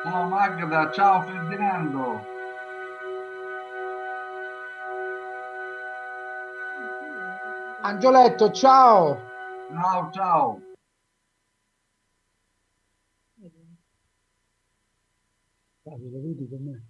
Ciao Magda, ciao Ferdinando. Angioletto, ciao! Ciao, ciao. Lo vedi com'è?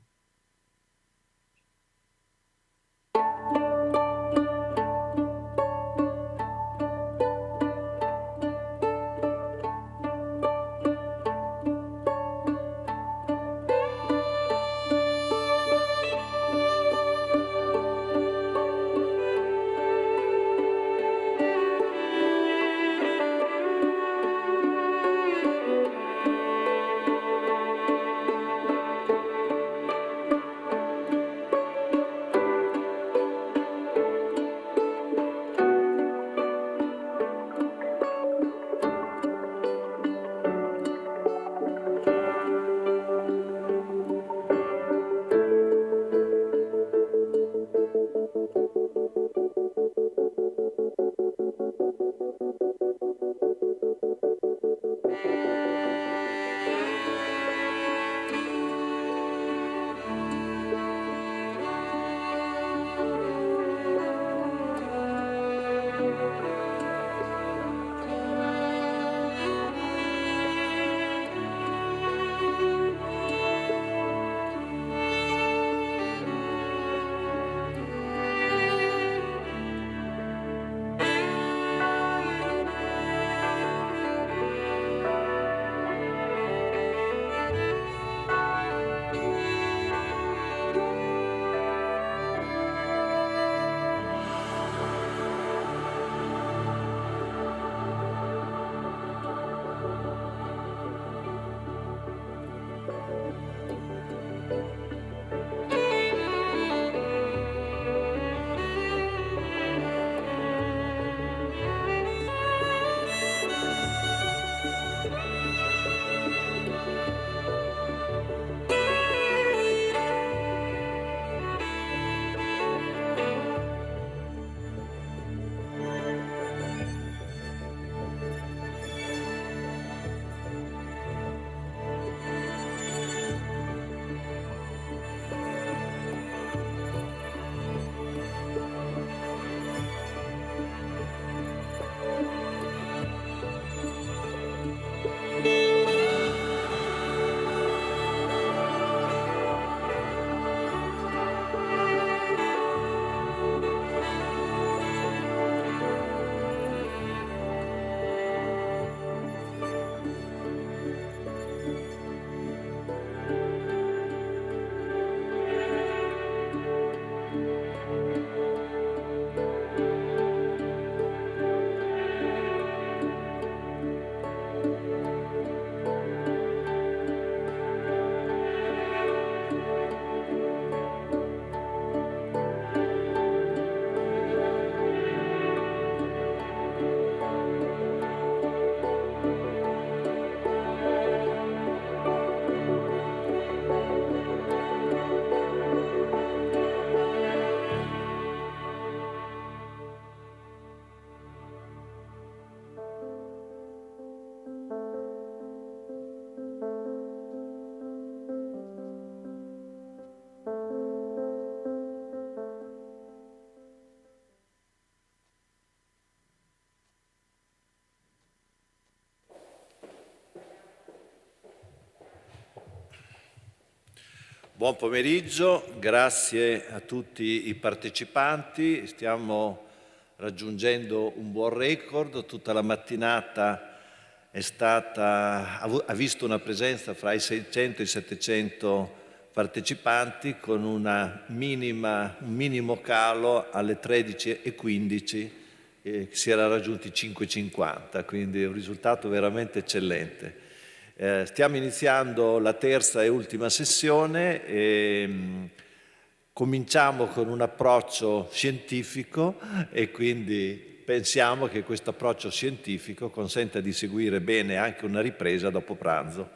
Buon pomeriggio, grazie a tutti i partecipanti. Stiamo raggiungendo un buon record. Tutta la mattinata ha visto una presenza fra i 600 e i 700 partecipanti con un minimo calo alle 13:15 si era raggiunti 5,50, quindi è un risultato veramente eccellente. Stiamo iniziando la terza e ultima sessione e cominciamo con un approccio scientifico e quindi pensiamo che questo approccio scientifico consenta di seguire bene anche una ripresa dopo pranzo.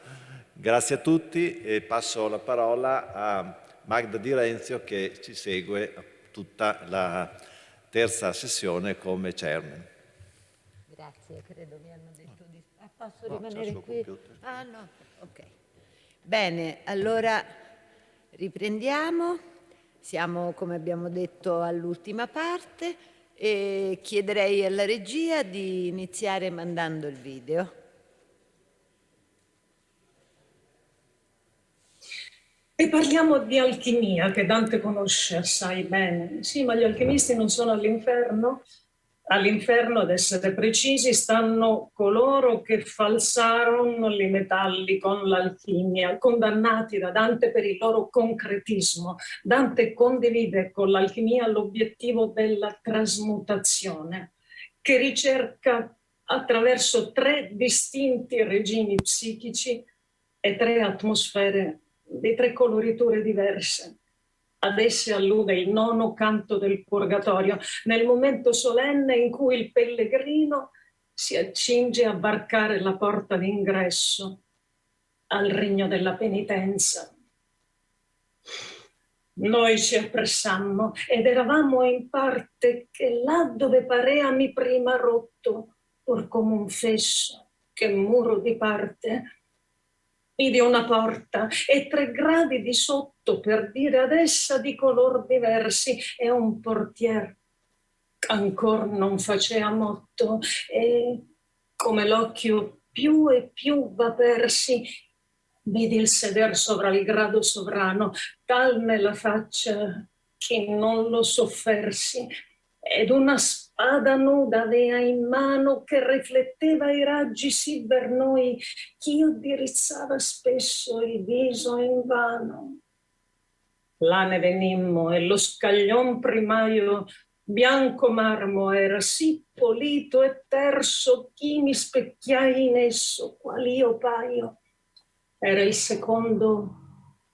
Grazie a tutti e passo la parola a Magda Di Renzio che ci segue tutta la terza sessione come chairman. Grazie, credo mi hanno detto di... posso No, c'è il rimanere suo qui? computer. Ah no, ok. Bene, allora riprendiamo. Siamo, come abbiamo detto, all'ultima parte e chiederei alla regia di iniziare mandando il video. E parliamo di alchimia, che Dante conosce assai bene. Sì, ma gli alchimisti non sono all'inferno? All'inferno, ad essere precisi, stanno coloro che falsarono i metalli con l'alchimia, condannati da Dante per il loro concretismo. Dante condivide con l'alchimia l'obiettivo della trasmutazione, che ricerca attraverso 3 distinti regimi psichici e 3 atmosfere di 3 coloriture diverse. Ad esse allude il 9° canto del Purgatorio, nel momento solenne in cui il pellegrino si accinge a varcare la porta d'ingresso al regno della penitenza. Noi ci appressammo ed eravamo in parte che là dove pareami prima rotto, or come un fesso, che muro di parte, vidi una porta e 3 gradi di sotto, per dire ad essa di color diversi, e un portier ancor non facea motto, e come l'occhio più e più va persi, vidi il seder sovra il grado sovrano, tal nella faccia che non lo soffersi, ed una spada nuda avea in mano che rifletteva i raggi sì ver noi ch'io dirizzava spesso il viso invano. Là ne venimmo e lo scaglion primaio bianco marmo era sì polito e terso chi mi specchiai in esso, qual io paio. Era il secondo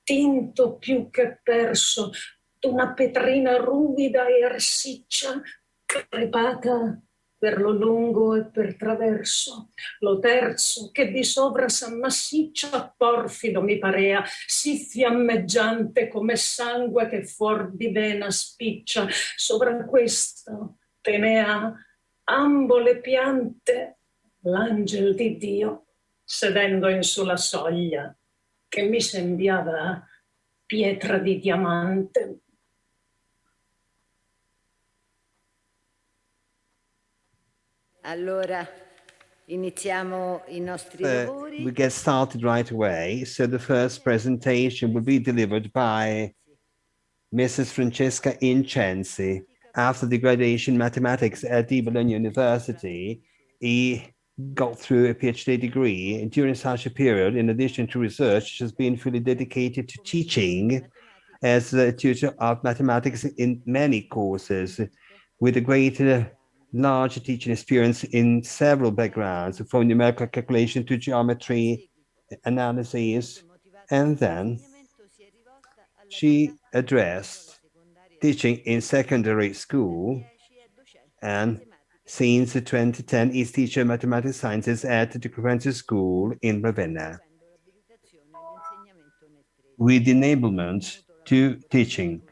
tinto più che perso d'una petrina ruvida e arsiccia crepata per lo lungo e per traverso. Lo terzo, che di sovra s'ammassiccia, porfido mi parea, sì fiammeggiante come sangue che fuor di vena spiccia. Sovra questo tenea ambo le piante l'angel di Dio, sedendo in sulla soglia, che mi sembiava pietra di diamante. Allora, iniziamo i nostri lavori. We get started right away. So the first presentation will be delivered by Mrs. Francesca Incensi. After the graduation in mathematics at the Bologna University, he got through a PhD degree. During such a period, in addition to research, she has been fully dedicated to teaching as a tutor of mathematics in many courses, with a great large teaching experience in several backgrounds, from numerical calculation to geometry analysis. And then she addressed teaching in secondary school, and since 2010 is teacher of mathematics sciences at the Comprehensive School in Ravenna, with enablement to teaching.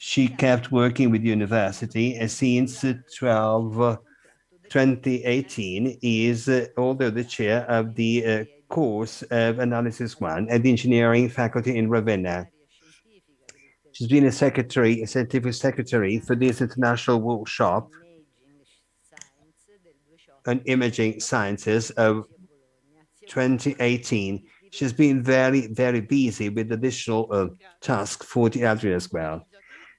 She kept working with the university, and since 2018 is also the chair of the course of Analysis 1 at the engineering faculty in Ravenna. She's been a scientific secretary for this international workshop on imaging sciences of 2018. She's been very, very busy with additional tasks for the elderly as well.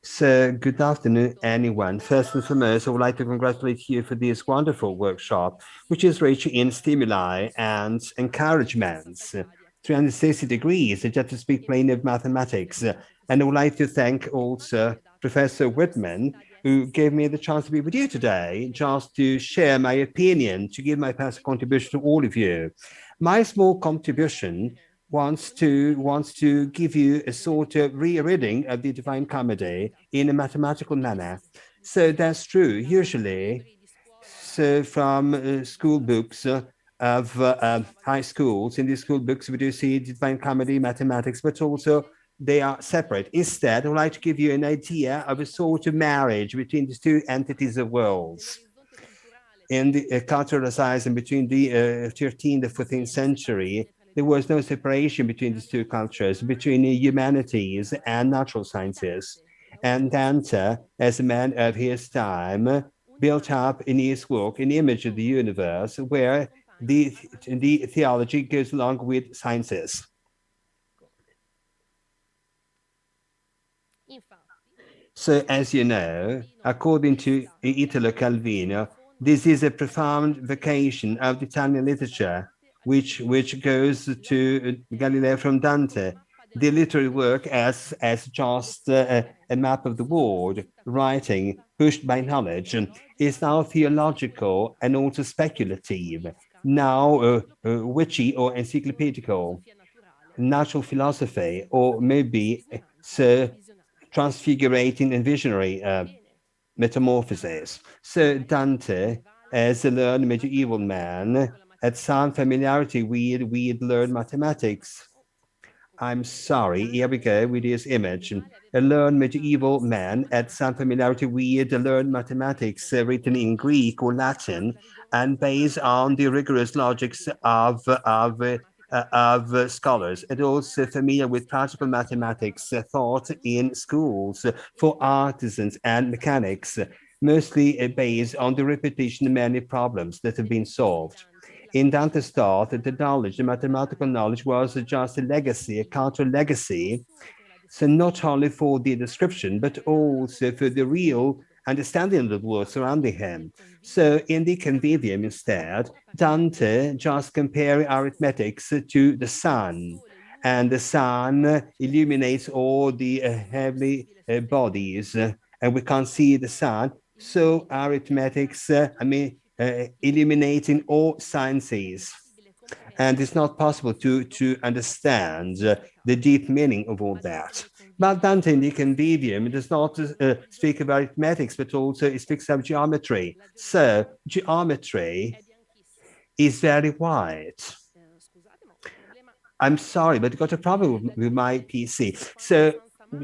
So good afternoon, anyone. First and foremost, I would like to congratulate you for this wonderful workshop, which is rich in stimuli and encouragements. 360 degrees, just to speak plain of mathematics. And I would like to thank also Professor Whitman, who gave me the chance to be with you today, just to share my opinion, to give my personal contribution to all of you. My small contribution wants to give you a sort of rereading of the Divine Comedy in a mathematical manner. So that's true. Usually, so from school books of high schools, in these school books, we do see Divine Comedy, mathematics, but also they are separate. Instead, I would like to give you an idea of a sort of marriage between these two entities of worlds. In the cultural horizon between the 13th and 14th century, there was no separation between these two cultures, between humanities and natural sciences. And Dante, as a man of his time, built up in his work an image of the universe where the theology goes along with sciences. So, as you know, according to Italo Calvino, this is a profound vocation of the Italian literature, which goes to Galileo from Dante. The literary work as just a map of the world, writing pushed by knowledge, is now theological and also speculative, now witchy or encyclopedical, natural philosophy, or maybe so transfigurating and visionary metamorphoses. So Dante, as a learned medieval man, had some familiarity with learned mathematics. I'm sorry, here we go with this image. A learned medieval man had some familiarity with the learned mathematics written in Greek or Latin and based on the rigorous logics of scholars, and also familiar with practical mathematics taught in schools for artisans and mechanics, mostly based on the repetition of many problems that have been solved. In Dante's thought, the knowledge, the mathematical knowledge, was just a legacy, a cultural legacy. So not only for the description, but also for the real understanding of the world surrounding him. So in the Convivium, instead, Dante just comparing arithmetics to the sun, and the sun illuminates all the heavenly bodies, and we can't see the sun. So arithmetics, eliminating all sciences. And it's not possible to understand the deep meaning of all that. But Dante in the Convivium does not speak of arithmetics, but also it speaks of geometry. So geometry is very white. I'm sorry, but I got a problem with my PC. So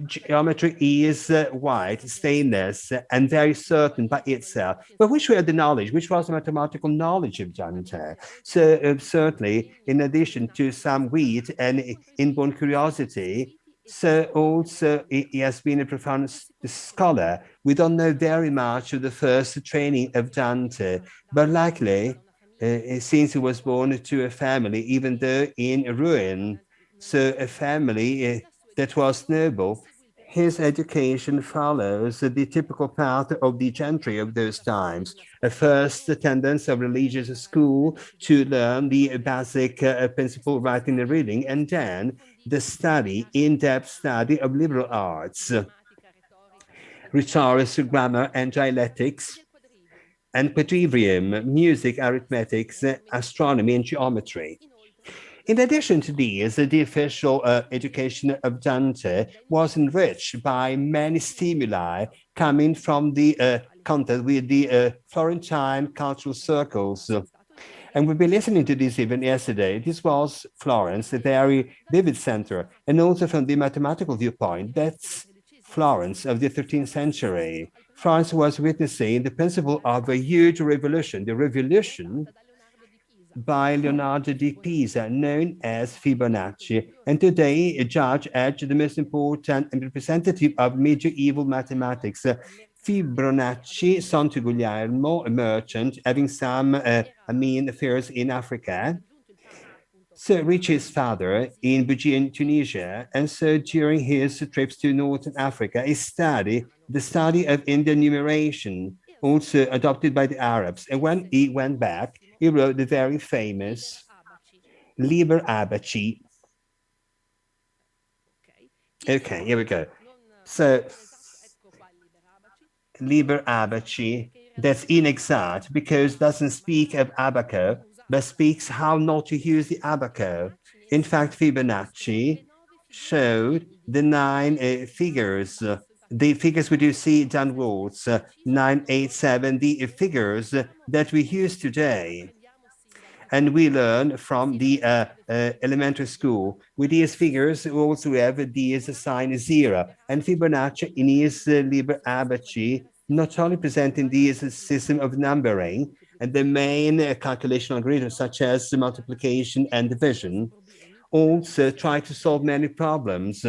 geometry is white, stainless, and very certain by itself. But which were the knowledge? Which was the mathematical knowledge of Dante? So certainly, in addition to some wit and inborn curiosity, so also he has been a profound scholar. We don't know very much of the first training of Dante, but likely since he was born to a family, even though in ruin, so a family that was noble, his education follows the typical path of the gentry of those times. A first attendance of religious school to learn the basic principle writing and reading, and then the study, in-depth study of liberal arts, rhetoric, grammar, and dialectics, and quadrivium, music, arithmetics, astronomy, and geometry. In addition to these, the official education of Dante was enriched by many stimuli coming from the contact with the Florentine cultural circles. And we've been listening to this even yesterday. This was Florence, a very vivid center. And also from the mathematical viewpoint, that's Florence of the 13th century. France was witnessing the principle of a huge revolution, the revolution by Leonardo di Pisa, known as Fibonacci, and today judged as the most important and representative of medieval mathematics. Fibonacci, son to Guglielmo, a merchant, having some affairs in Africa, so reached his father in Bugia, Tunisia, and so during his trips to Northern Africa, he studied the study of Indian numeration, also adopted by the Arabs. And when he went back, he wrote the very famous Liber Abaci. Okay, here we go. So Liber Abaci, that's inexact because it doesn't speak of abaco, but speaks how not to use the abaco. In fact, Fibonacci showed the nine figures, the figures we do see downwards, 987, the figures that we use today. And we learn from the elementary school. With these figures, we also have this sign 0. And Fibonacci in his Liber Abaci, not only presenting this system of numbering and the main calculation algorithms such as multiplication and division, also tried to solve many problems,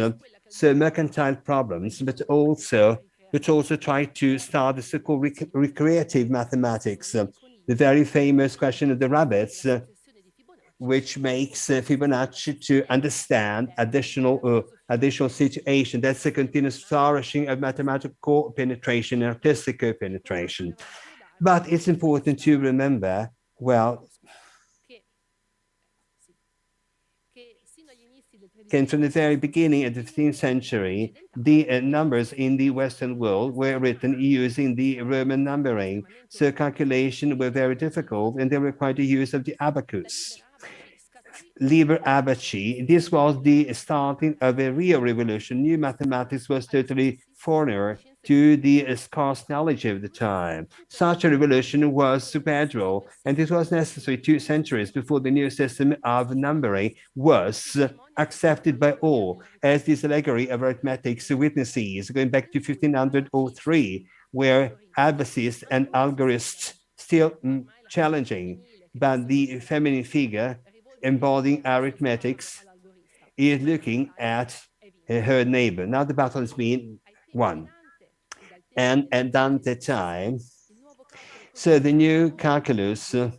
so mercantile problems, but also tried to start the so-called recreative mathematics, the very famous question of the rabbits, which makes Fibonacci to understand additional situation. That's a continuous flourishing of mathematical penetration and artistic penetration. But it's important to remember, well, from the very beginning of the 15th century, the numbers in the Western world were written using the Roman numbering. So calculation were very difficult and they required the use of the abacus. Liber Abaci, this was the starting of a real revolution. New mathematics was totally foreigner to the scarce knowledge of the time. Such a revolution was gradual, and it was necessary 2 centuries before the new system of numbering was accepted by all, as this allegory of arithmetic's witnesses, going back to 1503, where Abacists and algorists still challenging, but the feminine figure embodying arithmetics is looking at her neighbor. Now the battle has been won. And at Dante time, so the new calculus, the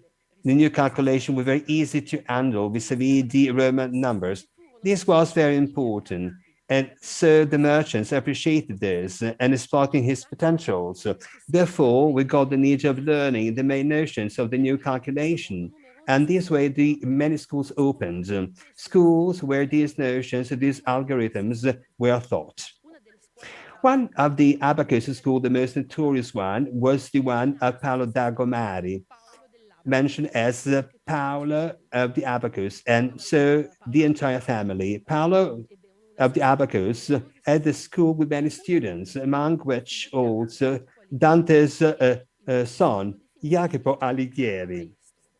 new calculation was very easy to handle vis-a-vis the Roman numbers. This was very important. And so the merchants appreciated this and exploiting his potentials. Therefore, we got the need of learning the main notions of the new calculation. And this way, the many schools opened, schools where these notions, these algorithms were taught. One of the abacus schools, the most notorious one, was the one of Paolo da Gomari, mentioned as Paolo of the abacus. And so the entire family, Paolo of the abacus, at the school with many students, among which also Dante's son, Jacopo Alighieri,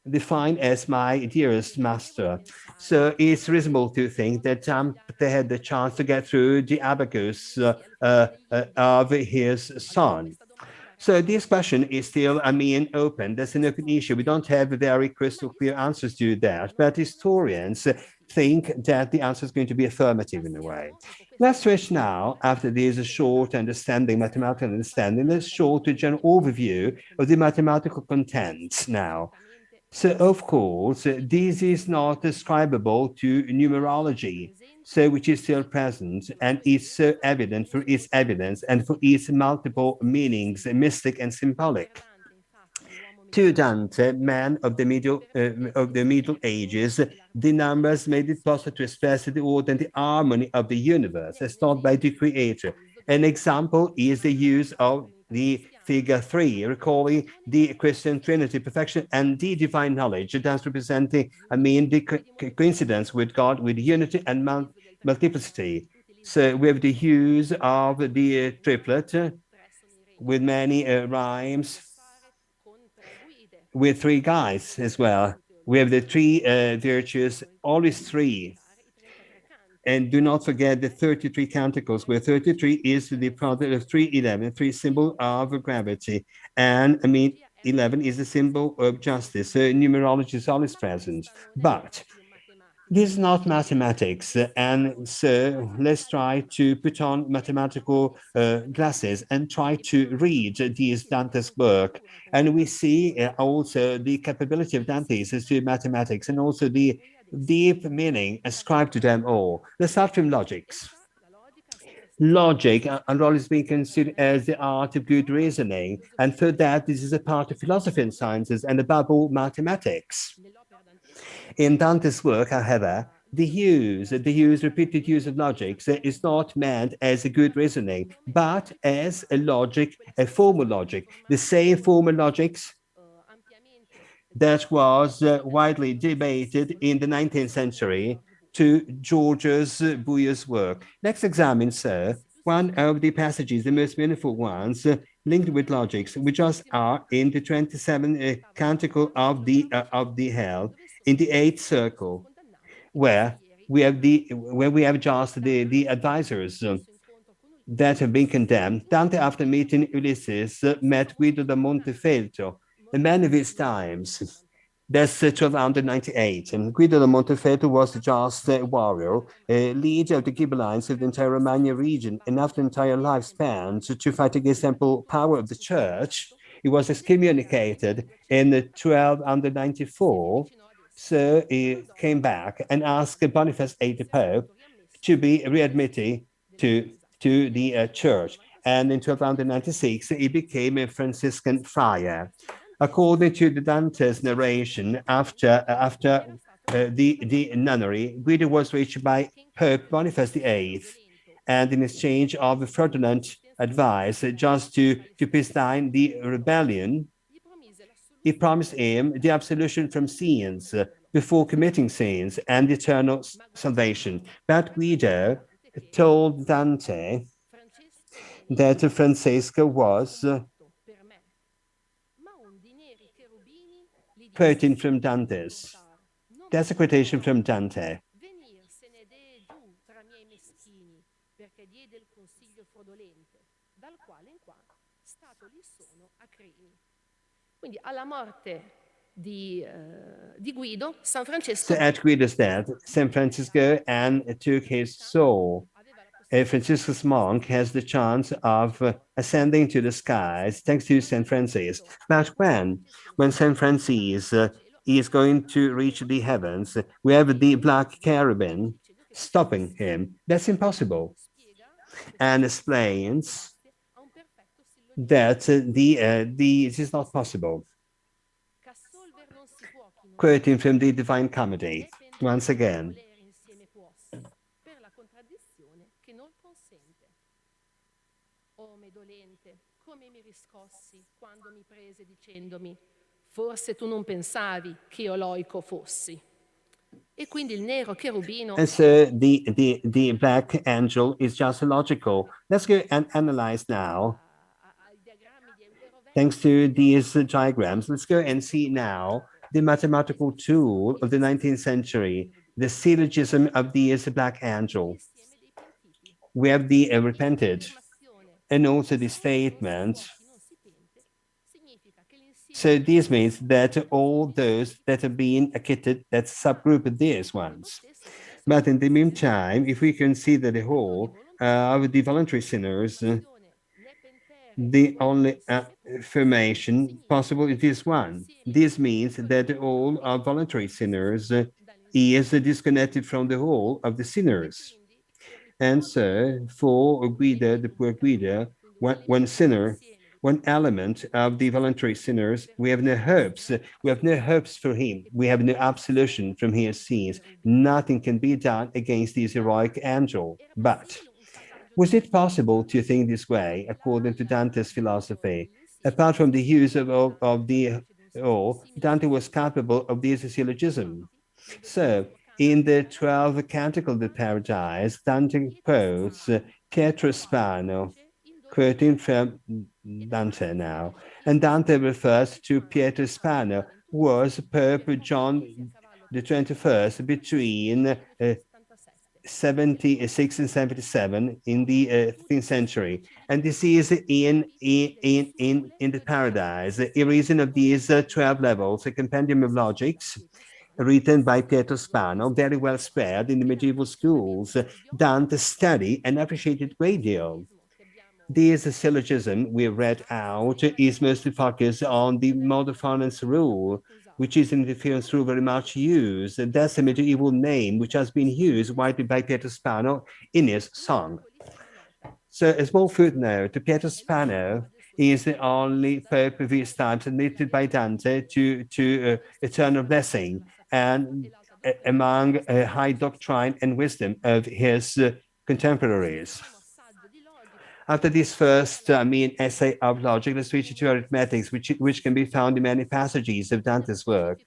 defined as my dearest master. So it's reasonable to think that they had the chance to get through the abacus of his son. So this question is still, open. That's an open issue. We don't have very crystal clear answers to that, but historians think that the answer is going to be affirmative in a way. Let's switch now, after this short understanding, mathematical understanding, let's short a general overview of the mathematical content now. So, of course, this is not ascribable to numerology, so which is still present and is so evident for its evidence and for its multiple meanings, mystic and symbolic. To Dante, man of the Middle Ages, the numbers made it possible to express the order and the harmony of the universe as taught by the Creator. An example is the use of the figure 3, recalling the Christian Trinity, perfection, and the divine knowledge, thus representing, the coincidence with God, with unity and multiplicity. So we have the use of the triplet with many rhymes, with three guys as well. We have the three virtues, always three. And do not forget the 33 canticles, where 33 is the product of 311, three symbol of gravity. And 11 is the symbol of justice. So numerology is always present. But this is not mathematics. And so let's try to put on mathematical glasses and try to read this Dante's work. And we see also the capability of Dante's to mathematics and also the deep meaning ascribed to them all. Let's start from logics. Logic and always been considered as the art of good reasoning, and for that, this is a part of philosophy and sciences and above all mathematics. In Dante's work, however, repeated use of logic is not meant as a good reasoning, but as a logic, a formal logic, the same formal logics that was widely debated in the 19th century to Georges Bouillet's work. Let's examine, sir, one of the passages, the most meaningful ones, linked with logics, which just are in the 27th canticle of the hell, in the 8th circle, where we have just the advisors that have been condemned. Dante, after meeting Ulysses, met Guido da Montefeltro, a man of his times, That's 1298. And Guido da Montefeltro was just a warrior, a leader of the Ghibellines of the entire Romagna region, and after entire lifespan to fight against the ample power of the church, he was excommunicated in 1294. So he came back and asked Boniface VIII, the Pope, to be readmitted to the church. And in 1296, he became a Franciscan friar. According to the Dante's narration, after the nunnery, Guido was reached by Pope Boniface VIII, and in exchange of fraudulent advice, just to peace down the rebellion, he promised him the absolution from sins before committing sins and eternal salvation. But Guido told Dante that Francesco was quoting from Dante's. That's a quotation from Dante. Quindi alla morte di Guido, San So Francesco at Guido's death, San Francisco and took his soul. A Franciscus monk has the chance of ascending to the skies thanks to St. Francis. But when St. Francis is going to reach the heavens, we have the black cherubim stopping him. That's impossible. And explains that this is not possible. Quoting from the Divine Comedy, once again. Come mi riscossi quando mi prese dicendomi forse tu non pensavi che io loico fossi. E quindi il nero cherubino. And so the black angel is just logical. Let's go and analyze now. Thanks to these diagrams, let's go and see now the mathematical tool of the 19th century, the syllogism of the black angel. We have the repented and also the statement. So this means that all those that are being acquitted, that's subgroup these ones. But in the meantime, if we consider the whole of the voluntary sinners, the only affirmation possible is this one. This means that all are voluntary sinners is disconnected from the whole of the sinners. And so for Guido, the poor Guido, one sinner, one element of the voluntary sinners, we have no hopes. We have no hopes for him. We have no absolution from his sins. Nothing can be done against this heroic angel. But was it possible to think this way, according to Dante's philosophy? Apart from the use of the all, Dante was capable of this syllogism. So, in the 12 Canticle of the Paradise, Dante quotes Pietro Spano, quoting from Dante now. And Dante refers to Pietro Spano, who was Pope John the 21st between 76 and 77 in the 15th century. And this is in the Paradise, a reason of these 12 levels, a compendium of logics, written by Pietro Spano, very well spread in the medieval schools. Dante studied and appreciated a great deal. This syllogism we read out is mostly focused on the mode of finance rule, which is an interference rule very much used. That's a medieval name which has been used widely by Pietro Spano in his song. So a small footnote, Pietro Spano is the only pope of his time admitted by Dante to eternal blessing and among high doctrine and wisdom of his contemporaries. After this first essay of logic, let's switch to arithmetics, which can be found in many passages of Dante's work.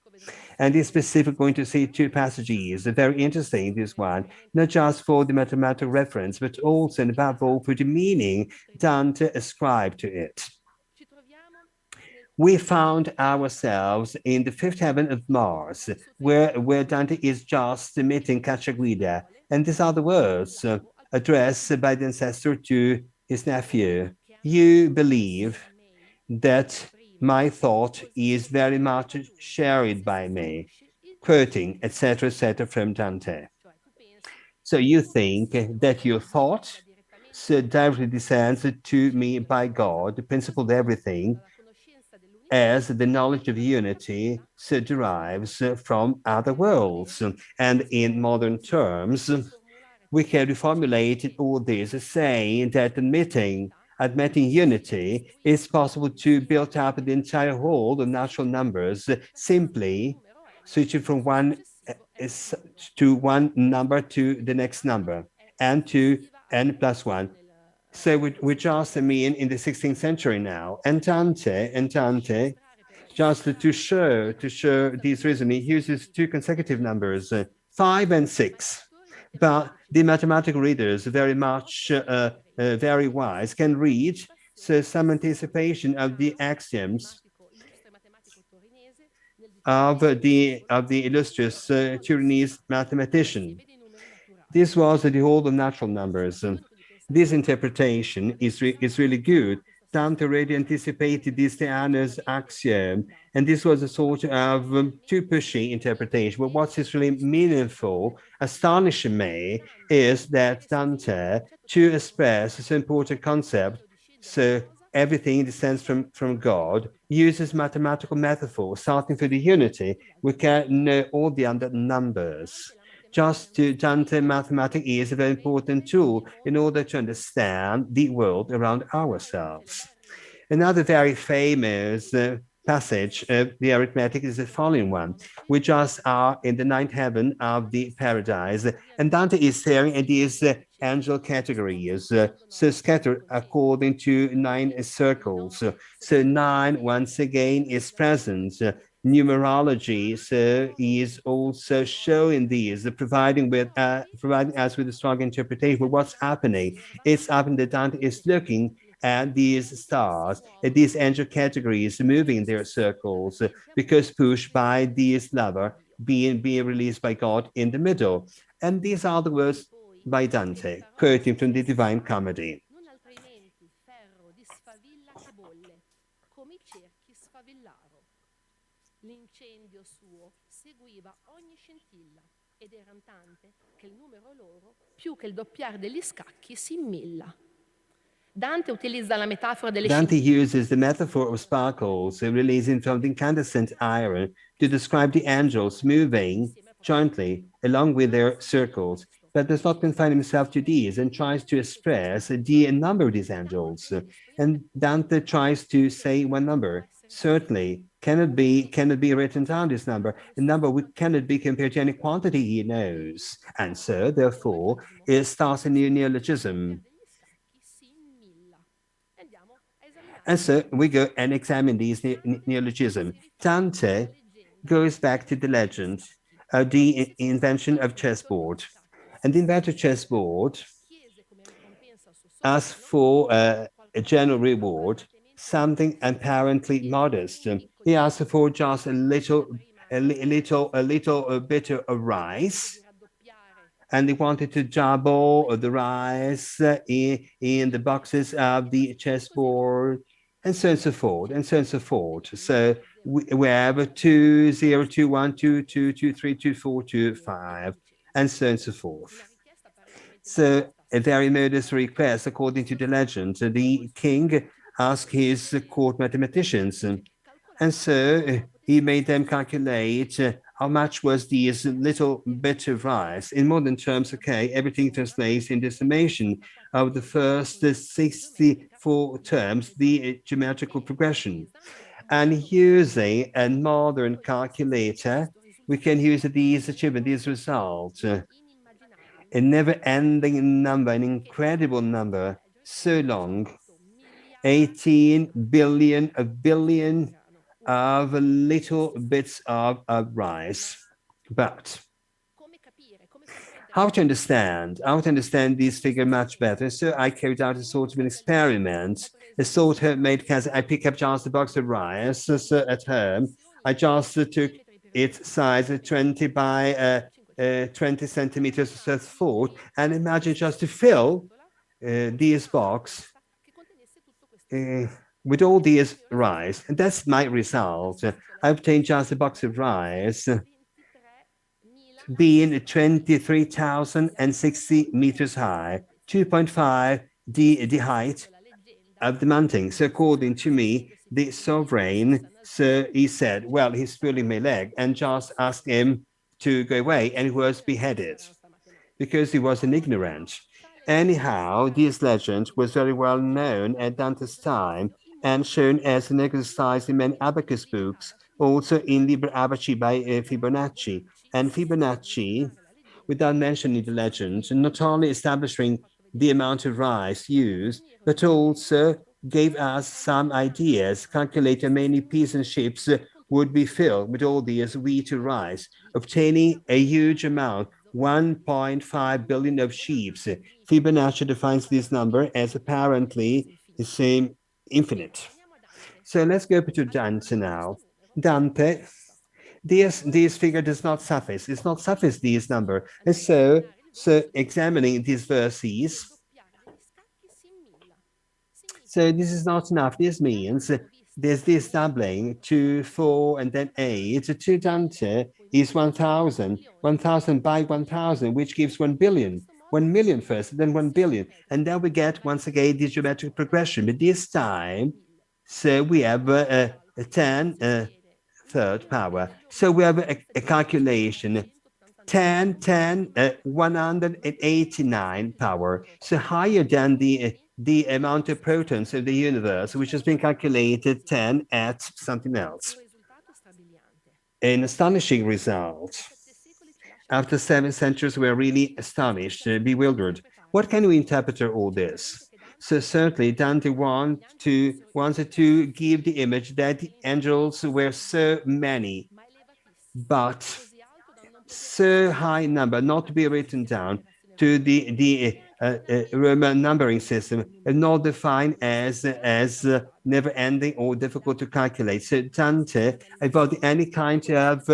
And in specific, going to see two passages, very interesting, this one, not just for the mathematical reference, but also and above all for the meaning Dante ascribed to it. We found ourselves in the fifth heaven of Mars, where Dante is just meeting Cacciaguida. And these are the words addressed by the ancestor to his nephew. You believe that my thought is very much shared by me, quoting, etc., from Dante. So you think that your thought so directly descends to me by God, the principle of everything, as the knowledge of unity so derives from other worlds. And in modern terms, we can reformulate all this saying that admitting unity is possible to build up the entire whole of natural numbers simply switching from one number to the next number and to n plus one. So we just mean in the 16th century now. And Dante, just to show this reasoning, he uses two consecutive numbers, 5 and 6. But the mathematical readers, very wise, can read so some anticipation of the axioms of the illustrious Turinese mathematician. This was the whole of natural numbers. This interpretation is really good. Dante already anticipated this Theana's axiom, and this was a sort of too pushy interpretation. But what is really meaningful, astonishing me, is that Dante, to express this important concept, so everything descends from God, uses mathematical metaphors, starting from the unity. We can know all the other numbers. Just to Dante, mathematics is a very important tool in order to understand the world around ourselves. Another very famous passage of the arithmetic is the following one. We just are in the ninth heaven of the paradise, and Dante is staring at these angel categories, so scattered according to 9 circles. So 9, once again, is present. Numerology is also showing these, providing us with a strong interpretation of what's happening. It's happening that Dante is looking at these stars, at these angel categories moving in their circles, because pushed by this lever being released by God in the middle. And these are the words by Dante, quoting from the Divine Comedy. L'incendio suo seguiva ogni scintilla ed era tante che il numero loro, più che il doppiare degli scacchi, si immilla. Dante utilizza la metafora delle Dante uses the metaphor of sparkles releasing from the incandescent iron to describe the angels moving jointly along with their circles, but does not confine himself to these and tries to express the number of these angels. And Dante tries to say one number. Certainly cannot be written down, this number. A number cannot be compared to any quantity he knows. And so, therefore, it starts a new neologism. And so we go and examine these neologisms. Dante goes back to the legend of the invention of chessboard. And the inventor of chessboard asked for a general reward, something apparently modest. He asked for just a little bit of rice, and they wanted to double the rice in the boxes of the chessboard, and so on and so forth, and so on and so forth. So we have 2, 0, 2, 1, 2, 2, 2, 3, 2, 4, 2, 5, and so on and so forth. So a very modest request, according to the legend. The king asked his court mathematicians, and so he made them calculate how much was this little bit of rice. In modern terms, okay, everything translates in the summation of the first 64 terms, the geometrical progression. And using a modern calculator, we can use these achievements, these results. A never-ending number, an incredible number, so long, 18 billion, a billion of little bits of rice. But how to understand this figure much better? So I carried out a sort of an experiment, a sort of made case. I pick up just a box of rice so at home. I just took its size 20 by 20 centimeters so forth, and imagine just to fill this box with all these rice, and that's my result. I obtained just a box of rice being 23,060 meters high, 2.5 the height of the mountain. So according to me, the sovereign, so he said, well, he's pulling my leg, and just asked him to go away, and he was beheaded because he was an ignorant. Anyhow, this legend was very well known at Dante's time and shown as an exercise in many abacus books, also in Liber Abaci by Fibonacci. And Fibonacci, without mentioning the legend, not only establishing the amount of rice used, but also gave us some ideas, calculate how many peasant ships would be filled with all these wheat or rice, obtaining a huge amount, 1.5 billion of sheep. Fibonacci defines this number as apparently the same infinite. So let's go to Dante now. Dante, this figure does not suffice. It's not suffice this number. And so examining these verses, so this is not enough. This means there's this doubling, 2, 4, and then 8. 2 Dante is 1,000. 1,000 by 1,000, which gives 1 billion. 1 million first, then 1 billion. And then we get, once again, the geometric progression. But this time, so we have a 10 third power. So we have a calculation 10, 10, 189 power. So higher than the amount of protons of the universe, which has been calculated 10 at something else. An astonishing result. After 7 centuries, we're really astonished, bewildered. What can we interpret all this? So certainly Dante wanted to give the image that the angels were so many, but so high number not to be written down to the Roman numbering system and not defined as never ending or difficult to calculate. So Dante, about any kind of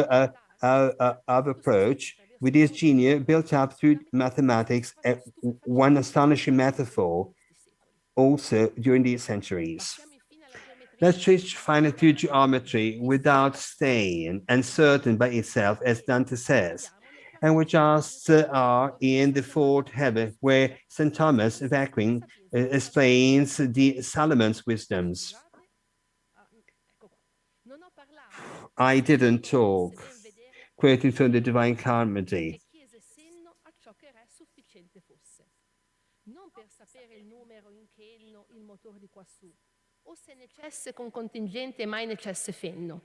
approach, with his genius built up through mathematics, one astonishing metaphor also during these centuries. Let's switch finally to geometry without staying uncertain by itself, as Dante says. And we just are in the fourth heaven, where St. Thomas of Aquin explains the Solomon's wisdoms. I didn't talk, quoting from the Divine Comedy. Non per sapere il numero in chenno il motor di quassù, o se necesse con contingente mai necesse fenno.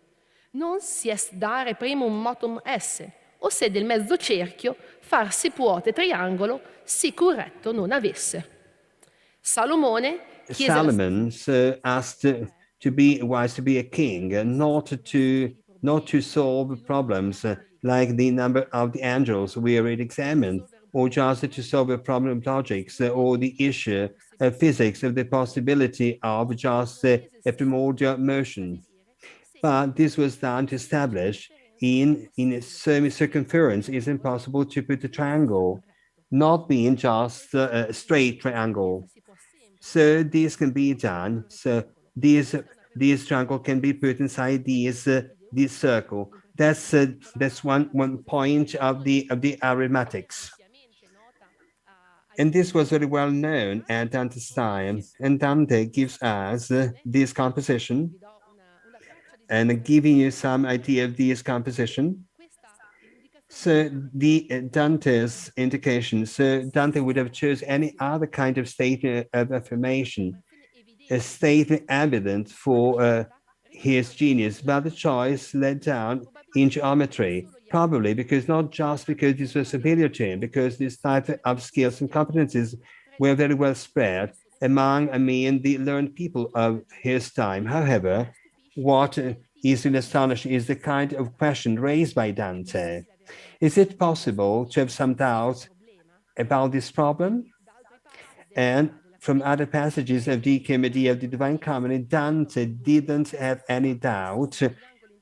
Non si es dare primo un motum esse, o se del mezzo cerchio far si puote triangolo si corretto non avesse. Salomone chiese Solomon asked to be wise, to be a king, not to solve problems like the number of the angels we already examined, or just to solve a problem of logics or the issue of physics of the possibility of just a primordial motion. But this was done to establish in a semi-circumference it's impossible to put a triangle, not being just a straight triangle. So this can be done. So this triangle can be put inside this circle. That's one point of the arithmetics. And this was very well known at Dante's time. And Dante gives us this composition, and giving you some idea of this composition. So the Dante's indication, so Dante would have chosen any other kind of statement of affirmation, a statement evident for his genius, but the choice led down in geometry, probably because not just because this was superior to him, because this type of skills and competencies were very well spread among, the learned people of his time. However, what is really astonishing is the kind of question raised by Dante. Is it possible to have some doubts about this problem? And from other passages of the Comedy of the Divine Comedy, Dante didn't have any doubt.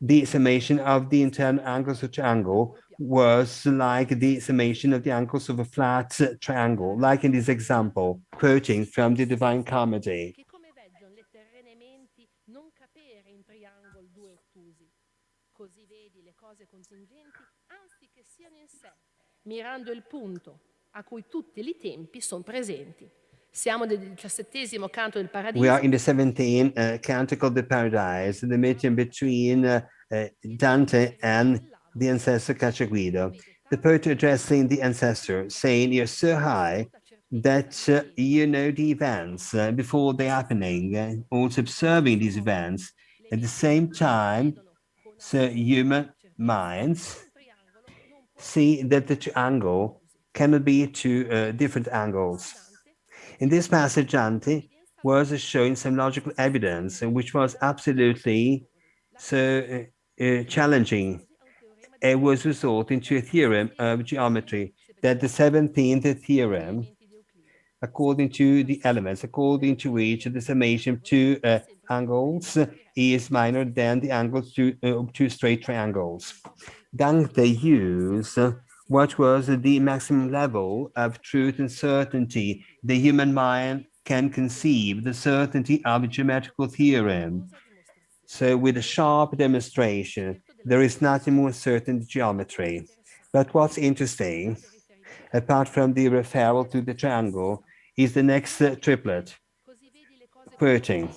The summation of the internal angles of a triangle was like the summation of the angles of a flat triangle, like in this example, quoting from the Divine Comedy. contingenti anziché siano in sé, mirando il punto a cui tutti i tempi sono presenti. Siamo nel 17° canto del We are Paradiso. in the 17th Canticle of the Paradise, the meeting between Dante and the ancestor Cacciaguido. The poet addressing the ancestor, saying, "You're so high that you know the events before they're happening, also observing these events. At the same time, so human minds see that the triangle cannot be two different angles." In this passage, Dante was showing some logical evidence, which was absolutely so challenging. It was resorting to a theorem of geometry, that the 17th theorem, according to the elements, according to which the summation of two angles is minor than the angles of two straight triangles. Dante used what was the maximum level of truth and certainty the human mind can conceive, the certainty of a geometrical theorem. So with a sharp demonstration, there is nothing more certain than geometry. But what's interesting, apart from the referral to the triangle, is the next triplet, quoting.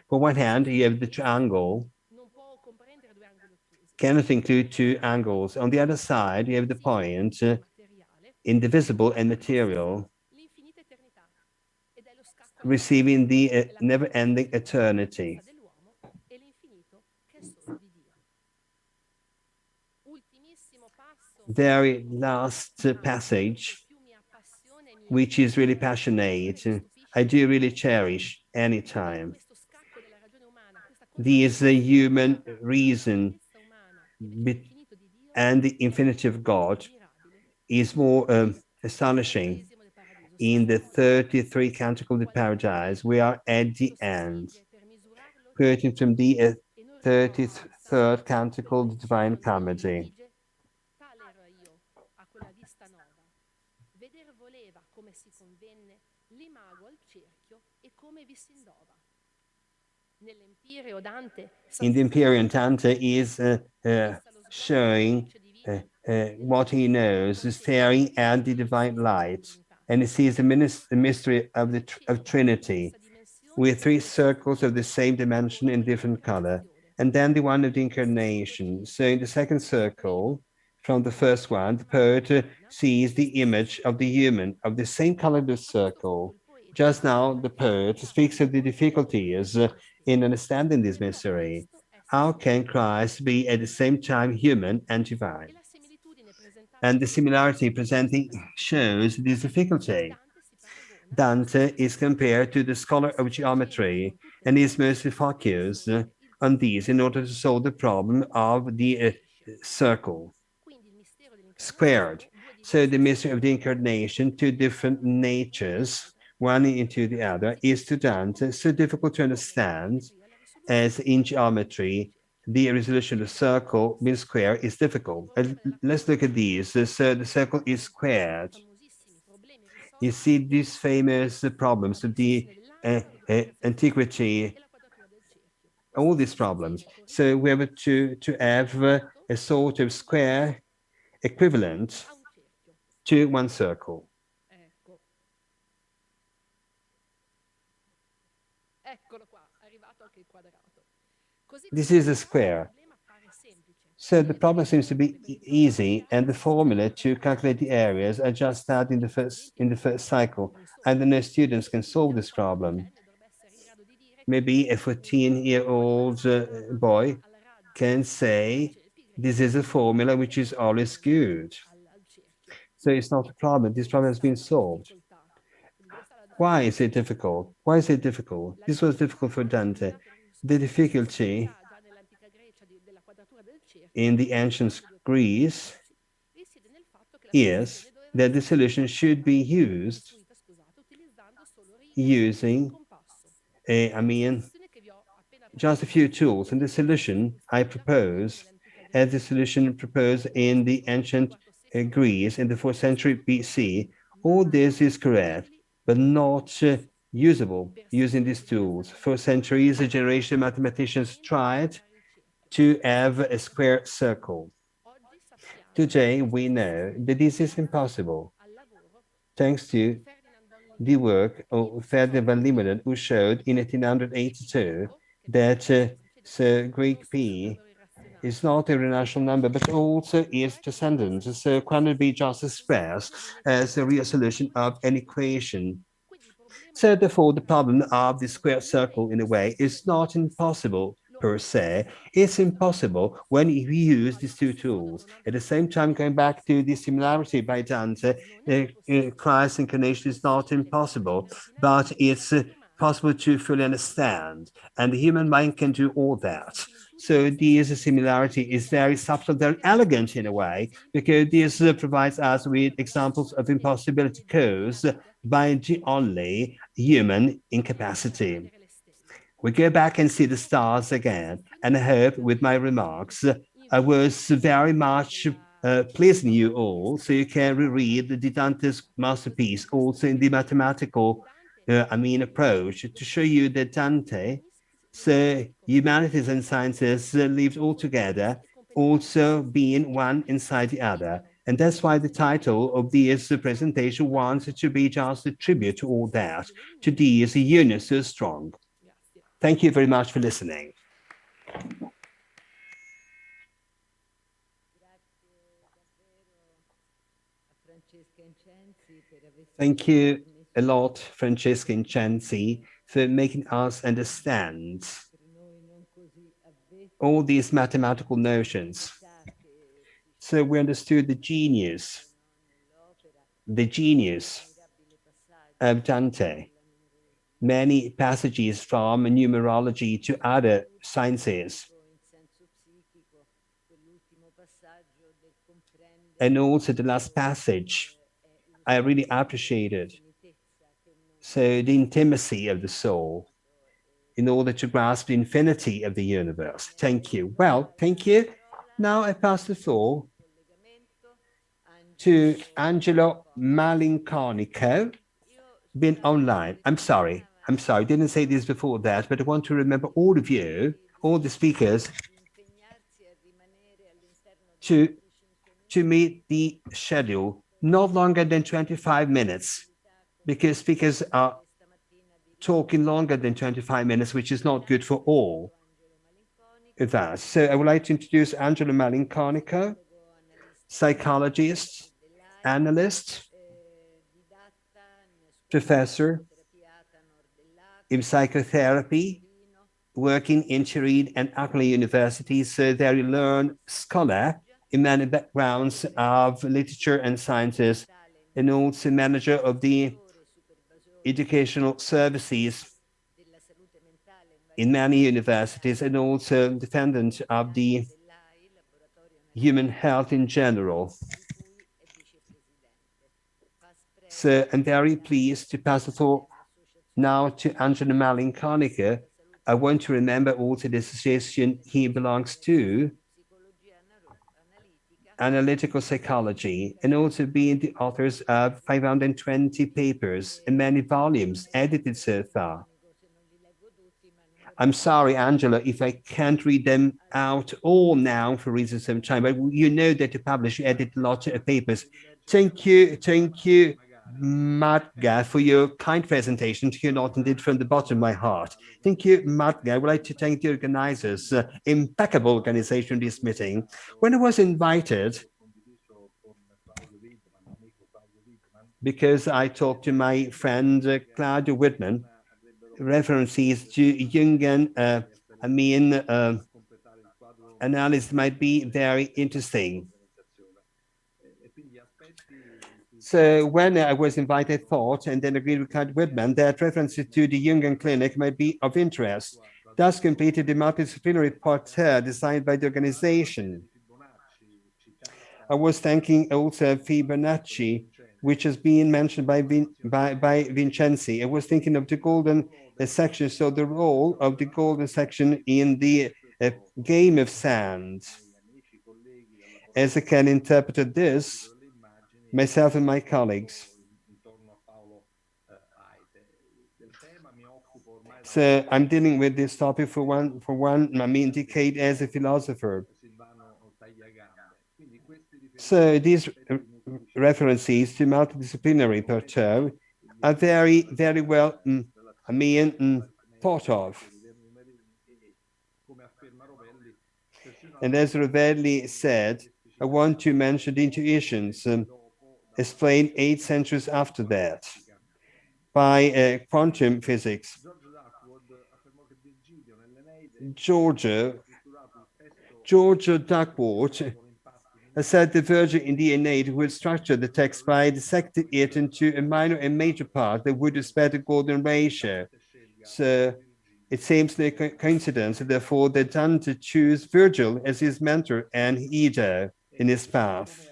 For one hand, you have the triangle, cannot include two angles. On the other side, you have the point, indivisible and material, receiving the never-ending eternity. Very last passage, which is really passionate, I do really cherish any time. This human reason and the infinity of God is more astonishing. In the 33 Canticle of the Paradise, we are at the end, quoting from the 33rd Canticle of the Divine Comedy. Veder voleva come si convenne l'imago al cerchio e come vi s'indova. Nell'Empireo Dante in the Empyrean, Dante is showing what he knows, is staring at the divine light, and he sees the mystery of the of Trinity, with three circles of the same dimension in different color, and then the one of the incarnation. So in the second circle, from the first one, the poet sees the image of the human of the same color of the circle. Just now, the poet speaks of the difficulties in understanding this mystery. How can Christ be at the same time human and divine? And the similarity presenting shows this difficulty. Dante is compared to the scholar of geometry and is mostly focused on these in order to solve the problem of the circle squared. So the mystery of the incarnation, two different natures, one into the other, is to Dante so difficult to understand as in geometry, the resolution of the circle mean square is difficult. Let's look at these. So the circle is squared. You see these famous problems of the antiquity, all these problems. So we have to have a sort of square equivalent to one circle. This is a square. So the problem seems to be easy, and the formula to calculate the areas are just out in the first cycle. I don't know if students can solve this problem. Maybe a 14-year-old boy can say, this is a formula which is always good. So it's not a problem. This problem has been solved. Why is it difficult? Why is it difficult? This was difficult for Dante. The difficulty in the ancient Greece is that the solution should be used using, just a few tools. And the solution I propose, as the solution proposed in the ancient Greece in the 4th century BC, all this is correct, but not usable using these tools. For centuries, a generation of mathematicians tried to have a square circle. Today, we know that this is impossible, thanks to the work of Ferdinand van Leeuwen, who showed in 1882 that so Greek P is not a rational number, but also is transcendent. So cannot be just expressed as a real solution of an equation. So therefore, the problem of the square circle, in a way, is not impossible per se. It's impossible when we use these two tools. At the same time, going back to the similarity by Dante, Christ's incarnation is not impossible, but it's possible to fully understand. And the human mind can do all that. So this similarity is very subtle, very elegant in a way, because this provides us with examples of impossibility caused by the only human incapacity. We go back and see the stars again, and I hope with my remarks I was very much pleasing you all, so you can reread the Dante's masterpiece also in the mathematical, approach to show you that Dante, so humanities and sciences lived all together, also being one inside the other. And that's why the title of this presentation wants to be just a tribute to all that, to this union so strong. Thank you very much for listening. Thank you a lot, Francesca Incenzi, for making us understand all these mathematical notions. So we understood the genius of Dante. Many passages from numerology to other sciences. And also the last passage, I really appreciated. So the intimacy of the soul in order to grasp the infinity of the universe. Thank you. Well, thank you. Now I pass the floor to Angelo Malinconico, been online. I'm sorry, didn't say this before that, but I want to remember all of you, all the speakers, to meet the schedule not longer than 25 minutes, because speakers are talking longer than 25 minutes, which is not good for all of us. So I would like to introduce Angelo Malinconico, psychologist, analyst, professor in psychotherapy, working in Turin and Accra universities, a very learned scholar in many backgrounds of literature and sciences, and also manager of the educational services in many universities, and also defendant of the human health in general. So I'm very pleased to pass the floor now to Angelo Malinconica. I want to remember also the association he belongs to, Analytical Psychology, and also being the authors of 520 papers and many volumes edited so far. I'm sorry, Angela, if I can't read them out all now for reasons of time, but you know that to publish, you edit a lot of papers. Thank you, Matga, for your kind presentation. You know, indeed from the bottom of my heart. Thank you, Matga. I would like to thank the organizers, impeccable organization of this meeting. When I was invited, because I talked to my friend Claudio Whitman, references to Jungian, analysis might be very interesting. So when I was invited, I thought, and then agreed with Claude Whitman, that references to the Jungian clinic might be of interest. Thus completed the multidisciplinary parterre designed by the organization. I was thanking also Fibonacci, which has been mentioned by Vincenzi. I was thinking of the golden section, so the role of the golden section in the game of sand. As I can interpret this, myself and my colleagues. So I'm dealing with this topic for one decade as a philosopher. So these references to multidisciplinary perturb are very, very well, thought of. And as Rovelli said, I want to mention the intuitions explained 8 centuries after that by quantum physics. George Duckworth said the Virgin in DNA will structure the text by dissecting it into a minor and major part that would respect the golden ratio. So it seems no coincidence, therefore, that Dante chose Virgil as his mentor and Edo in his path.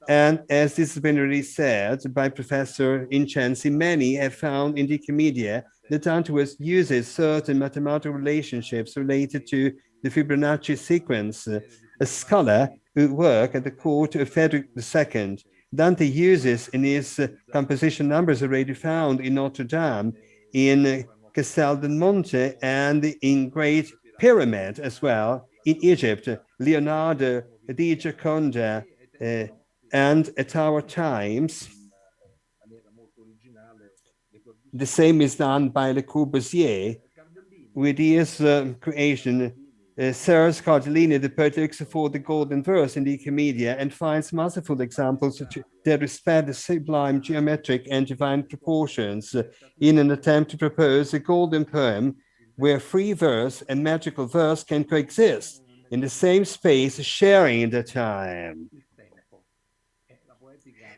And as this has been already said by Professor Incensi, many have found in Wikimedia that Dante uses certain mathematical relationships related to the Fibonacci sequence. A scholar who worked at the court of Frederick II, Dante uses in his composition numbers already found in Notre Dame, in Castel del Monte, and in Great Pyramid as well in Egypt. Leonardo di Gioconda and at our times, the same is done by Le Corbusier with his creation. Serres Cardellini, the poet, looks for the golden verse in the Commedia and finds masterful examples that respect the sublime geometric and divine proportions in an attempt to propose a golden poem where free verse and magical verse can coexist in the same space, sharing the time.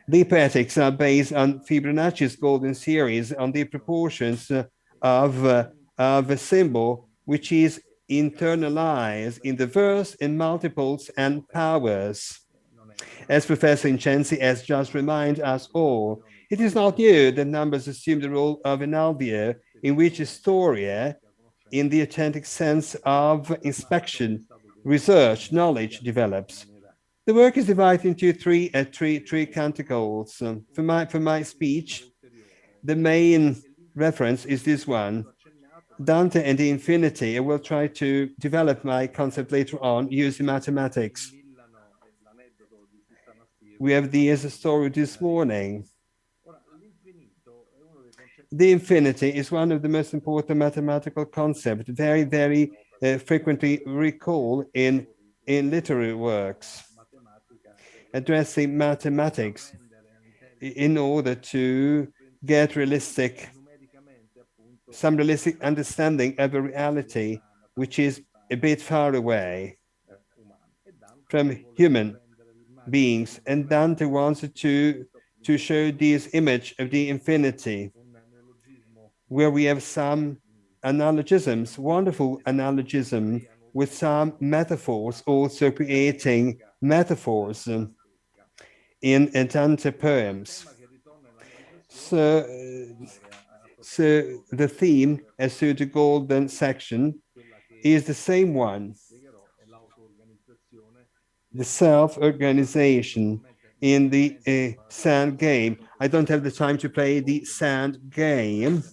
The poetics are based on Fibonacci's golden series on the proportions of a symbol which is internalized in the verse in multiples and powers. As Professor Incensi has just reminded us all, it is not new that numbers assume the role of an alveol in which historia, in the authentic sense of inspection, research, knowledge develops. The work is divided into three canticles. For my speech, the main reference is this one, Dante and the Infinity. I will try to develop my concept later on using mathematics. We have the as a story this morning. The infinity is one of the most important mathematical concepts, very, very frequently recalled in literary works, addressing mathematics in order to get some realistic understanding of a reality which is a bit far away from human beings. And Dante wanted to show this image of the infinity, where we have some analogisms, wonderful analogism with some metaphors, also creating metaphors in Dante poems. So the theme as to the golden section is the same one, the self-organization in the sand game. I don't have the time to play the sand game,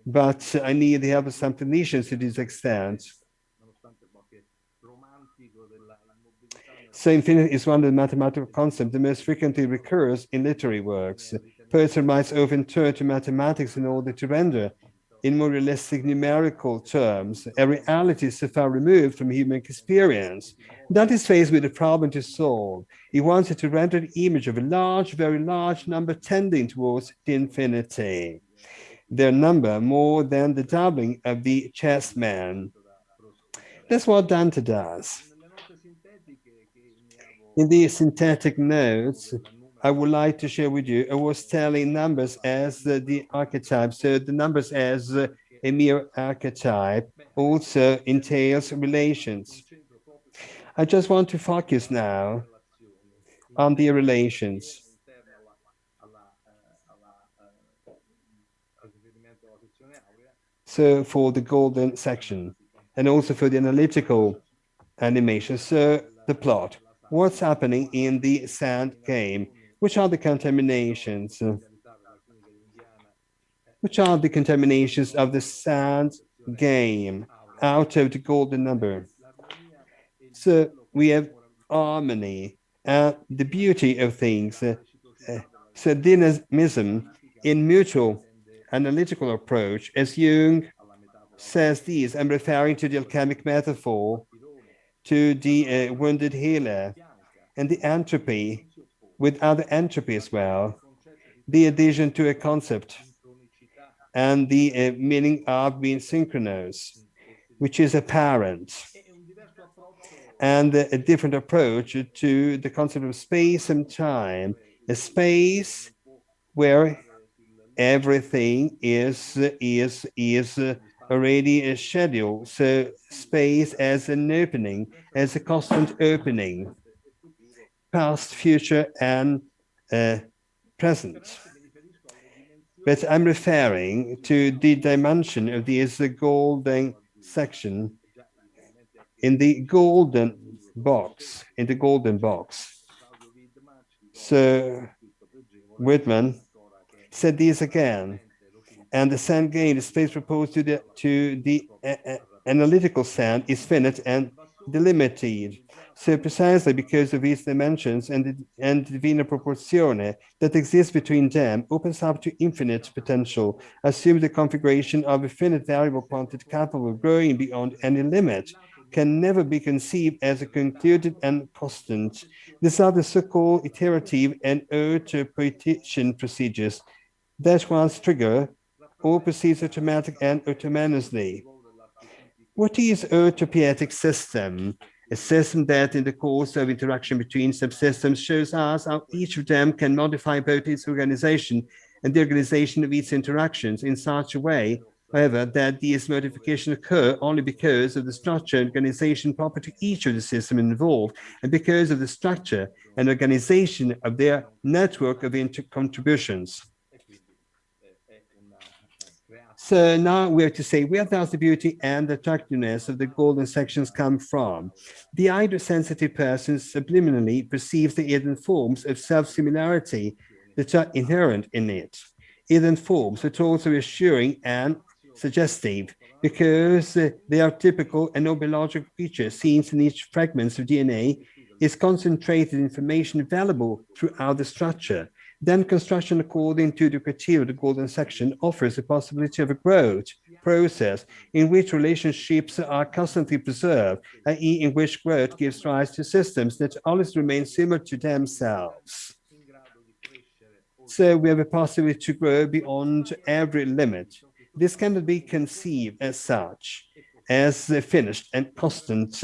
but I need the help of some Phoenicians to this extent. So infinity is one of the mathematical concepts that most frequently recurs in literary works. Poets and writers often turn to mathematics in order to render, in more realistic numerical terms, a reality so far removed from human experience. That is faced with a problem to solve. He wanted to render the image of a large, very large number tending towards the infinity. Their number more than the doubling of the chessman. That's what Dante does. In the synthetic notes, I would like to share with you, I was telling numbers as the archetype. So the numbers as a mere archetype also entails relations. I just want to focus now on the relations. So for the golden section and also for the analytical animation. So the plot, what's happening in the sand game, which are the contaminations. which are the contaminations of the sad game out of the golden number. So we have harmony, the beauty of things. So dynamism in mutual analytical approach, as Jung says these, I'm referring to the alchemic metaphor, to the wounded healer, and the entropy with other entropy as well, the addition to a concept, and the meaning of being synchronous, which is apparent, and a different approach to the concept of space and time, a space where everything is already a schedule. So space as an opening, as a constant opening, past, future, and present. But I'm referring to the dimension of this golden section in the golden box, in the golden box. So Whitman said this again, and the sand gain, the space proposed to the analytical sand is finite and delimited. So precisely because of these dimensions and the divina proporzione that exists between them opens up to infinite potential, assumes the configuration of a finite variable quantity capable of growing beyond any limit, can never be conceived as a concluded and constant. These are the so-called iterative and interpretation procedures that once trigger all proceeds automatic and autonomously. What is autopoietic system? A system that in the course of interaction between subsystems shows us how each of them can modify both its organization and the organization of its interactions in such a way, however, that these modifications occur only because of the structure and organization proper to each of the systems involved, and because of the structure and organization of their network of contributions. So now we have to say, where does the beauty and attractiveness of the golden sections come from? The hydrosensitive person subliminally perceives the hidden forms of self-similarity that are inherent in it. Hidden forms that are also reassuring and suggestive because they are typical and biological features seen in each fragment of DNA is concentrated information available throughout the structure. Then construction according to the criteria of the golden section offers the possibility of a growth process in which relationships are constantly preserved, i.e. in which growth gives rise to systems that always remain similar to themselves. So we have a possibility to grow beyond every limit. This cannot be conceived as such, as a finished and constant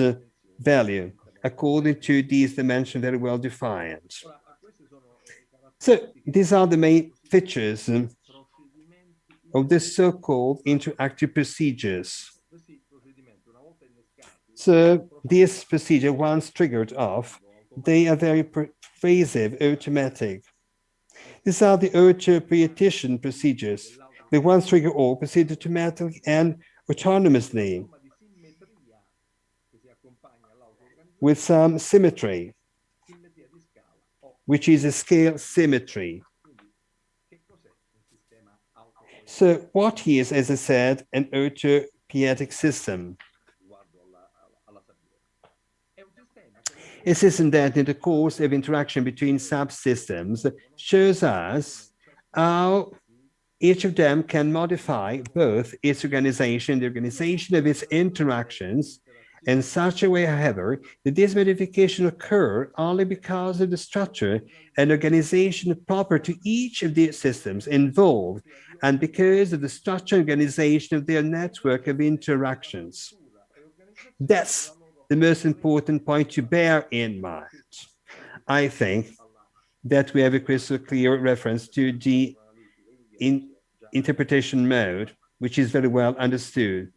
value, according to these dimensions very well defined. So these are the main features of the so-called interactive procedures. So this procedure, once triggered off, they are very pervasive, automatic. These are the autopoietic procedures. They once trigger all proceed automatically and autonomously with some symmetry, which is a scale symmetry. So what is, as I said, an autopoietic system? A system that in the course of interaction between subsystems shows us how each of them can modify both its organization and the organization of its interactions in such a way, however, that this modification occur only because of the structure and organization proper to each of the systems involved, and because of the structure and organization of their network of interactions. That's the most important point to bear in mind. I think that we have a crystal clear reference to the interpretation mode, which is very well understood.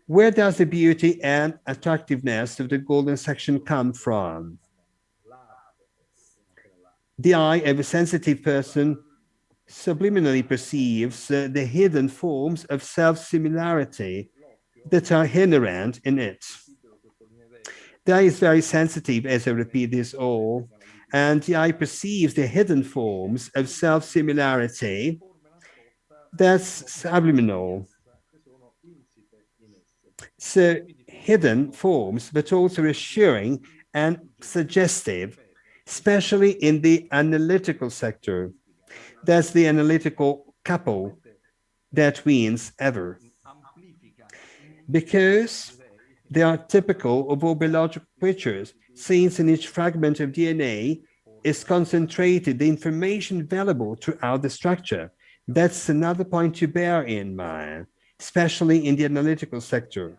Where does the beauty and attractiveness of the golden section come from? The eye of a sensitive person subliminally perceives the hidden forms of self-similarity that are inherent in it. The eye is very sensitive, as I repeat this all, and the eye perceives the hidden forms of self-similarity That's subliminal. So hidden forms, but also reassuring and suggestive, especially in the analytical sector. That's the analytical couple that wins ever. Because they are typical of all biological creatures, since in each fragment of DNA is concentrated the information available throughout the structure. That's another point to bear in mind, especially in the analytical sector,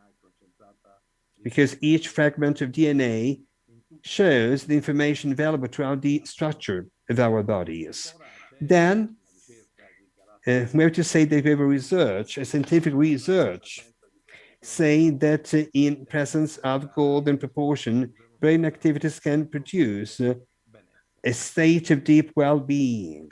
because each fragment of DNA shows the information available throughout the structure of our bodies. Then, we have to say that we have a research, a scientific research, saying that in presence of golden proportion, brain activities can produce a state of deep well-being.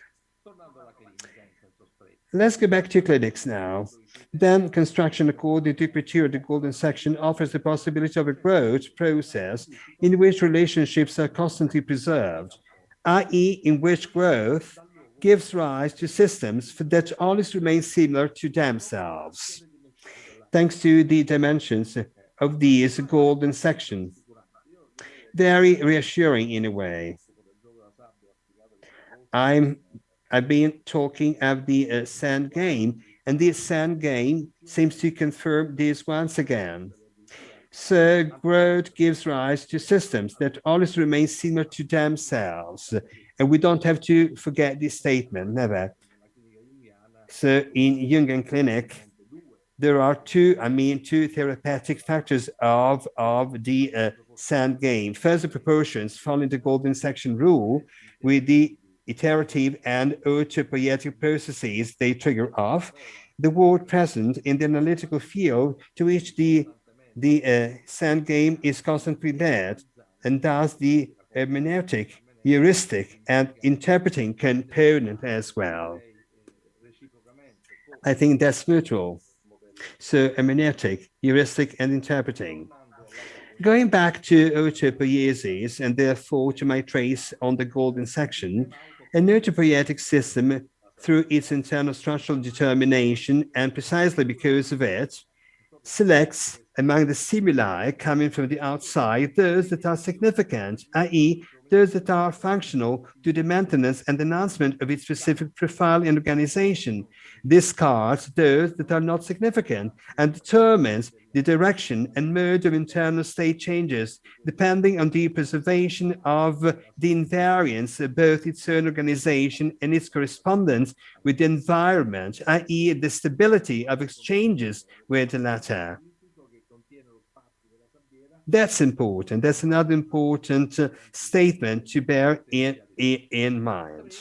Let's go back to clinics now. Then construction according to criteria, the golden section offers the possibility of a growth process in which relationships are constantly preserved, i.e. in which growth gives rise to systems that always remain similar to themselves, thanks to the dimensions of this golden section. Very reassuring in a way. I've been talking of the sand game, and this sand game seems to confirm this once again. So growth gives rise to systems that always remain similar to themselves. And we don't have to forget this statement, never. So in Jungian clinic, there are two therapeutic factors of the sand game. First, the proportions following the golden section rule with the iterative and autopoietic processes they trigger off, the word present in the analytical field to which the sand game is constantly led, and thus the hermeneutic, heuristic, and interpreting component as well. I think that's mutual. So hermeneutic, heuristic, and interpreting. Going back to autopoiesis and therefore to my trace on the golden section, an autopoietic system, through its internal structural determination and precisely because of it, selects among the stimuli coming from the outside those that are significant, i.e., those that are functional to the maintenance and enhancement of its specific profile and organization, discards those that are not significant, and determines the direction and mode of internal state changes depending on the preservation of the invariance of both its own organization and its correspondence with the environment, i.e., the stability of exchanges with the latter. That's important. That's another important statement to bear in mind.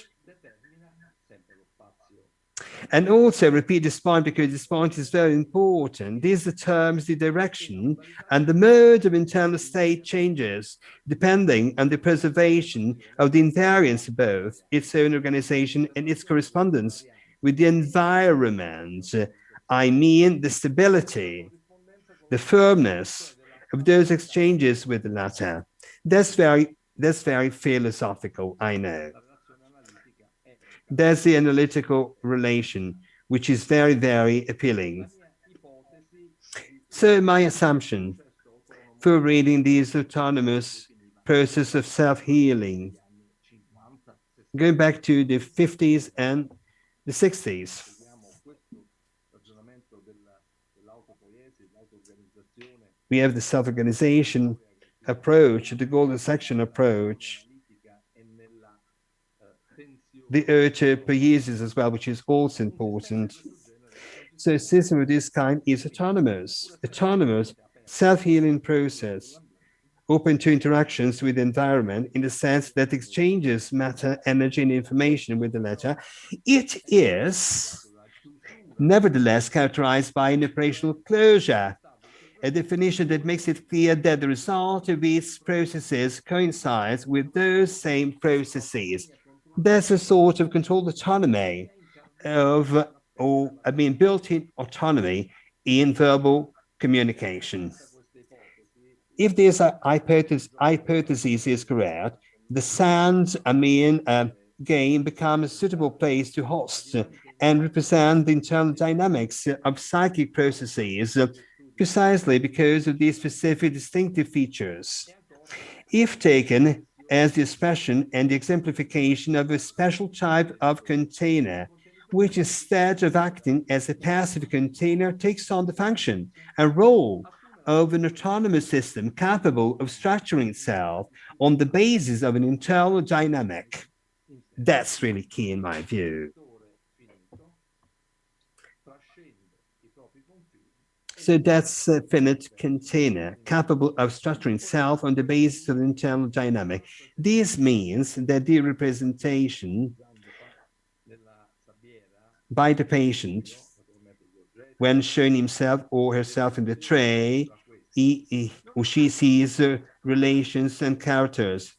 And also repeat this point because this point is very important. These determines the direction and the mode of internal state changes depending on the preservation of the invariance of both its own organization and its correspondence with the environment. I mean the stability, the firmness of those exchanges with the latter. That's very philosophical, I know. There's the analytical relation, which is very, very appealing. So my assumption for reading these autonomous process of self-healing, going back to the 50s and the 60s, we have the self-organization approach, the golden section approach, the autopoiesis as well, which is also important. So a system of this kind is autonomous self-healing process, open to interactions with the environment in the sense that exchanges matter, energy, and information with the latter. It is nevertheless characterized by an operational closure, a definition that makes it clear that the result of these processes coincides with those same processes. There's a sort of controlled autonomy built-in autonomy in verbal communication. If this hypothesis is correct, the sand game becomes a suitable place to host and represent the internal dynamics of psychic processes precisely because of these specific distinctive features. If taken as the expression and the exemplification of a special type of container, which instead of acting as a passive container takes on the function and role of an autonomous system capable of structuring itself on the basis of an internal dynamic. That's really key in my view. So that's a finite container capable of structuring itself on the basis of the internal dynamic. This means that the representation by the patient, when showing himself or herself in the tray, he or she sees relations and characters.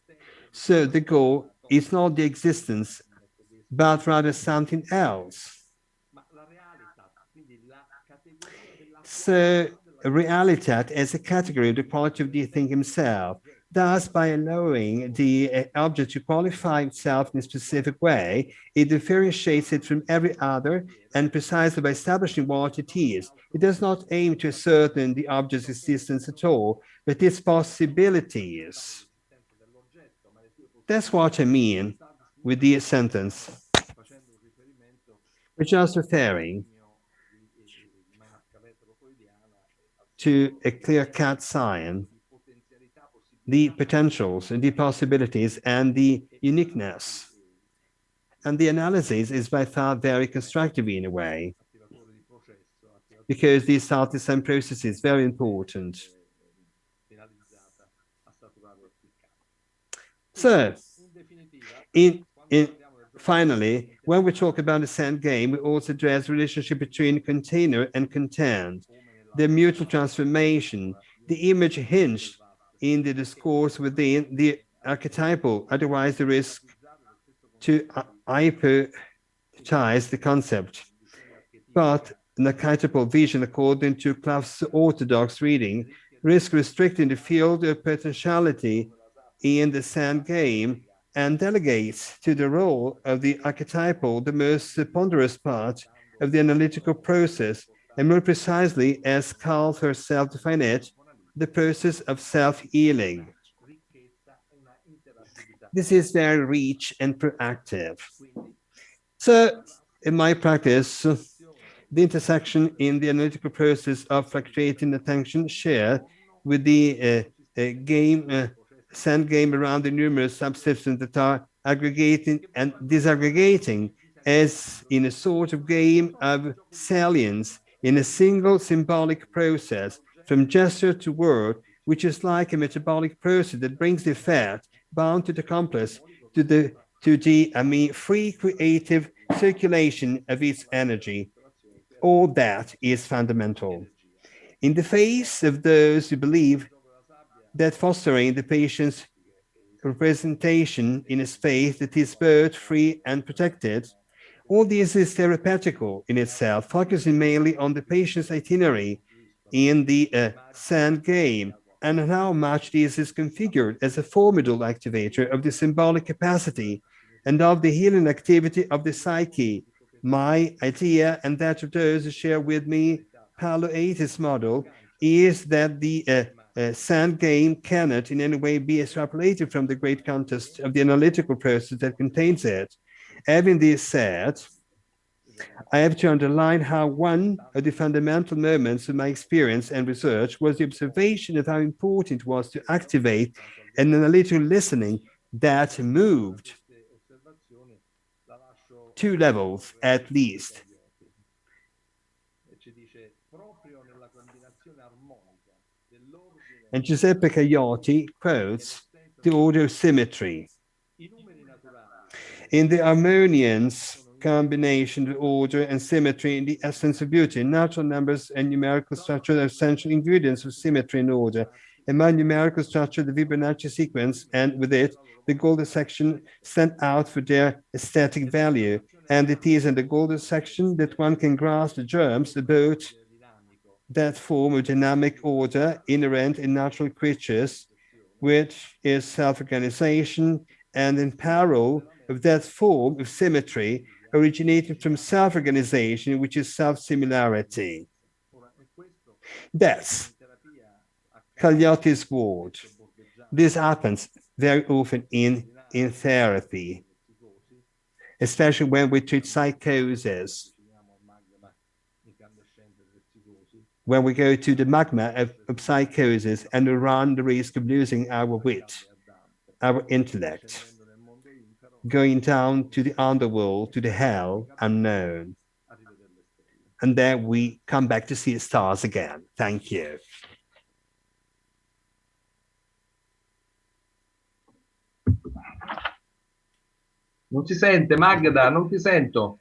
So the goal is not the existence, but rather something else. So realitat as a category of the quality of the thing himself. Thus, by allowing the object to qualify itself in a specific way, it differentiates it from every other, and precisely by establishing what it is. It does not aim to ascertain the object's existence at all, but its possibilities. That's what I mean with the sentence, which I was referring to a clear-cut sign, the potentials and the possibilities and the uniqueness. And the analysis is by far very constructive in a way, because these artisan process is very important. So, in finally, when we talk about the sand game, we also address the relationship between container and content, the mutual transformation, the image hinged in the discourse within the archetypal, otherwise the risk to hypothesize the concept. But an archetypal vision, according to Clough's orthodox reading, risk restricting the field of potentiality in the sand game and delegates to the role of the archetypal the most ponderous part of the analytical process, and more precisely, as Carl herself defined it, the process of self-healing. This is very rich and proactive. So, in my practice, the intersection in the analytical process of fluctuating attention share with the sand game around the numerous subsystems that are aggregating and disaggregating as in a sort of game of salience in a single symbolic process from gesture to word, which is like a metabolic process that brings the effect bound to the complex to the free creative circulation of its energy. All that is fundamental. In the face of those who believe that fostering the patient's representation in a space that is both free and protected, all this is therapeutical in itself, focusing mainly on the patient's itinerary in the sand game and how much this is configured as a formidable activator of the symbolic capacity and of the healing activity of the psyche. My idea, and that of those who share with me Palo Alto's model, is that the sand game cannot in any way be extrapolated from the great context of the analytical process that contains it. Having this said, I have to underline how one of the fundamental moments of my experience and research was the observation of how important it was to activate an analytical listening that moved two levels at least. And Giuseppe Caiotti quotes the order of symmetry. In the harmonious combination of order and symmetry in the essence of beauty, natural numbers and numerical structure are essential ingredients of symmetry and order. Among numerical structure, the Fibonacci sequence, and with it, the golden section stand out for their aesthetic value. And it is in the golden section that one can grasp the germs about that form of dynamic order inherent in natural creatures, which is self-organization, and in parallel of that form of symmetry originated from self-organization, which is self-similarity. That's Cagliotti's word. This happens very often in therapy, especially when we treat psychosis. When we go to the magma of psychosis and we run the risk of losing our wit, our intellect, going down to the underworld, to the hell unknown. And then we come back to see the stars again. Thank you. Non si sente, Magda, non ti sento.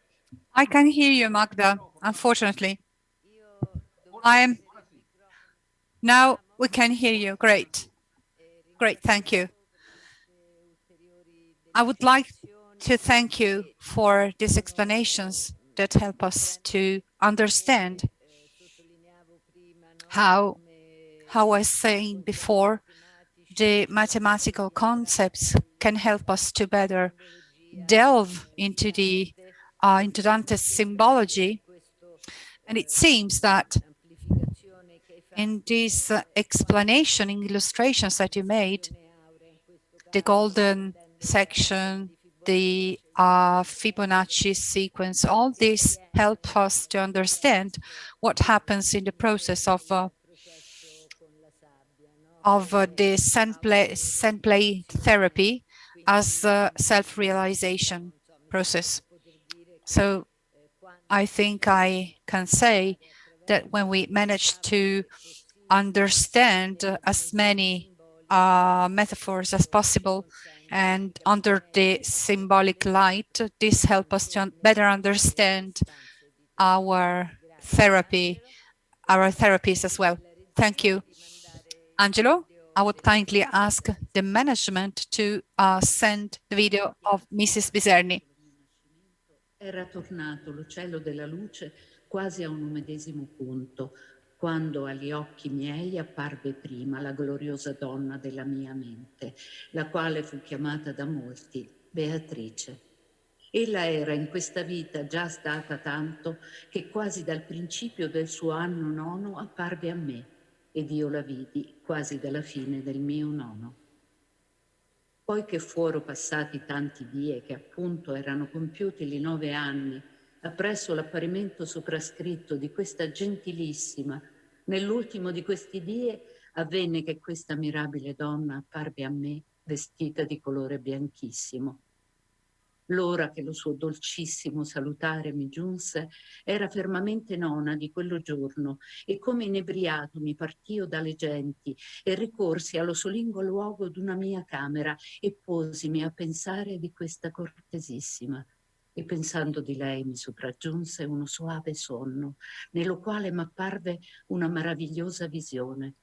I can hear you, Magda, unfortunately. Now we can hear you. Great. Great, thank you. I would like to thank you for these explanations that help us to understand how I was saying before, the mathematical concepts can help us to better delve into Dante's symbology. And it seems that in this explanation, in illustrations that you made, the golden section, the Fibonacci sequence, all this help us to understand what happens in the process of the sand play therapy as a self-realization process. So I think I can say that when we manage to understand as many metaphors as possible and under the symbolic light, this helps us to better understand our therapies as well. Thank you. Angelo, I would kindly ask the management to send the video of Mrs. Biserni. Era tornato l'uccello della luce quasi a un medesimo punto, quando agli occhi miei apparve prima la gloriosa donna della mia mente, la quale fu chiamata da molti Beatrice. Ella era in questa vita già stata tanto che quasi dal principio del suo anno nono apparve a me, ed io la vidi quasi dalla fine del mio nono. Poi che fuoro passati tanti dì e che appunto erano compiuti i 9 anni, appresso l'apparimento soprascritto di questa gentilissima, nell'ultimo di questi dì avvenne che questa mirabile donna apparve a me vestita di colore bianchissimo. L'ora che lo suo dolcissimo salutare mi giunse era fermamente nona di quello giorno e come inebriato mi partio dalle genti e ricorsi allo solingo luogo d'una mia camera e posimi a pensare di questa cortesissima. E pensando di lei mi sopraggiunse uno soave sonno, nello quale m'apparve una meravigliosa visione.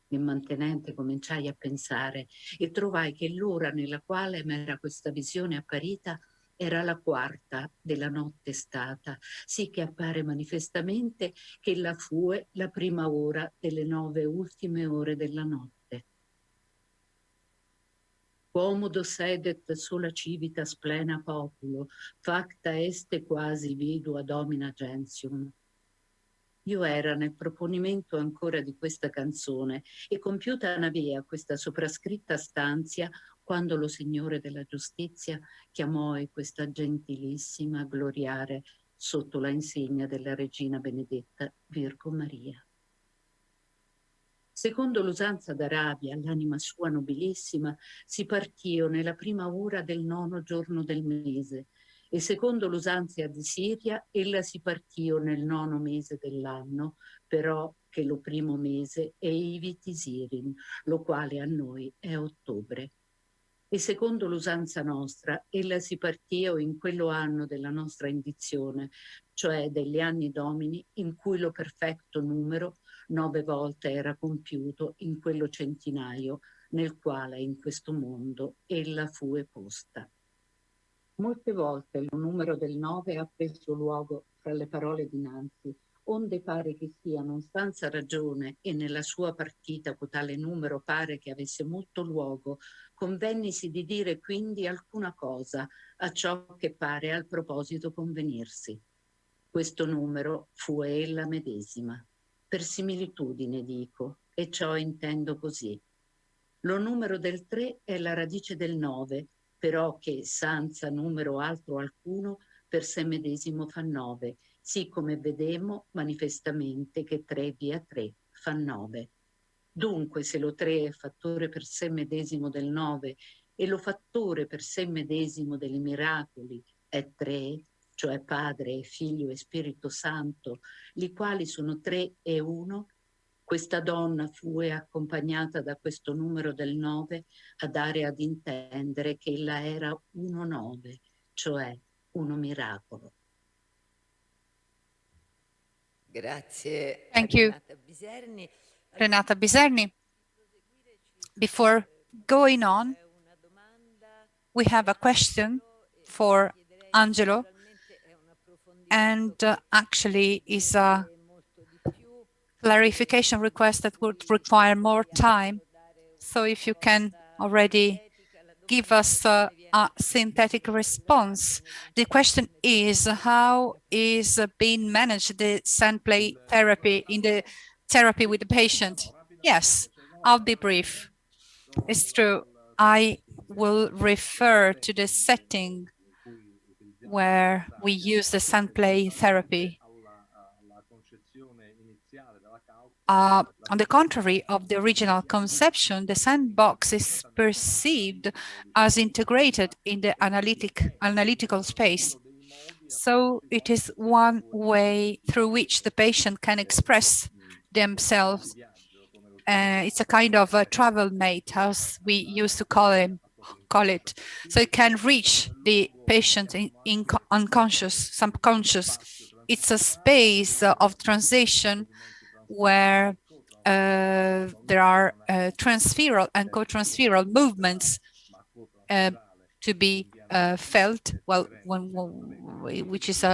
Immantenente cominciai a pensare e trovai che l'ora nella quale m'era questa visione apparita era la quarta della notte stata, sì che appare manifestamente che la fue la prima ora delle 9 ultime ore della notte. Quomodo sedet sola civitas plena populo, facta este quasi vidua domina gentium. Io era nel proponimento ancora di questa canzone e compiuta n'avea questa soprascritta stanzia quando lo Signore della giustizia chiamò questa gentilissima a gloriare sotto la insegna della Regina Benedetta Virgo Maria. Secondo l'usanza d'Arabia, l'anima sua nobilissima si partio nella prima ora del 9° giorno del mese, e secondo l'usanza di Siria, ella si partio nel 9° mese dell'anno, però che lo primo mese è ivi Tisirin, lo quale a noi è ottobre. E secondo l'usanza nostra, ella si partio in quello anno della nostra indizione, cioè degli anni domini, in cui lo perfetto numero 9 volte era compiuto in quello centinaio, nel quale in questo mondo ella fu posta. Molte volte il numero del 9 ha preso luogo fra le parole dinanzi, onde pare che sia non stanza ragione e nella sua partita cotale numero pare che avesse molto luogo, convennisi di dire quindi alcuna cosa a ciò che pare al proposito convenirsi. Questo numero fu ella medesima. Per similitudine dico, e ciò intendo così. Lo numero del 3 è la radice del 9, però che senza numero altro alcuno per sé medesimo fa 9, sì come vedemo manifestamente che 3 via 3 fa 9. Dunque, se lo 3 è fattore per sé medesimo del 9 e lo fattore per sé medesimo dei miracoli è 3, cioè Padre, Figlio e Spirito Santo, li quali sono 3 e 1, questa donna fu accompagnata da questo numero del 9 a dare ad intendere che ella era uno 9, cioè uno miracolo. Grazie a Thank you, Renata Biserni. Renata Biserni. Before going on, we have a question for Angelo, and actually is a clarification request that would require more time. So if you can already give us a synthetic response. The question is, how is being managed the sand play therapy in the therapy with the patient? Yes, I'll be brief. It's true. I will refer to the setting where we use the sand play therapy. On the contrary of the original conception, the sandbox is perceived as integrated in the analytical space. So it is one way through which the patient can express themselves. It's a kind of a travel mate, as we used to call it. So it can reach the patient in unconscious, subconscious. It's a space of transition where there are transferal and co-transferal movements to be felt, well, which is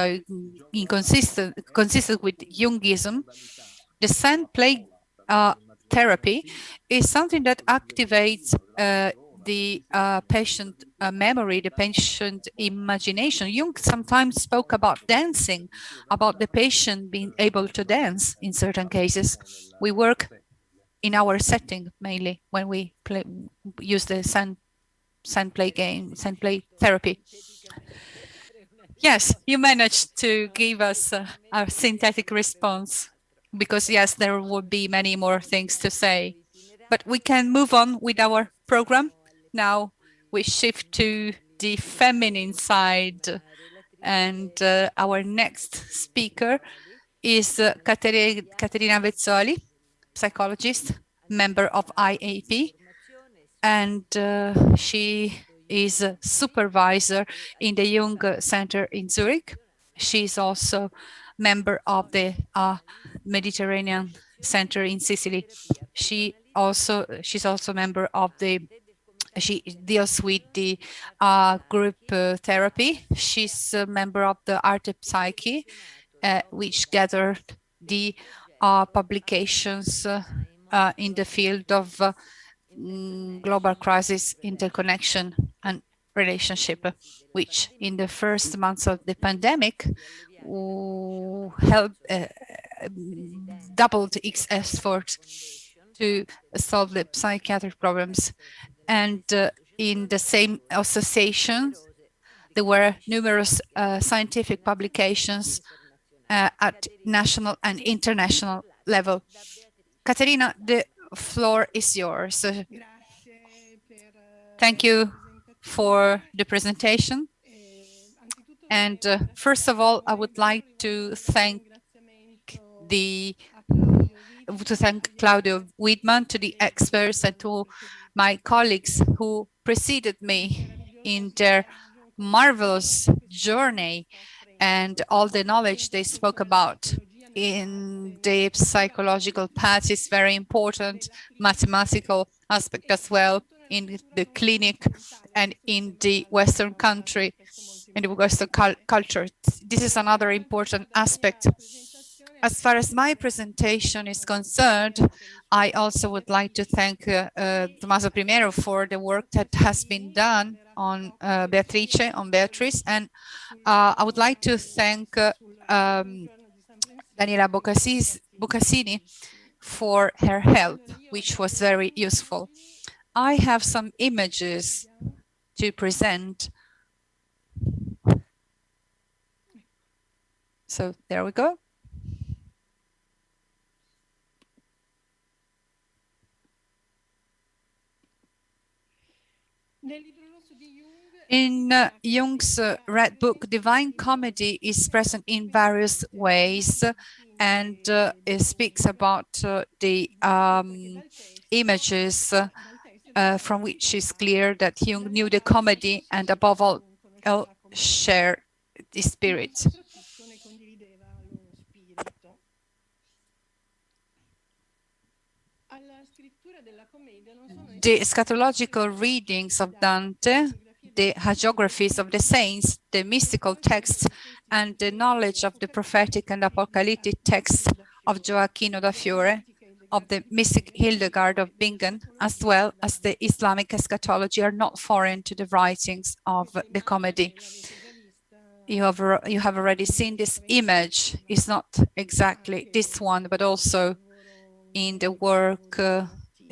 consistent with Jungism. The sand play therapy is something that activates the patient memory, the patient imagination. Jung sometimes spoke about dancing, about the patient being able to dance in certain cases. We work in our setting mainly when we use the sand play therapy. Yes, you managed to give us a synthetic response, because yes, there would be many more things to say. But we can move on with our program. Now we shift to the feminine side, and our next speaker is Caterina Vezzoli, psychologist, member of IAP, and she is a supervisor in the Jung Center in Zurich. She's also member of the Mediterranean Center in Sicily. She's also member of the, she deals with the group therapy. She's a member of the Arte Psyche, which gathered the publications in the field of global crisis, interconnection and relationship, which in the first months of the pandemic helped doubled its efforts to solve the psychiatric problems. And in the same association, there were numerous scientific publications at national and international level. Caterina, the floor is yours. Thank you for the presentation. And first of all, I would like to thank Claudio Widman, to the experts and to my colleagues who preceded me in their marvelous journey and all the knowledge they spoke about in the psychological path is very important, mathematical aspect as well in the clinic and in the Western country, in the Western culture. This is another important aspect. As far as my presentation is concerned, I also would like to thank Tommaso Primero for the work that has been done on Beatrice, and I would like to thank Daniela Bocassini for her help, which was very useful. I have some images to present. So there we go. In Jung's Red Book, Divine Comedy is present in various ways, and it speaks about the images from which is clear that Jung knew the comedy and above all shared the spirit. The eschatological readings of Dante, the hagiographies of the saints, the mystical texts, and the knowledge of the prophetic and apocalyptic texts of Gioacchino da Fiore, of the mystic Hildegard of Bingen, as well as the Islamic eschatology, are not foreign to the writings of the comedy. You have already seen this image. It's not exactly this one, but also in the work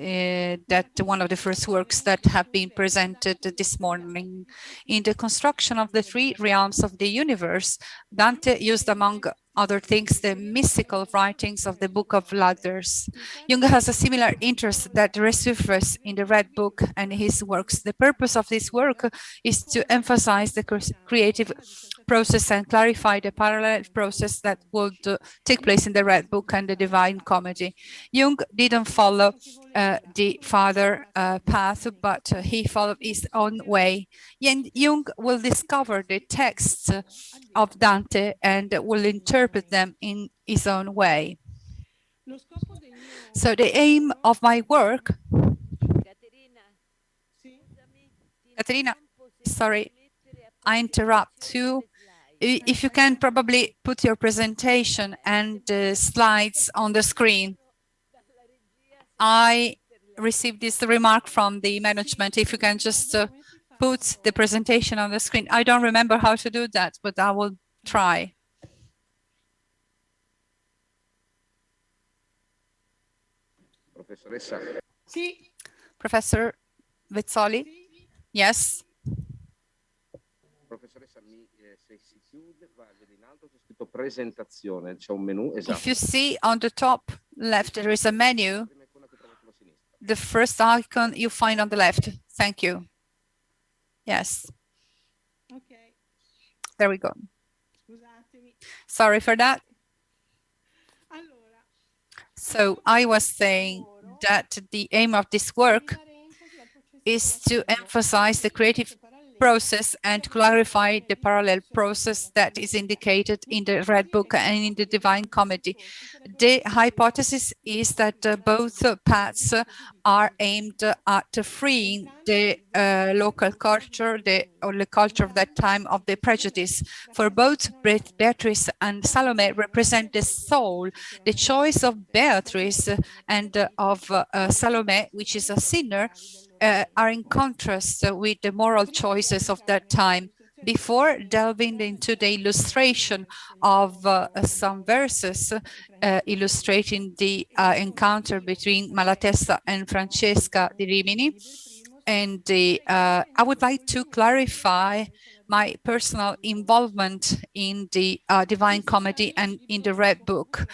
that one of the first works that have been presented this morning. In the construction of the three realms of the universe, Dante used, among other things, the mystical writings of the Book of Ladders. Jung has a similar interest that resurfaces in the Red Book and his works. The purpose of this work is to emphasize the creative process and clarify the parallel process that would take place in the Red Book and the Divine Comedy. Jung didn't follow the father path, but he followed his own way. And Jung will discover the texts of Dante and will interpret them in his own way. So the aim of my work, Caterina, sorry, I interrupt you. If you can probably put your presentation and slides on the screen. I received this remark from the management. If you can just put the presentation on the screen. I don't remember how to do that, but I will try. Professor Vezzoli? Yes. If you see on the top left, there is a menu. The first icon you find on the left. Thank you. Yes. There we go. Sorry for that. So I was saying that the aim of this work is to emphasize the creative process and clarify the parallel process that is indicated in the Red Book and in the Divine Comedy. The hypothesis is that both paths are aimed at freeing the local culture, or the culture of that time, of the prejudice. For both Beatrice and Salome represent the soul. The choice of Beatrice and of Salome, which is a sinner, are in contrast with the moral choices of that time. Before delving into the illustration of some verses illustrating the encounter between Malatesta and Francesca di Rimini, and I would like to clarify my personal involvement in the Divine Comedy and in the Red Book.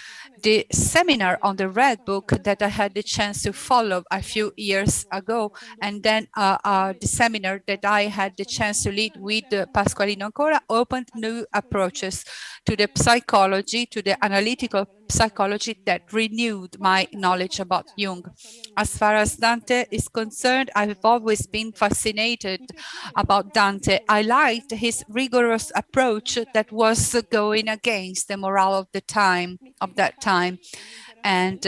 The seminar on the Red Book that I had the chance to follow a few years ago, and then the seminar that I had the chance to lead with Pasqualino Ancora, opened new approaches to the psychology, to the analytical psychology that renewed my knowledge about Jung. As far as Dante is concerned, I've always been fascinated about Dante. I liked his rigorous approach that was going against the morale of the time, and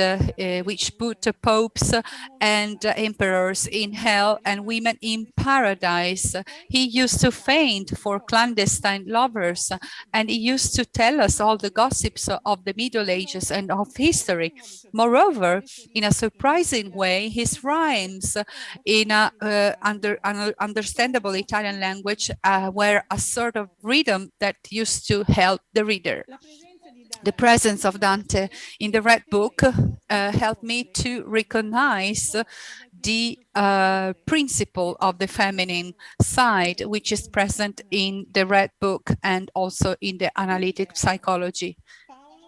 which put popes and emperors in hell and women in paradise. He used to faint for clandestine lovers, and he used to tell us all the gossips of the Middle Ages and of history. Moreover, in a surprising way, his rhymes in a understandable Italian language were a sort of rhythm that used to help the reader. The presence of Dante in the Red Book helped me to recognize the principle of the feminine side, which is present in the Red Book and also in the analytic psychology.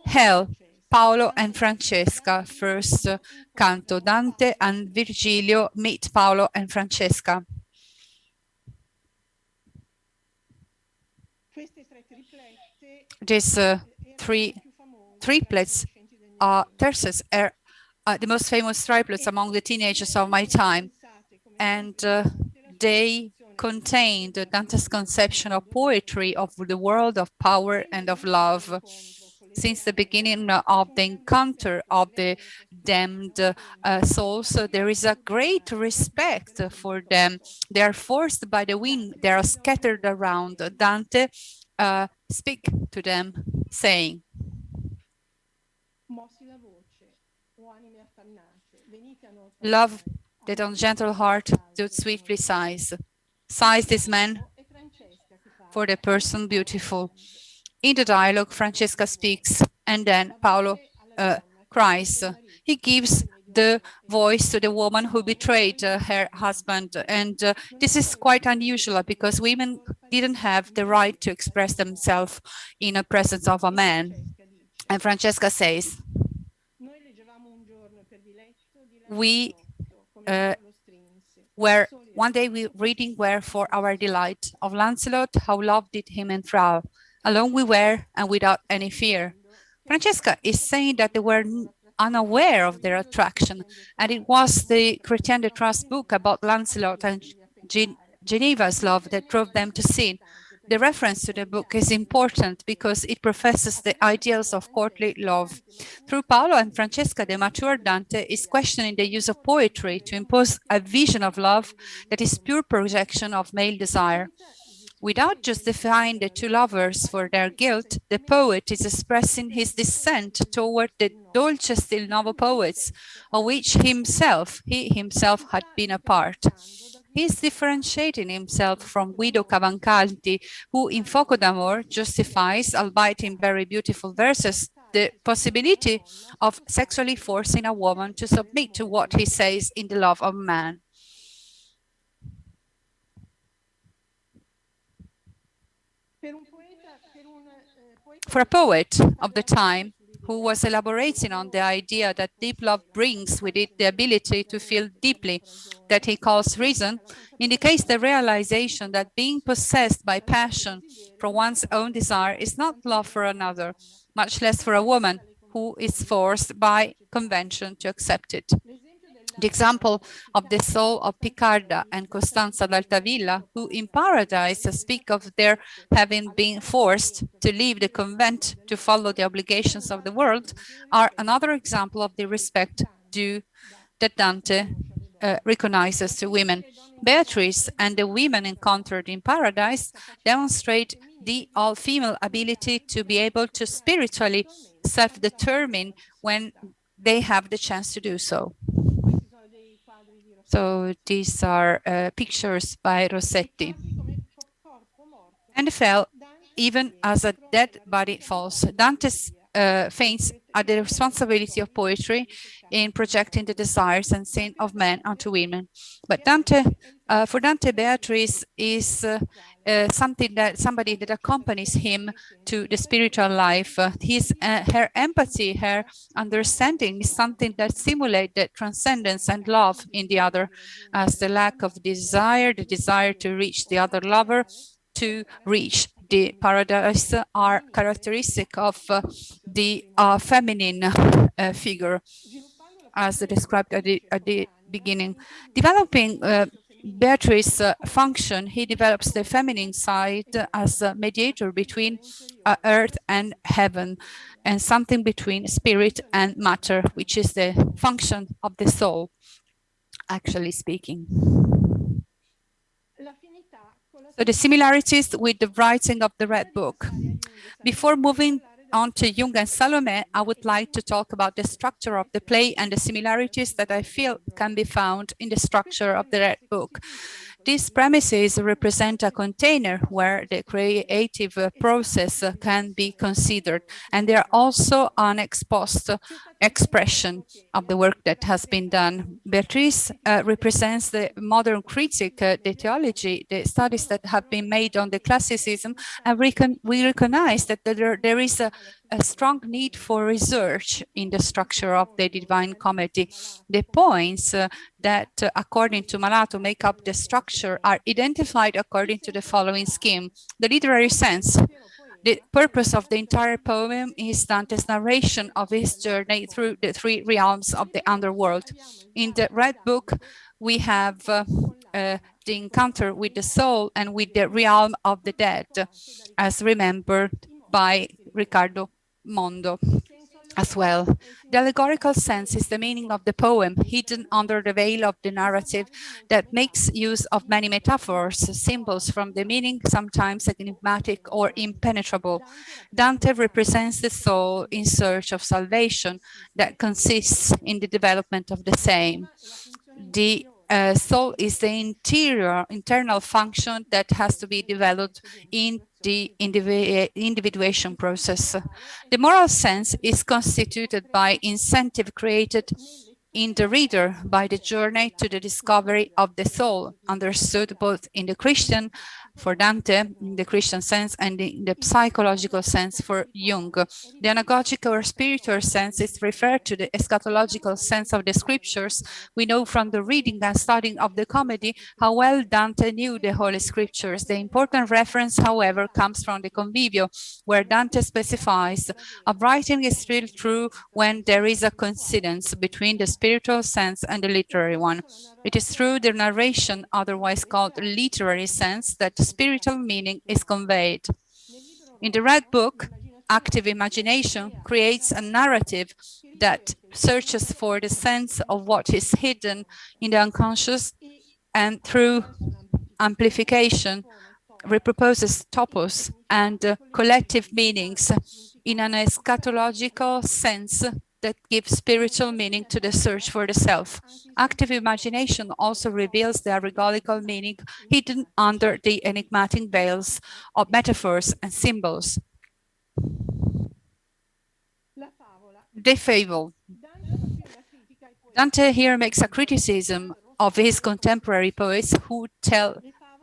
Hell, Paolo and Francesca, first canto. Dante and Virgilio meet Paolo and Francesca. These three triplets are terces, are the most famous triplets among the teenagers of my time, and they contained Dante's conception of poetry, of the world of power and of love. Since the beginning of the encounter of the damned souls, there is a great respect for them. They are forced by the wind, they are scattered around. Dante speak to them, saying, "Love that on gentle heart doth swiftly sighs. Sighs this man for the person beautiful." In the dialogue, Francesca speaks, and then Paolo cries. He gives the voice to the woman who betrayed her husband. And this is quite unusual because women didn't have the right to express themselves in the presence of a man. And Francesca says, we were one day we reading were for our delight of Lancelot, how love did him enthrall. Alone we were, and without any fear. Francesca is saying that they were unaware of their attraction, and it was the Chrétien de Troyes book about Lancelot and Geneva's love that drove them to sin. The reference to the book is important because it professes the ideals of courtly love. Through Paolo and Francesca, the mature Dante is questioning the use of poetry to impose a vision of love that is pure projection of male desire. Without justifying the two lovers for their guilt, the poet is expressing his dissent toward the dolce stil novo poets, of which he himself had been a part. He is differentiating himself from Guido Cavalcanti, who in Foco d'Amor justifies, albeit in very beautiful verses, the possibility of sexually forcing a woman to submit to what he says in the love of man. For a poet of the time who was elaborating on the idea that deep love brings with it the ability to feel deeply, that he calls reason, indicates the realization that being possessed by passion for one's own desire is not love for another, much less for a woman who is forced by convention to accept it. The example of the soul of Picarda and Costanza d'Altavilla, who in Paradise speak of their having been forced to leave the convent to follow the obligations of the world, are another example of the respect due that Dante recognizes to women. Beatrice and the women encountered in Paradise demonstrate the all-female ability to be able to spiritually self-determine when they have the chance to do so. So these are pictures by Rossetti. And fell even as a dead body falls. Dante faints at the responsibility of poetry in projecting the desires and sin of men onto women. But Dante, for Dante, Beatrice is somebody that accompanies him to the spiritual life. Her empathy, her understanding is something that simulates the transcendence and love in the other, as the lack of desire, the desire to reach the other lover, to reach the paradise, are characteristic of the feminine figure, as described at the beginning. Developing Beatrice's function, he develops the feminine side as a mediator between earth and heaven, and something between spirit and matter, which is the function of the soul, actually speaking. So the similarities with the writing of the Red Book. Before moving on to Jung and Salome, I would like to talk about the structure of the play and the similarities that I feel can be found in the structure of the Red Book. These premises represent a container where the creative process can be considered, and they are also an exposed expression of the work that has been done. Beatrice represents the modern critic, the theology, the studies that have been made on the classicism, and we recognize that there is a strong need for research in the structure of the Divine Comedy. The points that, according to Malato, make up the structure are identified according to the following scheme. The literary sense. The purpose of the entire poem is Dante's narration of his journey through the three realms of the underworld. In the Red Book, we have the encounter with the soul and with the realm of the dead, as remembered by Riccardo Mondo as well. The allegorical sense is the meaning of the poem, hidden under the veil of the narrative that makes use of many metaphors, symbols from the meaning, sometimes enigmatic or impenetrable. Dante represents the soul in search of salvation that consists in the development of the same. The soul is the internal function that has to be developed in the individuation process. The moral sense is constituted by incentive created in the reader by the journey to the discovery of the soul, understood both in the Christian, for Dante, in the Christian sense, and in the psychological sense for Jung. The anagogical or spiritual sense is referred to the eschatological sense of the scriptures. We know from the reading and studying of the comedy how well Dante knew the Holy Scriptures. The important reference, however, comes from the Convivio, where Dante specifies a writing is still true when there is a coincidence between the spiritual sense and the literary one. It is through the narration, otherwise called literary sense, that the spiritual meaning is conveyed. In the Red Book, active imagination creates a narrative that searches for the sense of what is hidden in the unconscious, and through amplification reproposes topos and collective meanings in an eschatological sense that gives spiritual meaning to the search for the self. Active imagination also reveals the allegorical meaning hidden under the enigmatic veils of metaphors and symbols. The fable. Dante here makes a criticism of his contemporary poets who tell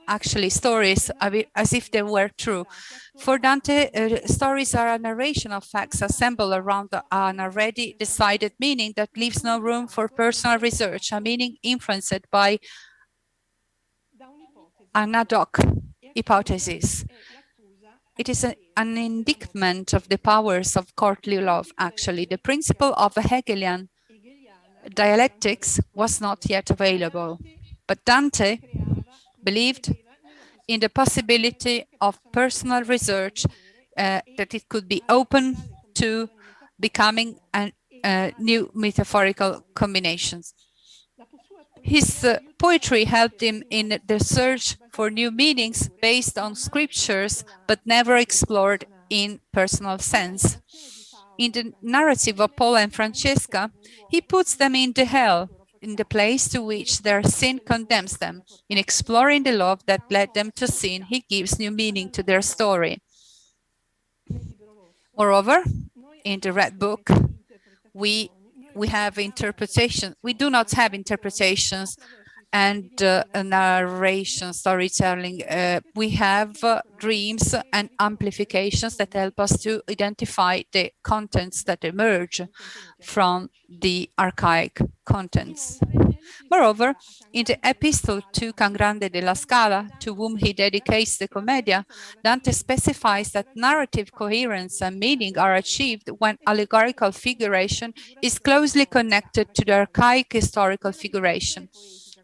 actually stories as if they were true. For Dante, stories are a narration of facts assembled around an already decided meaning that leaves no room for personal research, a meaning influenced by an ad hoc hypothesis. It is an indictment of the powers of courtly love, actually. The principle of Hegelian dialectics was not yet available, but Dante believed in the possibility of personal research, that it could be open to becoming new metaphorical combinations. His poetry helped him in the search for new meanings based on scriptures, but never explored in personal sense. In the narrative of Paul and Francesca, he puts them in the hell, in the place to which their sin condemns them. In exploring the love that led them to sin, he gives new meaning to their story. Moreover, in the Red Book, we have interpretation. We do not have interpretations and narration, storytelling. We have dreams and amplifications that help us to identify the contents that emerge from the archaic contents. Moreover, in the epistle to Can Grande della Scala, to whom he dedicates the Commedia, Dante specifies that narrative coherence and meaning are achieved when allegorical figuration is closely connected to the archaic historical figuration.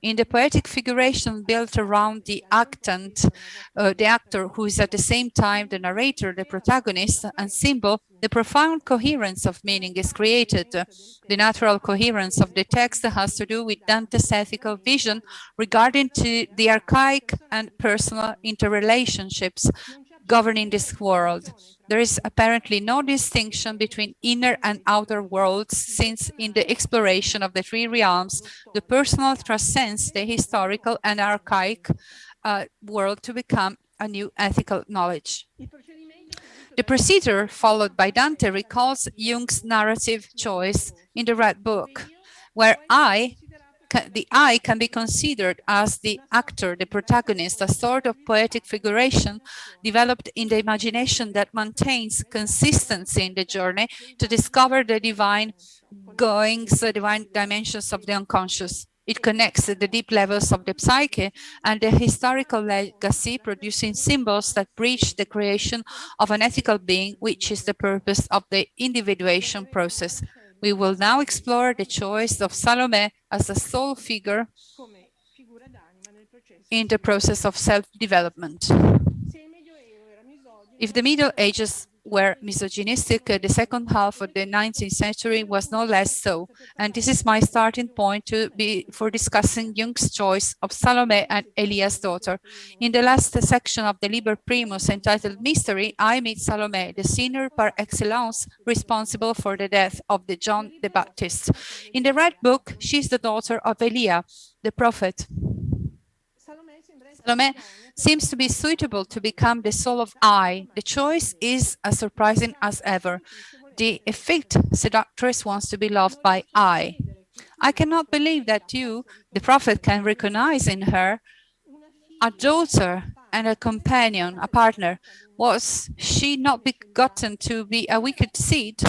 In the poetic figuration built around the actor who is at the same time the narrator, the protagonist, and symbol, the profound coherence of meaning is created. The natural coherence of the text has to do with Dante's ethical vision regarding to the archaic and personal interrelationships governing this world. There is apparently no distinction between inner and outer worlds, since in the exploration of the three realms, the personal transcends the historical and archaic world to become a new ethical knowledge. The procedure followed by Dante recalls Jung's narrative choice in the Red Book, where the I can be considered as the actor, the protagonist, a sort of poetic figuration developed in the imagination that maintains consistency in the journey to discover the divine goings, the divine dimensions of the unconscious. It connects the deep levels of the psyche and the historical legacy, producing symbols that bridge the creation of an ethical being, which is the purpose of the individuation process. We will now explore the choice of Salome as a sole figure in the process of self-development. If the Middle Ages were misogynistic, the second half of the 19th century was no less so. And this is my starting point for discussing Jung's choice of Salome and Elia's daughter. In the last section of the Liber Primus entitled Mystery, I meet Salome, the sinner par excellence responsible for the death of the John the Baptist. In the Red Book, she is the daughter of Elia, the prophet. Salome seems to be suitable to become the soul of I. The choice is as surprising as ever. The effete seductress wants to be loved by I. I cannot believe that you, the prophet, can recognize in her a daughter and a companion, a partner. Was she not begotten to be a wicked seed?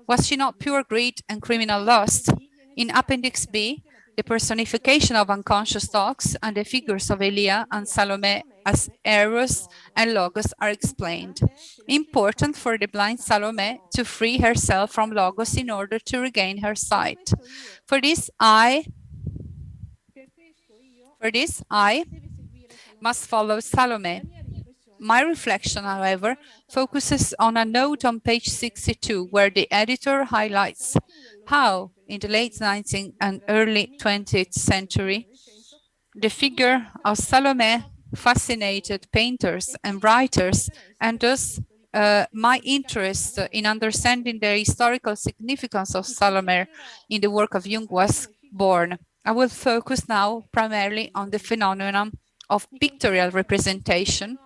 Was she not pure greed and criminal lust? In Appendix B, the personification of unconscious thoughts and the figures of Elia and Salome as Eros and Logos are explained. Important for the blind Salome to free herself from Logos in order to regain her sight. For this, I must follow Salome. My reflection, however, focuses on a note on page 62, where the editor highlights how, in the late 19th and early 20th century, the figure of Salome fascinated painters and writers, and thus my interest in understanding the historical significance of Salome in the work of Jung was born. I will focus now primarily on the phenomenon of pictorial representation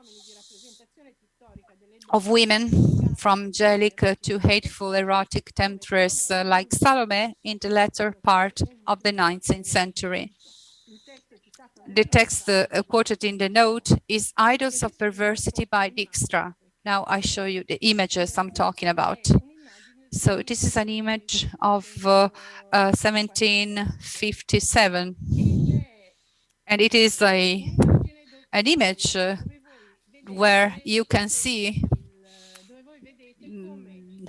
of women, from angelic to hateful erotic temptress like Salome in the latter part of the 19th century. The text quoted in the note is Idols of Perversity by Dijkstra. Now I show you the images I'm talking about. So this is an image of 1757. And it is an image where you can see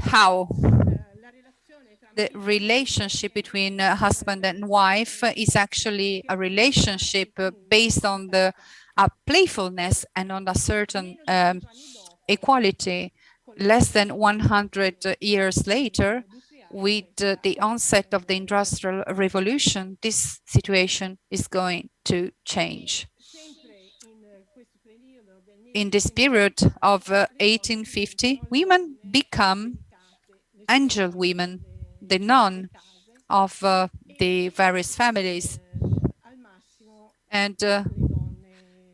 how the relationship between husband and wife is actually a relationship based on the playfulness and on a certain equality. Less than 100 years later, with the onset of the Industrial Revolution, this situation is going to change. In this period of 1850, women become angel women, the nun of the various families, and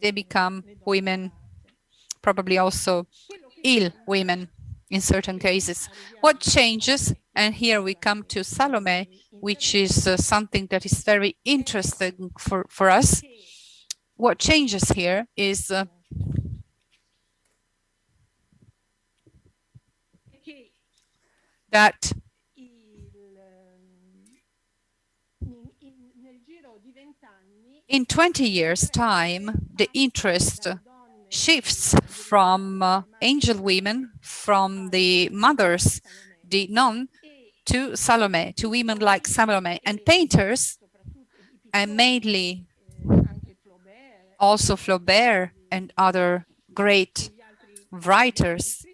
they become women, probably also ill women in certain cases. What changes? And here we come to Salome, which is something that is very interesting for us. What changes here is that in 20 years' time, the interest shifts from angel women, from the mothers, the nun, to Salome, to women like Salome. And painters, and mainly also Flaubert and other great writers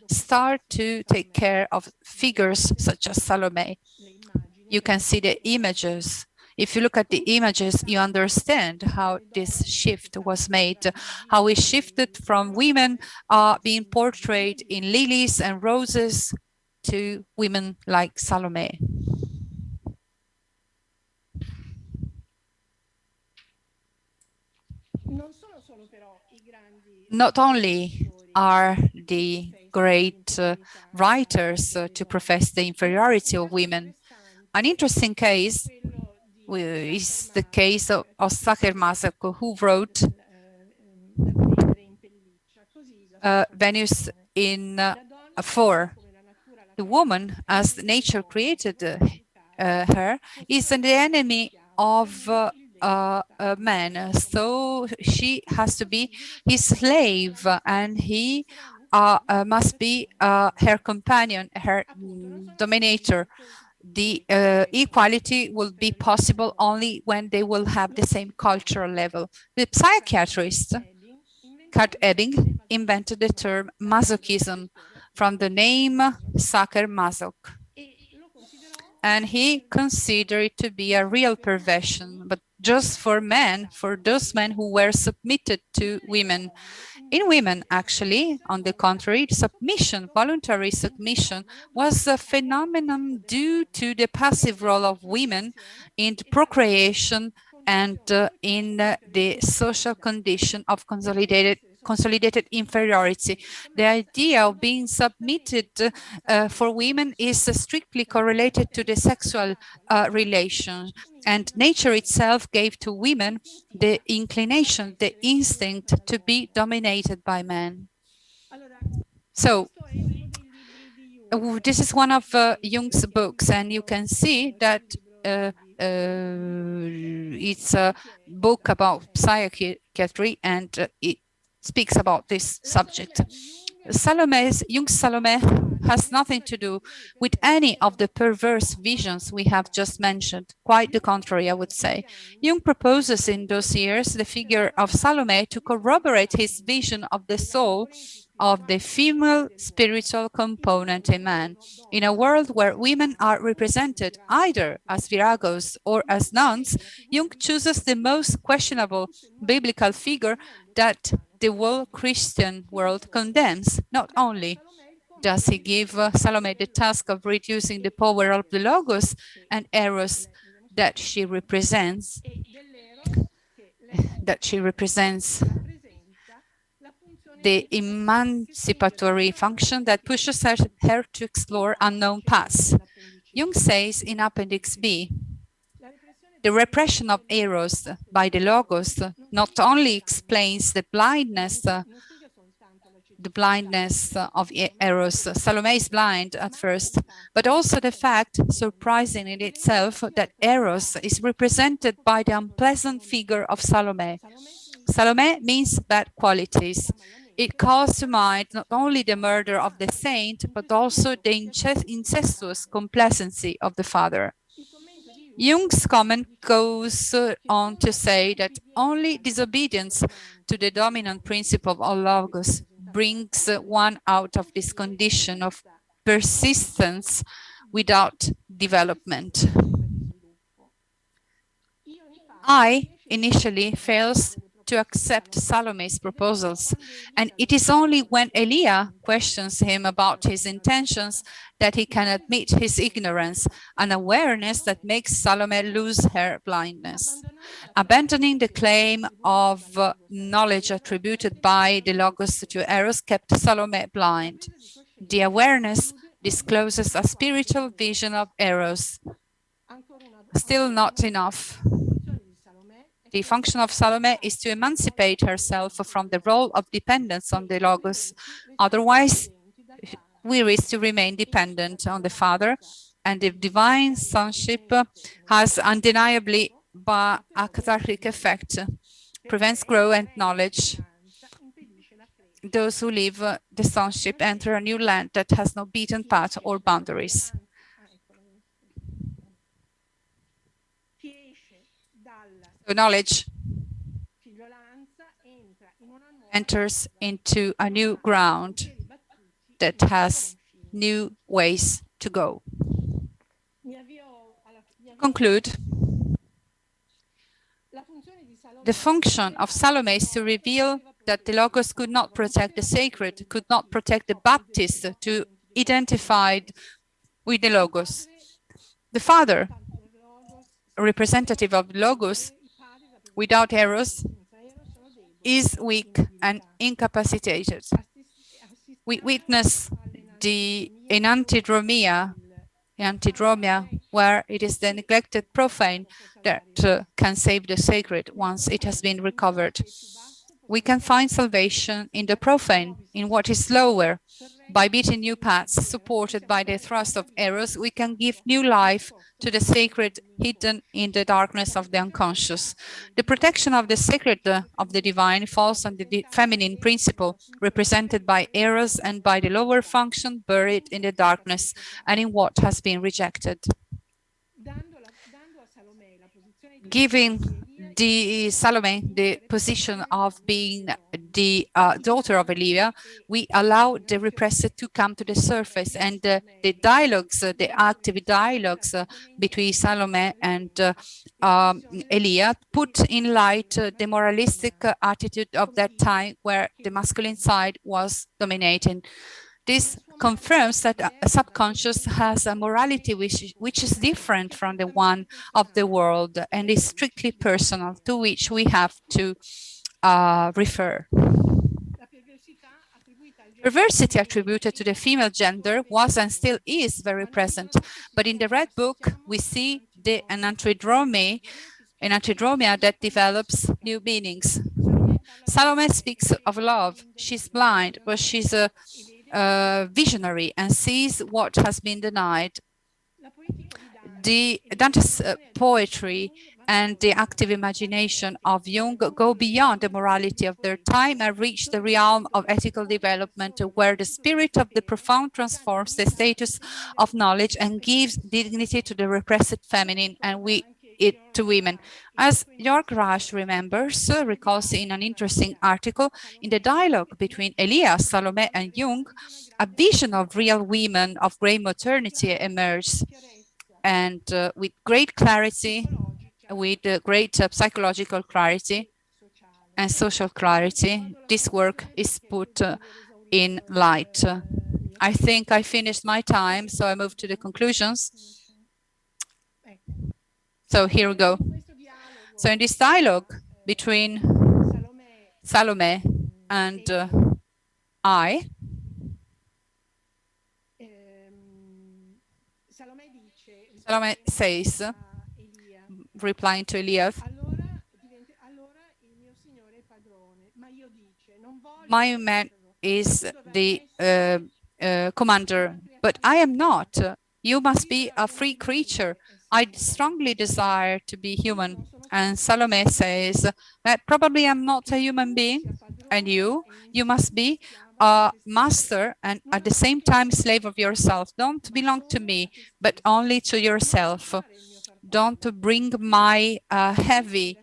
start to take care of figures such as Salome. You can see the images. If you look at the images, you understand how this shift was made, how we shifted from women being portrayed in lilies and roses to women like Salome. Not only are the great writers to profess the inferiority of women, an interesting case is the case of Sacher-Masoch, who wrote Venus in 4. The woman, as nature created her, is the enemy of man. So she has to be his slave, and he must be her companion, her dominator. The equality will be possible only when they will have the same cultural level. The psychiatrist, Kurt Ebbing, invented the term masochism from the name Sacher-Masoch. And he considered it to be a real perversion, but just for men, for those men who were submitted to women. In women, actually, on the contrary, submission, voluntary submission, was a phenomenon due to the passive role of women in procreation and in the social condition of consolidated inferiority. The idea of being submitted for women is strictly correlated to the sexual relation, and nature itself gave to women the inclination, the instinct to be dominated by men. So this is one of Jung's books, and you can see that it's a book about psychiatry, and it speaks about this subject. Jung's Salome has nothing to do with any of the perverse visions we have just mentioned. Quite the contrary, I would say. Jung proposes in those years the figure of Salome to corroborate his vision of the soul of the female spiritual component in man. In a world where women are represented either as viragos or as nuns, Jung chooses the most questionable biblical figure that the whole Christian world condemns. Not only does he give Salome the task of reducing the power of the Logos and Eros that she represents, the emancipatory function that pushes her to explore unknown paths. Jung says in Appendix B, the repression of Eros by the Logos not only explains the blindness of Eros. Salome is blind at first, but also the fact, surprising in itself, that Eros is represented by the unpleasant figure of Salome. Salome means bad qualities. It calls to mind not only the murder of the saint, but also the incestuous complacency of the father. Jung's comment goes on to say that only disobedience to the dominant principle of Logos brings one out of this condition of persistence without development. I initially fails to accept Salome's proposals, and it is only when Elia questions him about his intentions that he can admit his ignorance, an awareness that makes Salome lose her blindness. Abandoning the claim of knowledge attributed by the Logos to Eros kept Salome blind. The awareness discloses a spiritual vision of Eros. Still not enough. The function of Salome is to emancipate herself from the role of dependence on the Logos. Otherwise, we risk to remain dependent on the Father, and the divine sonship has undeniably a cathartic effect, prevents growth and knowledge. Those who leave the sonship enter a new land that has no beaten path or boundaries. So knowledge enters into a new ground that has new ways to go. Conclude. The function of Salome is to reveal that the Logos could not protect the sacred, could not protect the Baptist, to identify with the Logos. The Father, a representative of Logos, without Eros, is weak and incapacitated. We witness in Antidromia, where it is the neglected profane that can save the sacred once it has been recovered. We can find salvation in the profane, in what is lower. By beating new paths supported by the thrust of Eros, we can give new life to the sacred hidden in the darkness of the unconscious. The protection of the sacred of the divine falls on the feminine principle, represented by Eros, and by the lower function buried in the darkness and in what has been rejected. Giving the Salome the position of being the daughter of Elia, we allow the repressed to come to the surface, and the dialogues, the active dialogues between Salome and Elia put in light the moralistic attitude of that time, where the masculine side was dominating. This confirms that a subconscious has a morality which is different from the one of the world and is strictly personal, to which we have to refer. Perversity attributed to the female gender was and still is very present, but in the Red Book we see an antidromia that develops new meanings. Salome speaks of love. She's blind, but she's a visionary and sees what has been denied. Dante's poetry and the active imagination of Jung go beyond the morality of their time and reach the realm of ethical development, where the spirit of the profound transforms the status of knowledge and gives dignity to the repressed feminine and to women. As Jörg Rasch recalls in an interesting article, in the dialogue between Elias, Salome, and Jung, a vision of real women of great maternity emerged, and with great clarity, with great psychological clarity and social clarity, this work is put in light. I think I finished my time, so I move to the conclusions. So here we go. So in this dialogue between Salome and I, Salome says, replying to Elias, my man is the commander, but I am not. You must be a free creature. I strongly desire to be human. And Salome says that probably I'm not a human being. And you must be a master and at the same time slave of yourself. Don't belong to me, but only to yourself. Don't bring my heavy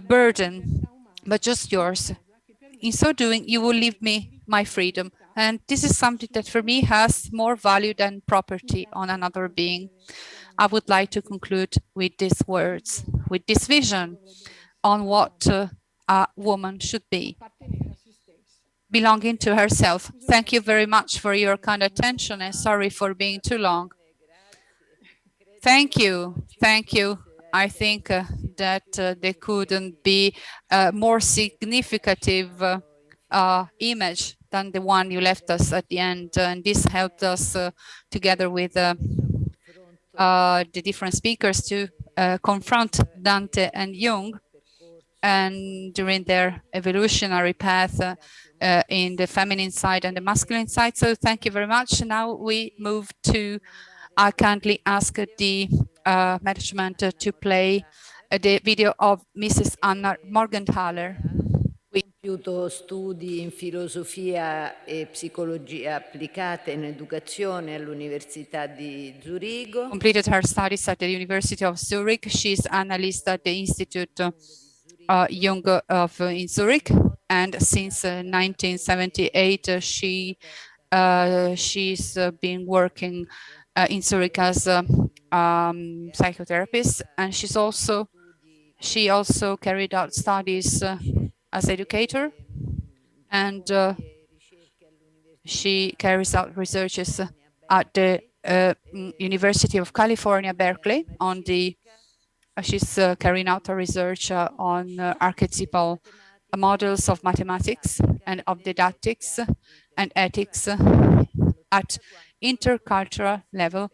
burden, but just yours. In so doing, you will leave me my freedom. And this is something that for me has more value than property on another being. I would like to conclude with these words, with this vision on what a woman should be, belonging to herself. Thank you very much for your kind attention, and sorry for being too long. Thank you. Thank you. I think that there couldn't be a more significant image than the one you left us at the end. And this helped us together with the different speakers to confront Dante and Jung, and during their evolutionary path in the feminine side and the masculine side. So thank you very much. Now we move to, I kindly ask the management to play the video of Mrs. Anna Morgenthaler. compiuto studi in filosofia e psicologia applicata in educazione all'Università di Zurigo. Completed her studies at the University of Zurich. She's analyst at the Institute Jung in Zurich, and since 1978 she's been working in Zurich as a psychotherapist, and she also carried out studies as educator, and she carries out researches at the University of California, Berkeley, on the she's carrying out her research on archetypal models of mathematics and of didactics and ethics at intercultural level.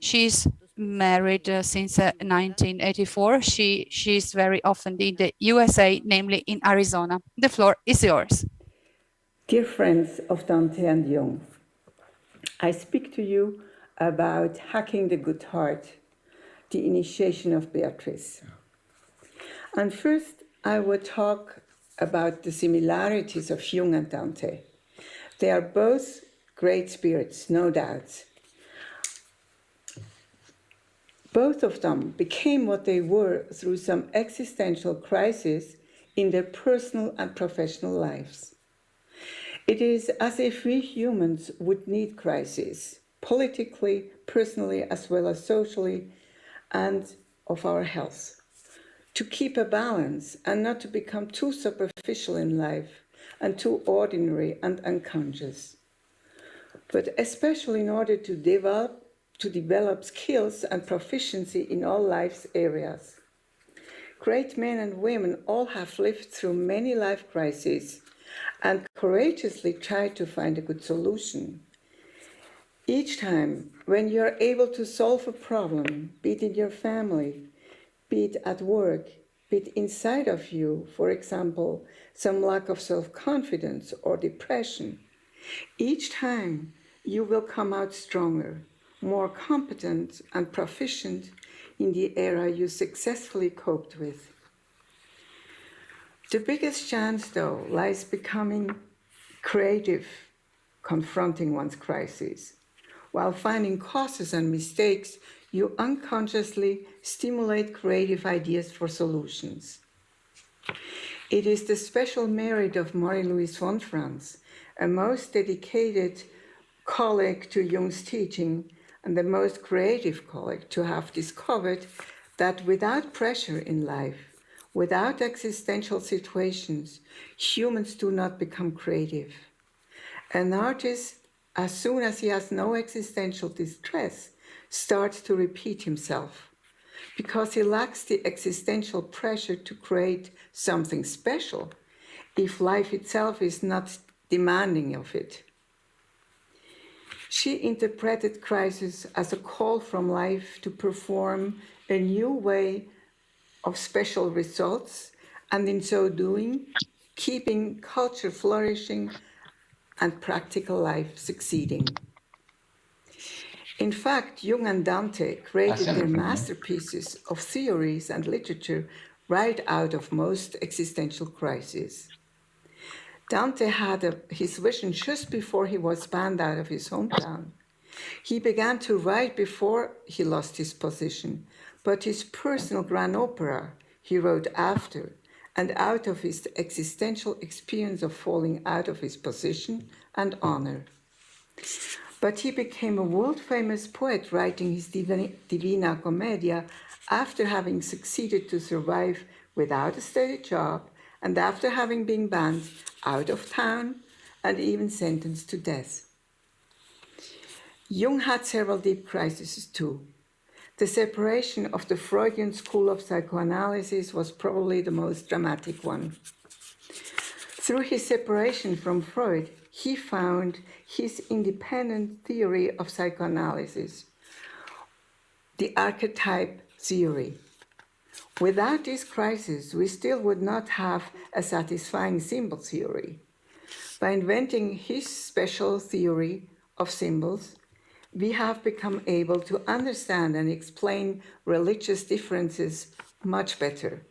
She's married since 1984. She's very often in the USA, namely in Arizona. The floor is yours. Dear friends of Dante and Jung, I speak to you about Hacking the Good Heart, the initiation of Beatrice. And first, I will talk about the similarities of Jung and Dante. They are both great spirits, no doubt. Both of them became what they were through some existential crisis in their personal and professional lives. It is as if we humans would need crises, politically, personally, as well as socially, and of our health, to keep a balance and not to become too superficial in life and too ordinary and unconscious. But especially in order to develop skills and proficiency in all life's areas. Great men and women all have lived through many life crises and courageously tried to find a good solution. Each time when you're able to solve a problem, be it in your family, be it at work, be it inside of you, for example, some lack of self-confidence or depression, each time you will come out stronger, more competent and proficient in the area you successfully coped with. The biggest chance, though, lies becoming creative, confronting one's crises. While finding causes and mistakes, you unconsciously stimulate creative ideas for solutions. It is the special merit of Marie-Louise von Franz, a most dedicated colleague to Jung's teaching and the most creative colleague, to have discovered that without pressure in life, without existential situations, humans do not become creative. An artist, as soon as he has no existential distress, starts to repeat himself because he lacks the existential pressure to create something special if life itself is not demanding of it. She interpreted crisis as a call from life to perform a new way of special results, and in so doing, keeping culture flourishing and practical life succeeding. In fact, Jung and Dante created their masterpieces of theories and literature right out of most existential crises. Dante had his vision just before he was banned out of his hometown. He began to write before he lost his position, but his personal grand opera he wrote after, and out of his existential experience of falling out of his position and honor. But he became a world-famous poet writing his Divina Commedia after having succeeded to survive without a steady job and after having been banned out of town and even sentenced to death. Jung had several deep crises too. The separation of the Freudian school of psychoanalysis was probably the most dramatic one. Through his separation from Freud, he found his independent theory of psychoanalysis, the archetype theory. Without this crisis, we still would not have a satisfying symbol theory. By inventing his special theory of symbols, we have become able to understand and explain religious differences much better.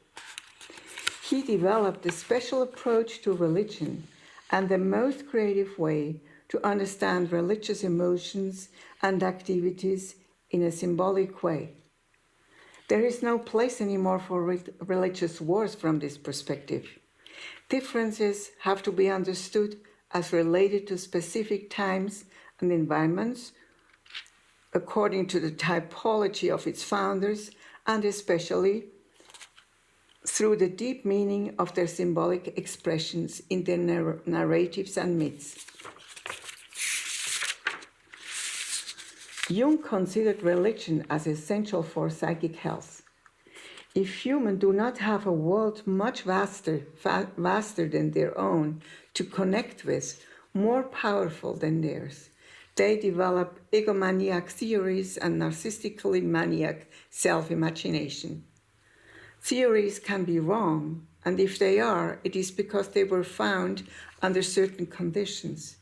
he developed a special approach to religion and the most creative way to understand religious emotions and activities in a symbolic way. There is no place anymore for religious wars from this perspective. Differences have to be understood as related to specific times and environments, according to the typology of its founders, and especially through the deep meaning of their symbolic expressions in their narratives and myths. Jung considered religion as essential for psychic health. If humans do not have a world much vaster than their own to connect with, more powerful than theirs, they develop egomaniac theories and narcissistically maniac self-imagination. Theories can be wrong, and if they are, it is because they were found under certain conditions,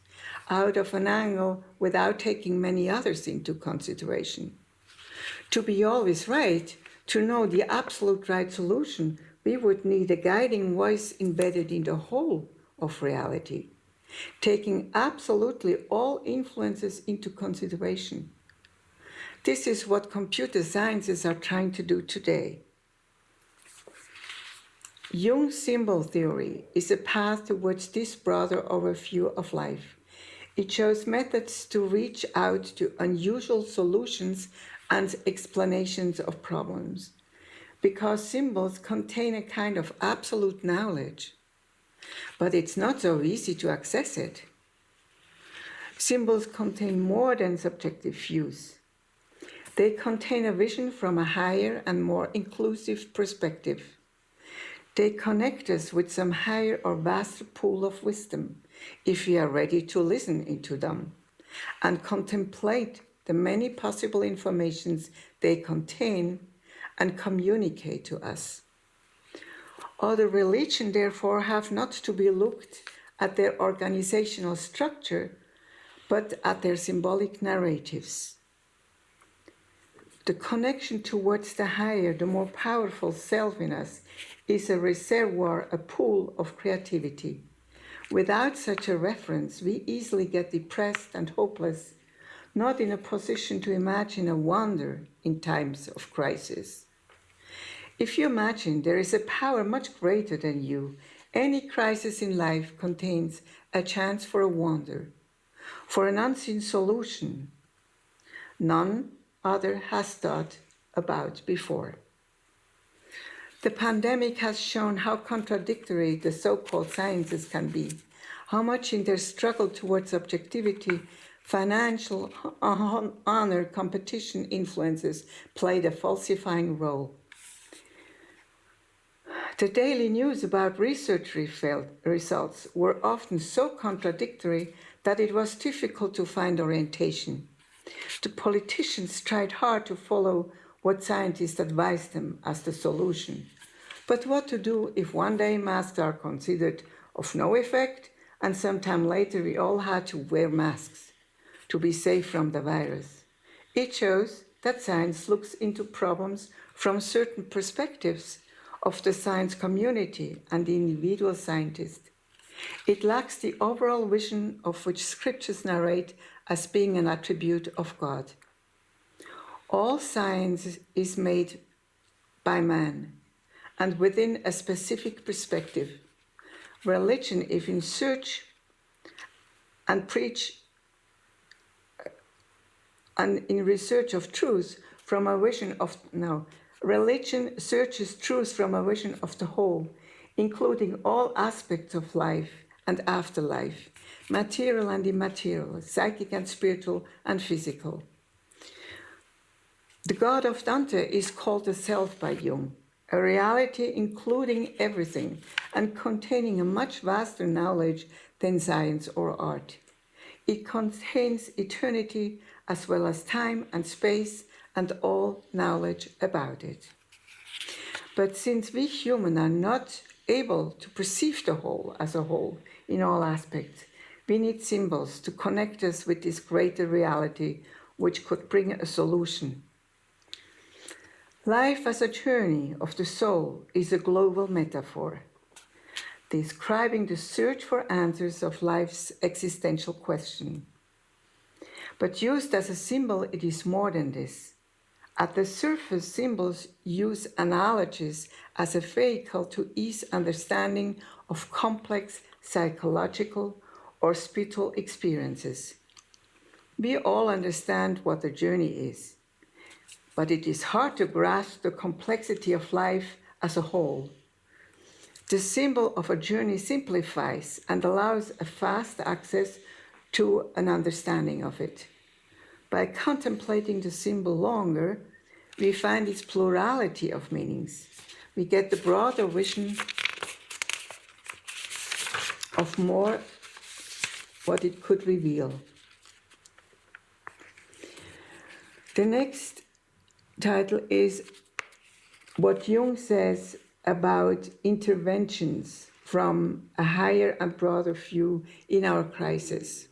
out of an angle without taking many others into consideration. To be always right, to know the absolute right solution, we would need a guiding voice embedded in the whole of reality, taking absolutely all influences into consideration. This is what computer sciences are trying to do today. Jung's symbol theory is a path towards this broader overview of life. It shows methods to reach out to unusual solutions and explanations of problems, because symbols contain a kind of absolute knowledge, but it's not so easy to access it. Symbols contain more than subjective views. They contain a vision from a higher and more inclusive perspective. They connect us with some higher or vaster pool of wisdom, if we are ready to listen into them and contemplate the many possible informations they contain and communicate to us. Other religions, therefore, have not to be looked at their organizational structure, but at their symbolic narratives. The connection towards the higher, the more powerful self in us is a reservoir, a pool of creativity. Without such a reference, we easily get depressed and hopeless, not in a position to imagine a wonder in times of crisis. If you imagine there is a power much greater than you, any crisis in life contains a chance for a wonder, for an unseen solution none other has thought about before. The pandemic has shown how contradictory the so-called sciences can be, how much in their struggle towards objectivity, financial honor, competition influences played a falsifying role. The daily news about research results were often so contradictory that it was difficult to find orientation. The politicians tried hard to follow what scientists advised them as the solution. But what to do if one day masks are considered of no effect and sometime later we all had to wear masks to be safe from the virus? It shows that science looks into problems from certain perspectives of the science community and the individual scientist. It lacks the overall vision of which scriptures narrate as being an attribute of God. All science is made by man and within a specific perspective. Religion, if in search and preach and in research of truth from a vision of, religion searches truth from a vision of the whole, including all aspects of life and afterlife, material and immaterial, psychic and spiritual and physical. The God of Dante is called the self by Jung, a reality including everything and containing a much vaster knowledge than science or art. It contains eternity as well as time and space and all knowledge about it. But since we humans are not able to perceive the whole as a whole in all aspects, we need symbols to connect us with this greater reality which could bring a solution. Life as a journey of the soul is a global metaphor. describing the search for answers of life's existential question. But used as a symbol, it is more than this. At the surface, symbols use analogies as a vehicle to ease understanding of complex psychological or spiritual experiences. We all understand what the journey is, but it is hard to grasp the complexity of life as a whole. The symbol of a journey simplifies and allows a fast access to an understanding of it. By contemplating the symbol longer, we find its plurality of meanings. We get the broader vision of more what it could reveal. The next title is what Jung says about interventions from a higher and broader view in our crisis.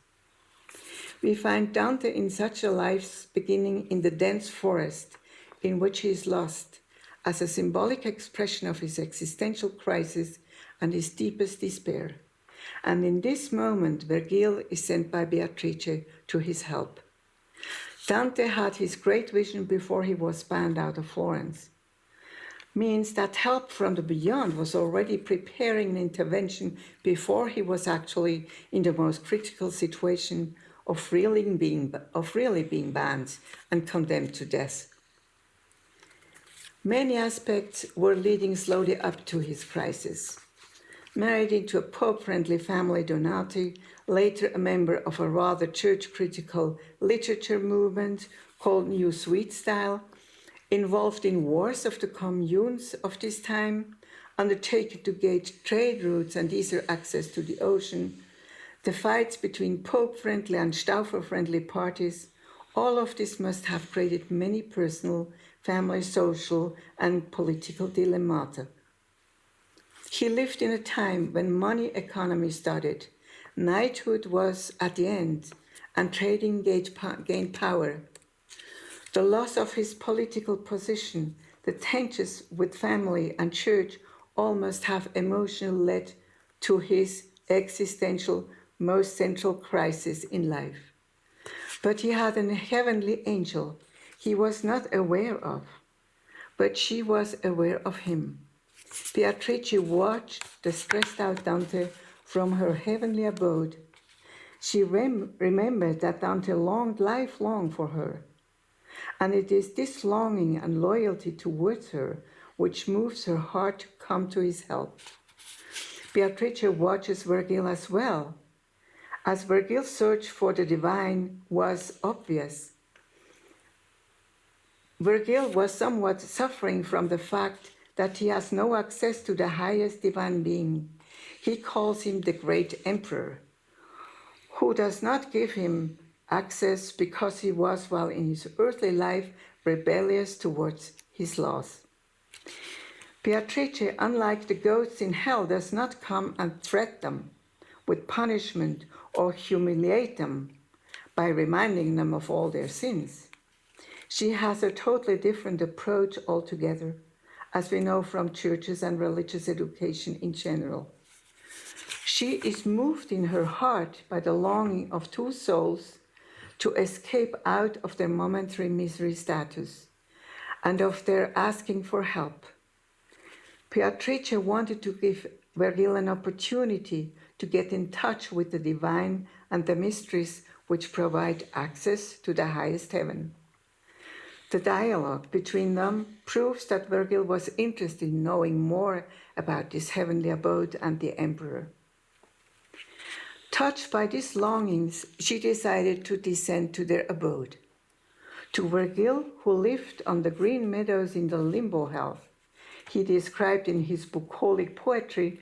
We find Dante in such a life's beginning in the dense forest in which he is lost, as a symbolic expression of his existential crisis and his deepest despair. And in this moment, Virgil is sent by Beatrice to his help. Dante had his great vision before he was banned out of Florence. Means that help from the beyond was already preparing an intervention before he was actually in the most critical situation of really being banned and condemned to death. Many aspects were leading slowly up to his crisis. Married into a Pope-friendly family, Donati, later a member of a rather church-critical literature movement called New Sweet Style, involved in wars of the communes of this time, undertaken to gauge trade routes and easier access to the ocean, the fights between Pope-friendly and Stauffer-friendly parties, all of this must have created many personal, family, social, and political dilemmata. He lived in a time when money economy started, knighthood was at the end, and trading gained power. The loss of his political position, the tensions with family and church all must have emotionally led to his existential, most central crisis in life. But he had a heavenly angel he was not aware of, but she was aware of him. Beatrice watched the stressed-out Dante from her heavenly abode. She remembered that Dante longed lifelong for her. And it is this longing and loyalty towards her which moves her heart to come to his help. Beatrice watches Virgil as well, as Virgil's search for the divine was obvious. Virgil was somewhat suffering from the fact that he has no access to the highest divine being. He calls him the great emperor, who does not give him access because he was, while in his earthly life, rebellious towards his laws. Beatrice, unlike the ghosts in hell, does not come and threat them with punishment or humiliate them by reminding them of all their sins. She has a totally different approach altogether, as we know from churches and religious education in general. She is moved in her heart by the longing of two souls to escape out of their momentary misery status and of their asking for help. Beatrice wanted to give Virgil an opportunity to get in touch with the divine and the mysteries which provide access to the highest heaven. The dialogue between them proves that Virgil was interested in knowing more about this heavenly abode and the emperor. Touched by these longings, she decided to descend to their abode. To Virgil, who lived on the green meadows in the limbo hell, he described in his bucolic poetry,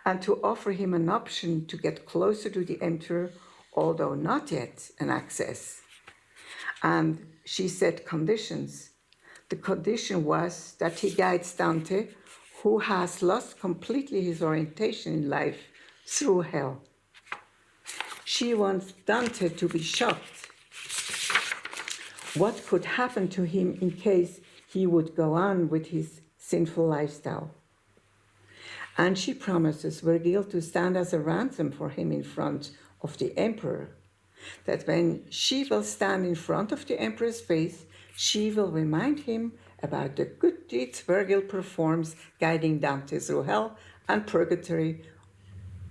and to offer him an option to get closer to the emperor, although not yet an access. And she set conditions. The condition was that he guides Dante, who has lost completely his orientation in life, through hell. She wants Dante to be shocked. What could happen to him in case he would go on with his sinful lifestyle? and she promises Virgil to stand as a ransom for him in front of the emperor, that when she will stand in front of the emperor's face, she will remind him about the good deeds Virgil performs, guiding Dante through hell and purgatory,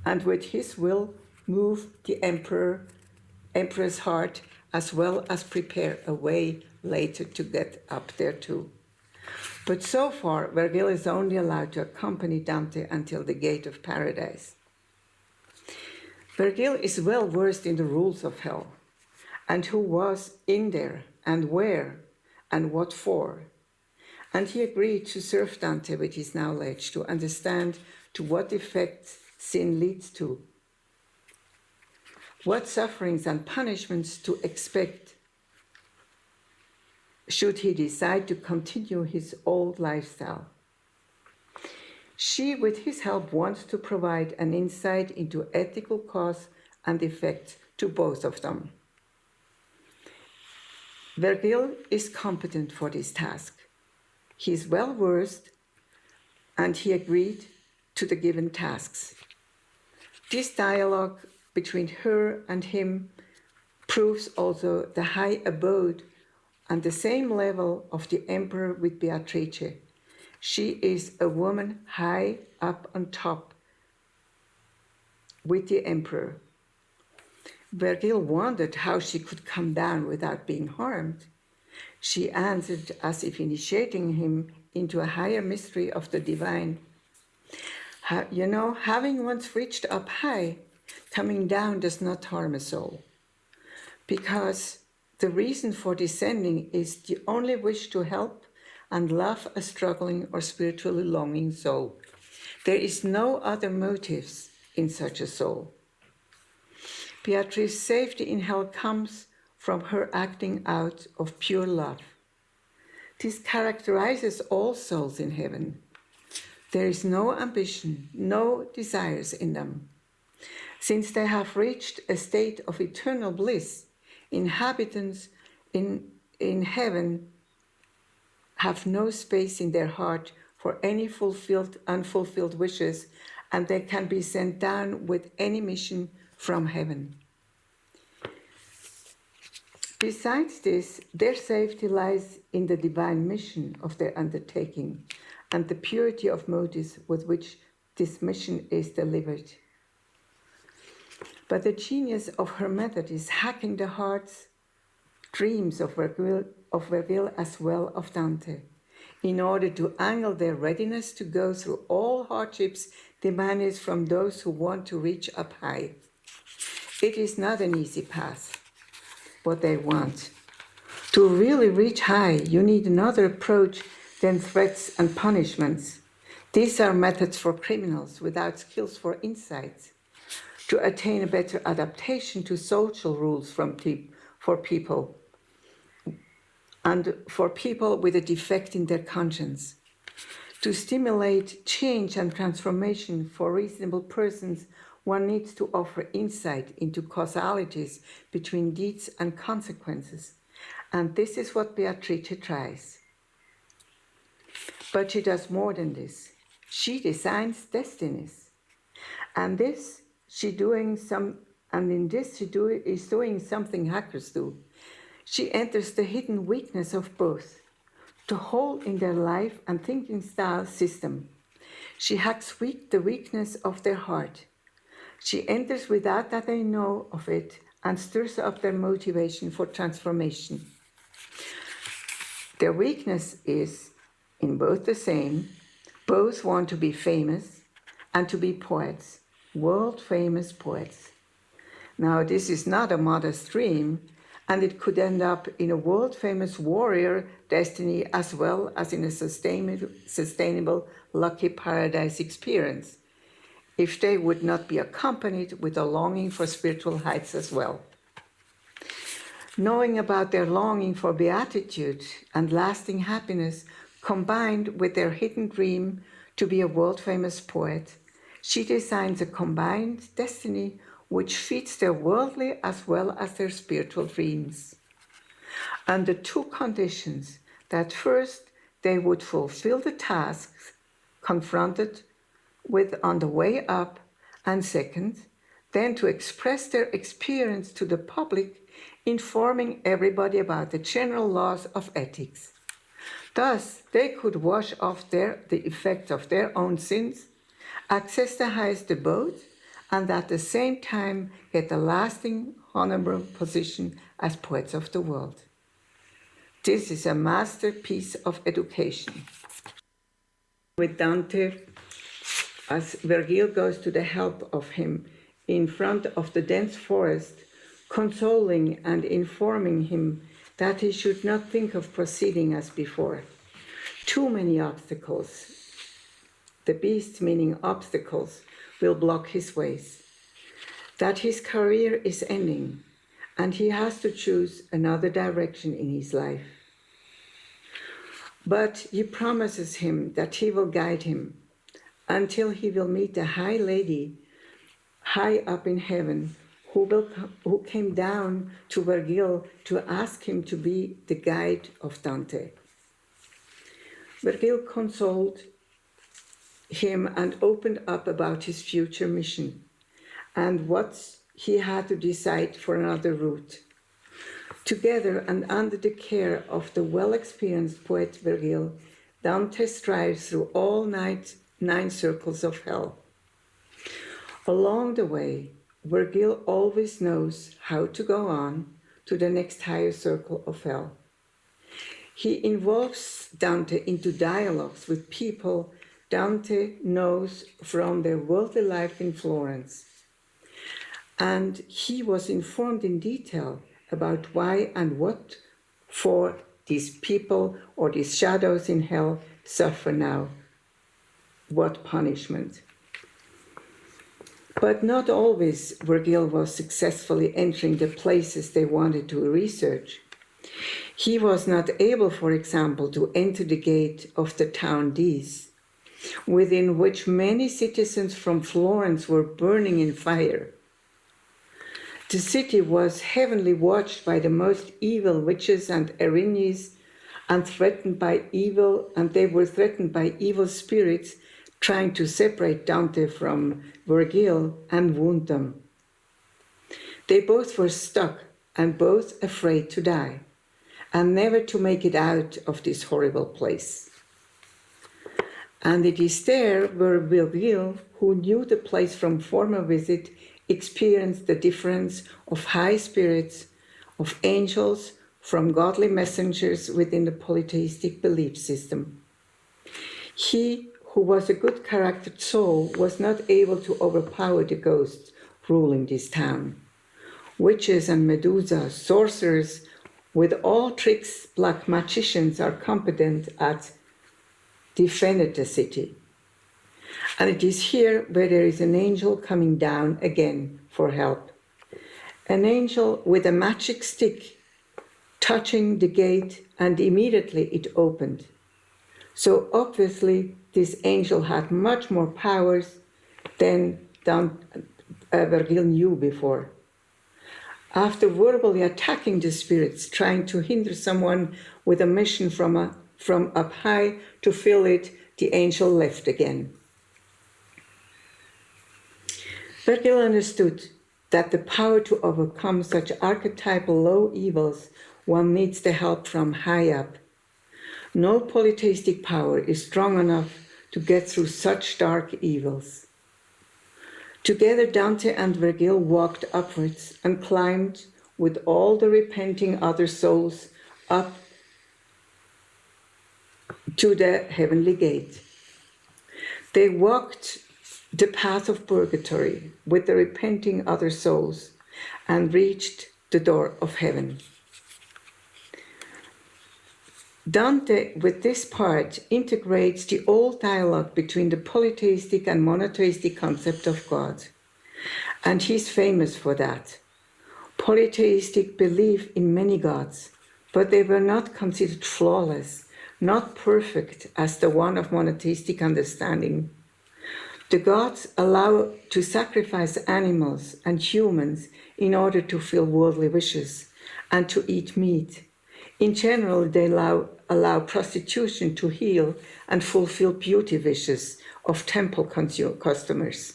and with his will move the emperor's heart, as well as prepare a way later to get up there too. But so far, Virgil is only allowed to accompany Dante until the gate of paradise. Virgil is well versed in the rules of hell, and who was in there, and where, and what for. And he agreed to serve Dante with his knowledge to understand to what effects sin leads to, what sufferings and punishments to expect should he decide to continue his old lifestyle. She, with his help, wants to provide an insight into ethical cause and effect to both of them. Virgil is competent for this task. He is well versed, and he agreed to the given tasks. This dialogue between her and him proves also the high abode and the same level of the emperor with Beatrice. She is a woman high up on top with the emperor. Virgil wondered how she could come down without being harmed. She answered as if initiating him into a higher mystery of the divine. Having once reached up high, coming down does not harm a soul, because the reason for descending is the only wish to help and love a struggling or spiritually longing soul. There is no other motives in such a soul. Beatrice's safety in hell comes from her acting out of pure love. This characterizes all souls in heaven. There is no ambition, no desires in them. Since they have reached a state of eternal bliss, inhabitants in heaven have no space in their heart for any unfulfilled wishes, and they can be sent down with any mission from heaven. Besides this, their safety lies in the divine mission of their undertaking and the purity of motives with which this mission is delivered. But the genius of her method is hacking the heart's dreams of Virgil as well of Dante, in order to angle their readiness to go through all hardships demanded from those who want to reach up high. It is not an easy path, what they want. To really reach high, you need another approach than threats and punishments. These are methods for criminals without skills for insights. To attain a better adaptation to social rules for people, and for people with a defect in their conscience. To stimulate change and transformation for reasonable persons, one needs to offer insight into causalities between deeds and consequences. And this is what Beatrice tries. But she does more than this. She designs destinies. And in this she is doing something hackers do. She enters the hidden weakness of both, the hole in their life and thinking style system. She hacks the weakness of their heart. She enters without that they know of it and stirs up their motivation for transformation. Their weakness is in both the same. Both want to be famous and to be poets, world-famous poets. Now, this is not a modest dream, and it could end up in a world-famous warrior destiny as well as in a sustainable lucky paradise experience, if they would not be accompanied with a longing for spiritual heights as well. Knowing about their longing for beatitude and lasting happiness, combined with their hidden dream to be a world-famous poet, she designs a combined destiny which feeds their worldly as well as their spiritual dreams. Under two conditions: that first, they would fulfill the tasks confronted with on the way up, and second, then to express their experience to the public, informing everybody about the general laws of ethics. Thus, they could wash off the effects of their own sins, access the highest abode, and at the same time get a lasting, honorable position as poets of the world. This is a masterpiece of education. With Dante, as Virgil goes to the help of him in front of the dense forest, consoling and informing him that he should not think of proceeding as before. Too many obstacles, the beasts meaning obstacles, will block his ways. That his career is ending, and he has to choose another direction in his life. But he promises him that he will guide him until he will meet a high lady high up in heaven who came down to Virgil to ask him to be the guide of Dante. Virgil consoled him and opened up about his future mission and what he had to decide for another route. Together and under the care of the well-experienced poet Virgil, Dante strives through all nine circles of hell. Along the way, Virgil always knows how to go on to the next higher circle of hell. He involves Dante into dialogues with people Dante knows from their worldly life in Florence. And he was informed in detail about why and what for these people or these shadows in hell suffer now. What punishment. But not always Virgil was successfully entering the places they wanted to research. He was not able, for example, to enter the gate of the town Dis, within which many citizens from Florence were burning in fire. The city was heavily watched by the most evil witches and Erinyes, and they were threatened by evil spirits trying to separate Dante from Virgil and wound them. They both were stuck and both afraid to die, and never to make it out of this horrible place. And it is there where Virgil, who knew the place from former visit, experienced the difference of high spirits, of angels, from godly messengers within the polytheistic belief system. He, who was a good-charactered soul, was not able to overpower the ghosts ruling this town. Witches and Medusa, sorcerers, with all tricks black magicians are competent at, defended the city. And it is here where there is an angel coming down again for help. An angel with a magic stick touching the gate, and immediately it opened. So obviously this angel had much more powers than Virgil knew before. After verbally attacking the spirits, trying to hinder someone with a mission from up high to fill it, the angel left again. Virgil understood that the power to overcome such archetypal low evils, one needs the help from high up. No polytheistic power is strong enough to get through such dark evils. Together Dante and Virgil walked upwards and climbed with all the repenting other souls up to the heavenly gate. They walked the path of purgatory with the repenting other souls and reached the door of heaven. Dante, with this part, integrates the old dialogue between the polytheistic and monotheistic concept of God. And he's famous for that. Polytheistic belief in many gods, but they were not considered flawless, not perfect as the one of monotheistic understanding. The gods allow to sacrifice animals and humans in order to fill worldly wishes and to eat meat. In general, they allow allow prostitution to heal and fulfill beauty wishes of temple customers.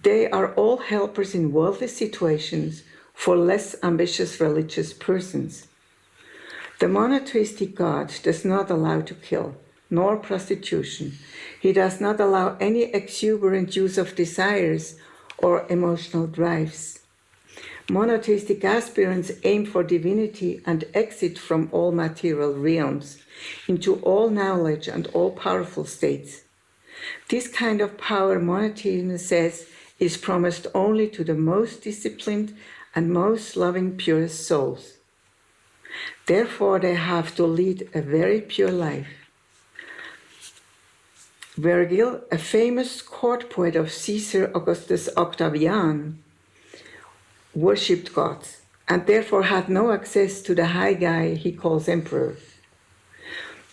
They are all helpers in worldly situations for less ambitious religious persons. The monotheistic God does not allow to kill, nor prostitution. He does not allow any exuberant use of desires or emotional drives. Monotheistic aspirants aim for divinity and exit from all material realms into all knowledge and all powerful states. This kind of power, monotheism says, is promised only to the most disciplined and most loving, purest souls. Therefore, they have to lead a very pure life. Virgil, a famous court poet of Caesar Augustus Octavian, worshipped gods and therefore had no access to the high guy he calls emperor.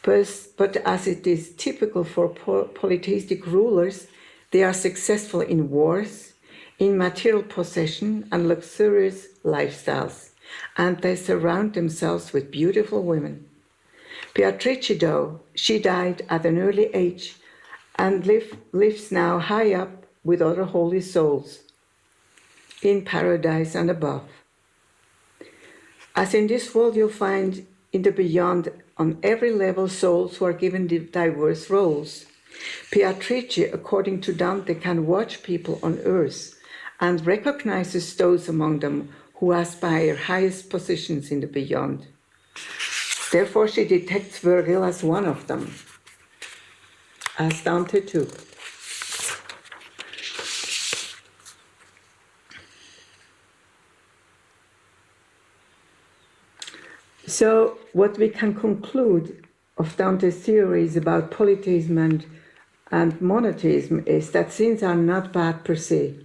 But as it is typical for polytheistic rulers, they are successful in wars, in material possession and luxurious lifestyles, and they surround themselves with beautiful women. Beatrice, though, she died at an early age and lives now high up with other holy souls in paradise and above. As in this world, you'll find in the beyond, on every level, souls who are given diverse roles. Beatrice, according to Dante, can watch people on earth and recognizes those among them who aspire highest positions in the beyond. Therefore, she detects Virgil as one of them, as Dante too. So, what we can conclude of Dante's theories about polytheism and monotheism is that sins are not bad per se.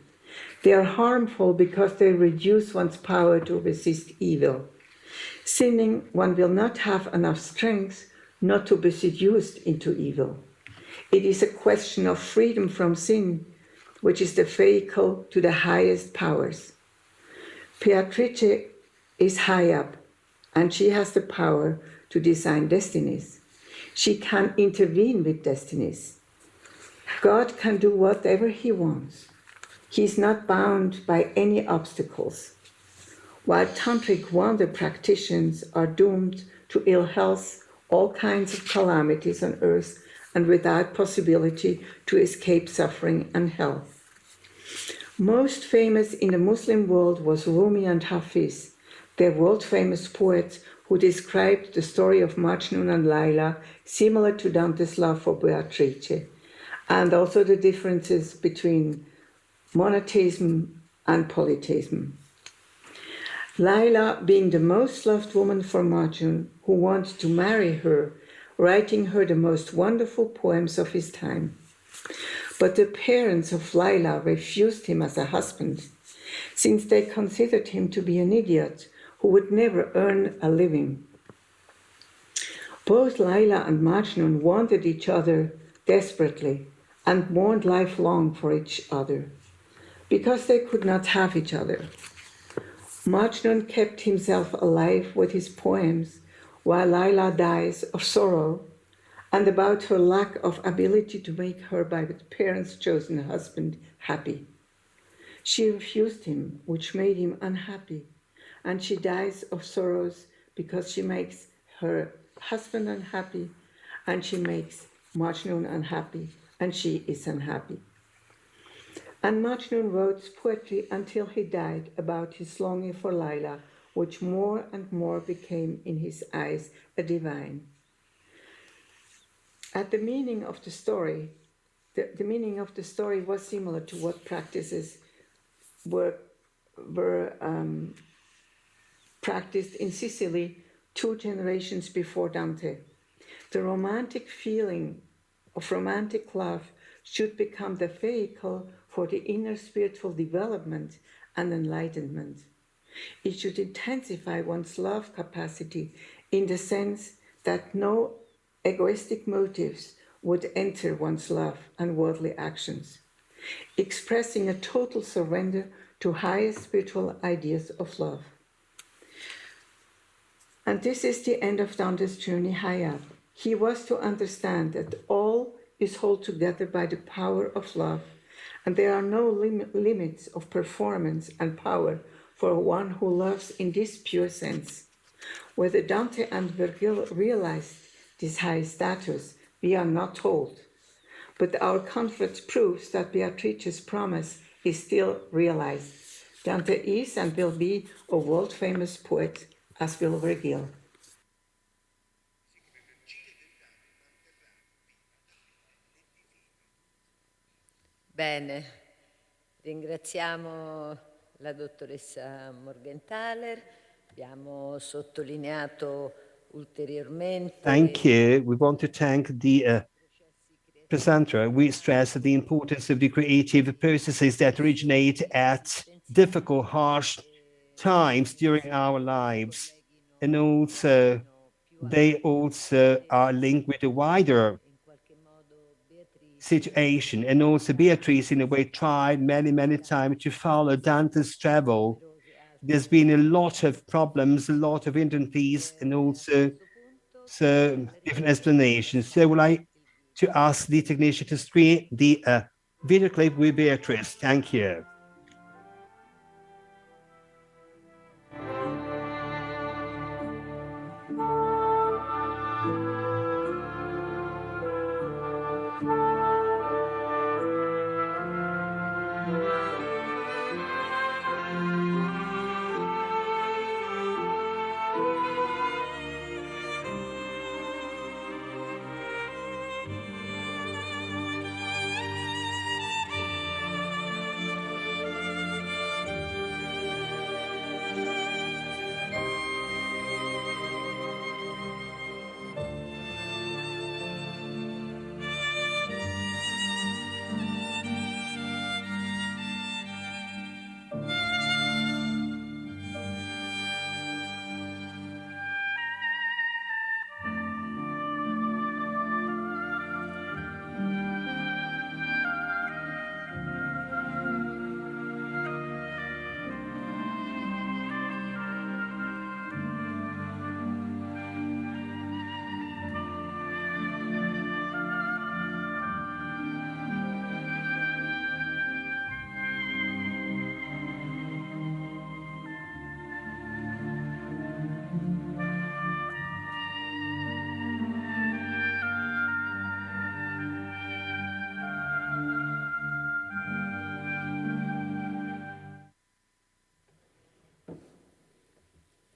They are harmful because they reduce one's power to resist evil. Sinning, one will not have enough strength not to be seduced into evil. It is a question of freedom from sin, which is the vehicle to the highest powers. Beatrice is high up, and she has the power to design destinies. She can intervene with destinies. God can do whatever he wants. He is not bound by any obstacles. While tantric wonder practitioners are doomed to ill health, all kinds of calamities on earth, and without possibility to escape suffering and hell. Most famous in the Muslim world was Rumi and Hafiz, their world-famous poets who described the story of Majnun and Layla, similar to Dante's love for Beatrice, and also the differences between monotheism and polytheism. Layla being the most loved woman for Majnun, who wanted to marry her, writing her the most wonderful poems of his time. But the parents of Layla refused him as a husband, since they considered him to be an idiot who would never earn a living. Both Layla and Majnun wanted each other desperately and mourned lifelong for each other, because they could not have each other. Majnun kept himself alive with his poems, while Layla dies of sorrow and about her lack of ability to make her by the parents' chosen husband happy. She refused him, which made him unhappy, and she dies of sorrows because she makes her husband unhappy, and she makes Majnun unhappy, and she is unhappy. And Majnun wrote poetry until he died about his longing for Layla, which more and more became in his eyes a divine. At the meaning of the story, the meaning of the story was similar to what practices were practiced in Sicily 2 generations before Dante. The romantic feeling of romantic love should become the vehicle for the inner spiritual development and enlightenment. It should intensify one's love capacity in the sense that no egoistic motives would enter one's love and worldly actions, expressing a total surrender to higher spiritual ideas of love. And this is the end of Dante's journey high up. He was to understand that all is held together by the power of love, and there are no limits of performance and power for one who loves in this pure sense. Whether Dante and Virgil realized this high status, we are not told. But our comfort proves that Beatrice's promise is still realized. Dante is and will be a world-famous poet, as will Virgil. Bene, ringraziamo la dottoressa Morgenthaler, abbiamo sottolineato ulteriormente. Thank you. We want to thank the presenter. We stress the importance of the creative processes that originate at difficult, harsh times during our lives. And also, they also are linked with a wider situation. And also Beatrice, in a way, tried many, many times to follow Dante's travel. There's been a lot of problems, a lot of entities, and also different explanations. So I would like to ask the technician to screen the video clip with Beatrice. Thank you.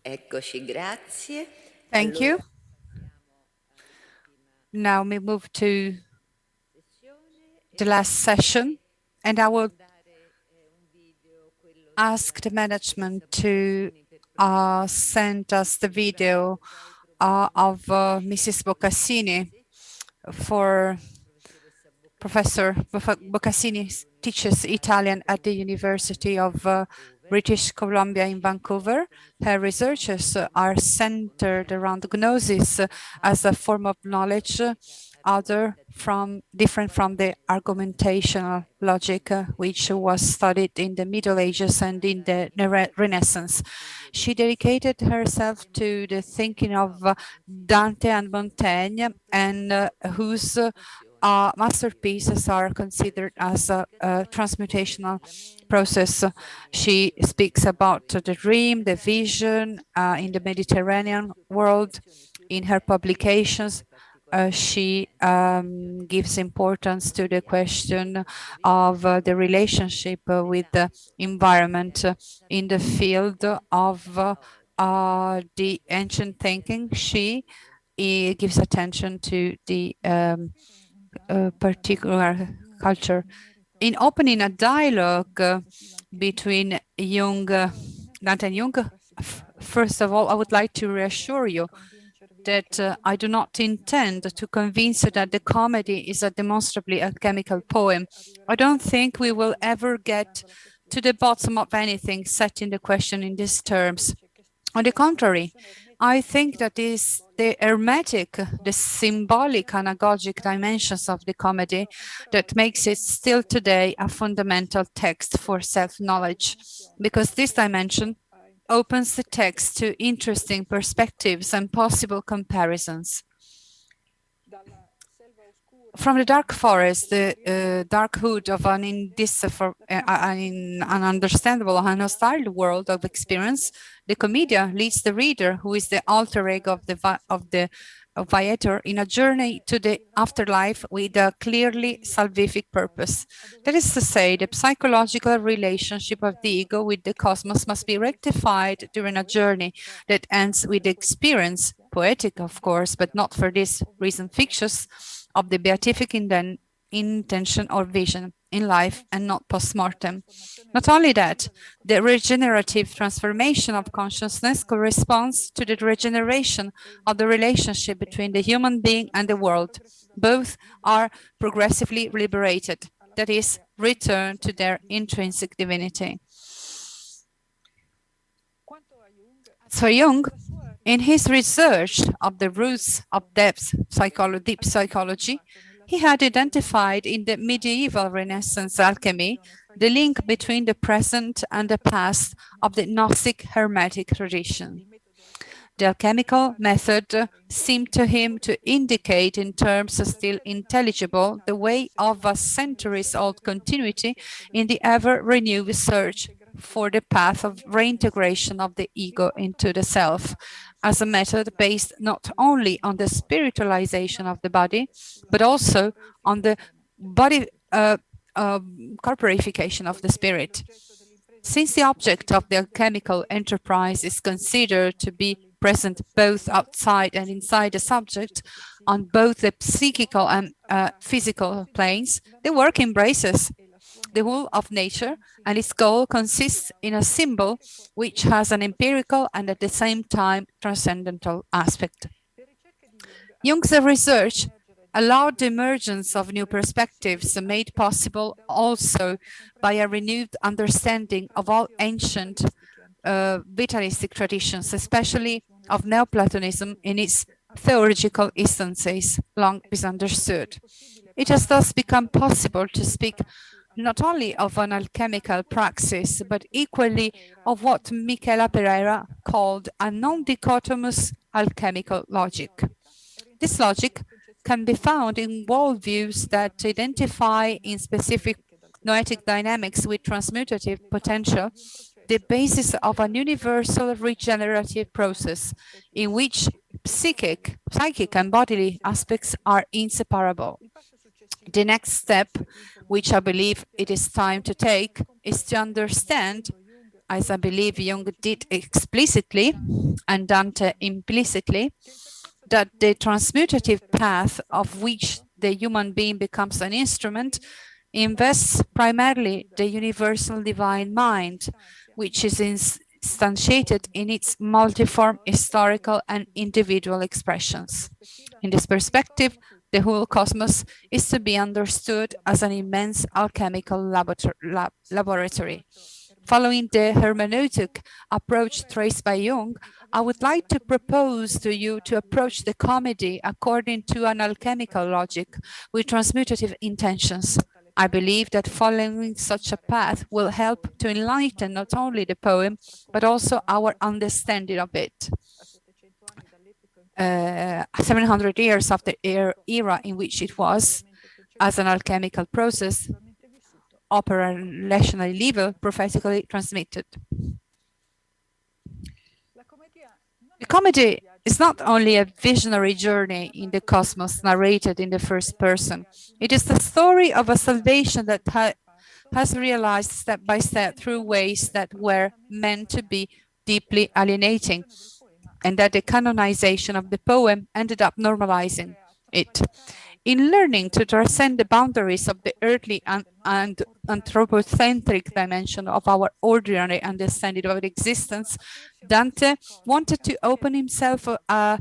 Eccoci, grazie. Thank you. Now we move to the last session, and I will ask the management to send us the video of Mrs. Boccassini. For Professor Boccassini teaches Italian at the University of British Columbia in Vancouver. Her researches are centered around gnosis as a form of knowledge, different from the argumentational logic, which was studied in the Middle Ages and in the Renaissance. She dedicated herself to the thinking of Dante and Montaigne, and whose masterpieces are considered as a transmutational process. She speaks about the dream, the vision in the Mediterranean world. In her publications, she gives importance to the question of the relationship with the environment in the field of the ancient thinking. She gives attention to the particular culture. In opening a dialogue between Dante and Jung, first of all, I would like to reassure you that I do not intend to convince you that the comedy is a demonstrably alchemical poem. I don't think we will ever get to the bottom of anything setting the question in these terms. On the contrary, I think that is the hermetic, the symbolic, anagogic dimensions of the comedy that makes it still today a fundamental text for self-knowledge, because this dimension opens the text to interesting perspectives and possible comparisons. From the dark forest, the dark hood of an ununderstandable and hostile world of experience, the commedia leads the reader, who is the alter ego of the viator, in a journey to the afterlife with a clearly salvific purpose. That is to say, the psychological relationship of the ego with the cosmos must be rectified during a journey that ends with the experience, poetic of course, but not for this reason fictitious, of the beatific intention or vision in life and not post-mortem. Not only that, the regenerative transformation of consciousness corresponds to the regeneration of the relationship between the human being and the world. Both are progressively liberated, that is, return to their intrinsic divinity. So Jung, in his research of the roots of deep psychology, he had identified in the medieval Renaissance alchemy the link between the present and the past of the Gnostic Hermetic tradition. The alchemical method seemed to him to indicate in terms still intelligible the way of a centuries-old continuity in the ever-renewed search for the path of reintegration of the ego into the self, as a method based not only on the spiritualization of the body, but also on the body corporification of the spirit. Since the object of the alchemical enterprise is considered to be present both outside and inside the subject, on both the psychical and physical planes, the work embraces the whole of nature, and its goal consists in a symbol which has an empirical and at the same time transcendental aspect. Jung's research allowed the emergence of new perspectives made possible also by a renewed understanding of all ancient vitalistic traditions, especially of Neoplatonism in its theological instances, long misunderstood. It has thus become possible to speak not only of an alchemical praxis, but equally of what Michela Pereira called a non-dichotomous alchemical logic. This logic can be found in worldviews that identify in specific noetic dynamics with transmutative potential the basis of an universal regenerative process in which psychic and bodily aspects are inseparable. The next step, which I believe it is time to take, is to understand, as I believe Jung did explicitly and Dante implicitly, that the transmutative path of which the human being becomes an instrument invests primarily the universal divine mind, which is instantiated in its multiform historical and individual expressions. In this perspective, the whole cosmos is to be understood as an immense alchemical laboratory. Following the hermeneutic approach traced by Jung, I would like to propose to you to approach the comedy according to an alchemical logic with transmutative intentions. I believe that following such a path will help to enlighten not only the poem, but also our understanding of it. 700 years after the era in which it was, as an alchemical process, operationally level, prophetically transmitted. The comedy is not only a visionary journey in the cosmos narrated in the first person. It is the story of a salvation that has realized step by step through ways that were meant to be deeply alienating, and that the canonization of the poem ended up normalizing it. In learning to transcend the boundaries of the earthly and anthropocentric dimension of our ordinary understanding of existence, Dante wanted to open himself to a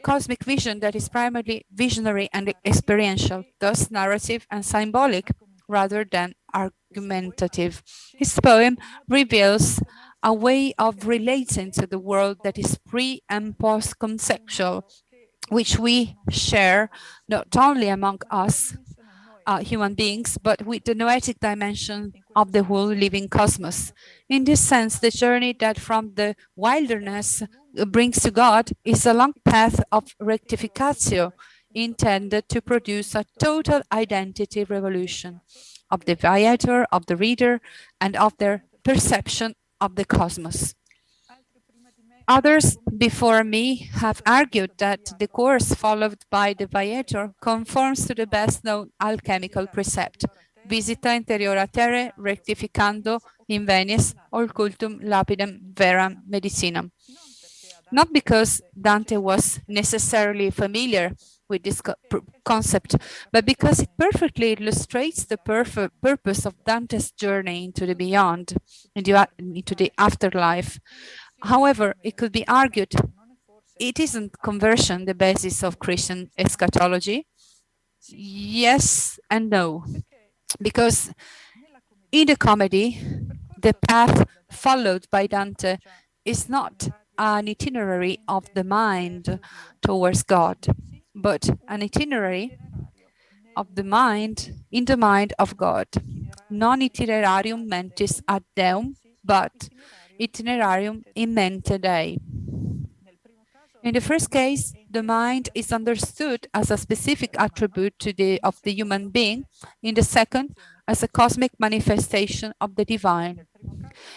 cosmic vision that is primarily visionary and experiential, thus narrative and symbolic, rather than argumentative. His poem reveals a way of relating to the world that is pre- and post-conceptual, which we share not only among us, human beings, but with the noetic dimension of the whole living cosmos. In this sense, the journey that from the wilderness brings to God is a long path of rectificatio intended to produce a total identity revolution of the viator, of the reader, and of their perception of the cosmos. Others before me have argued that the course followed by the viator conforms to the best-known alchemical precept, visita interiora terrae rectificando invenies occultum lapidem veram medicinam. Not because Dante was necessarily familiar with this concept, but because it perfectly illustrates the purpose of Dante's journey into the beyond, into the afterlife. However, it could be argued, it isn't conversion the basis of Christian eschatology? Yes and no, because in the comedy, the path followed by Dante is not an itinerary of the mind towards God, but an itinerary of the mind in the mind of God. Non itinerarium mentis ad Deum, but itinerarium in mente Dei. In the first case, the mind is understood as a specific attribute of the human being. In the second, as a cosmic manifestation of the divine.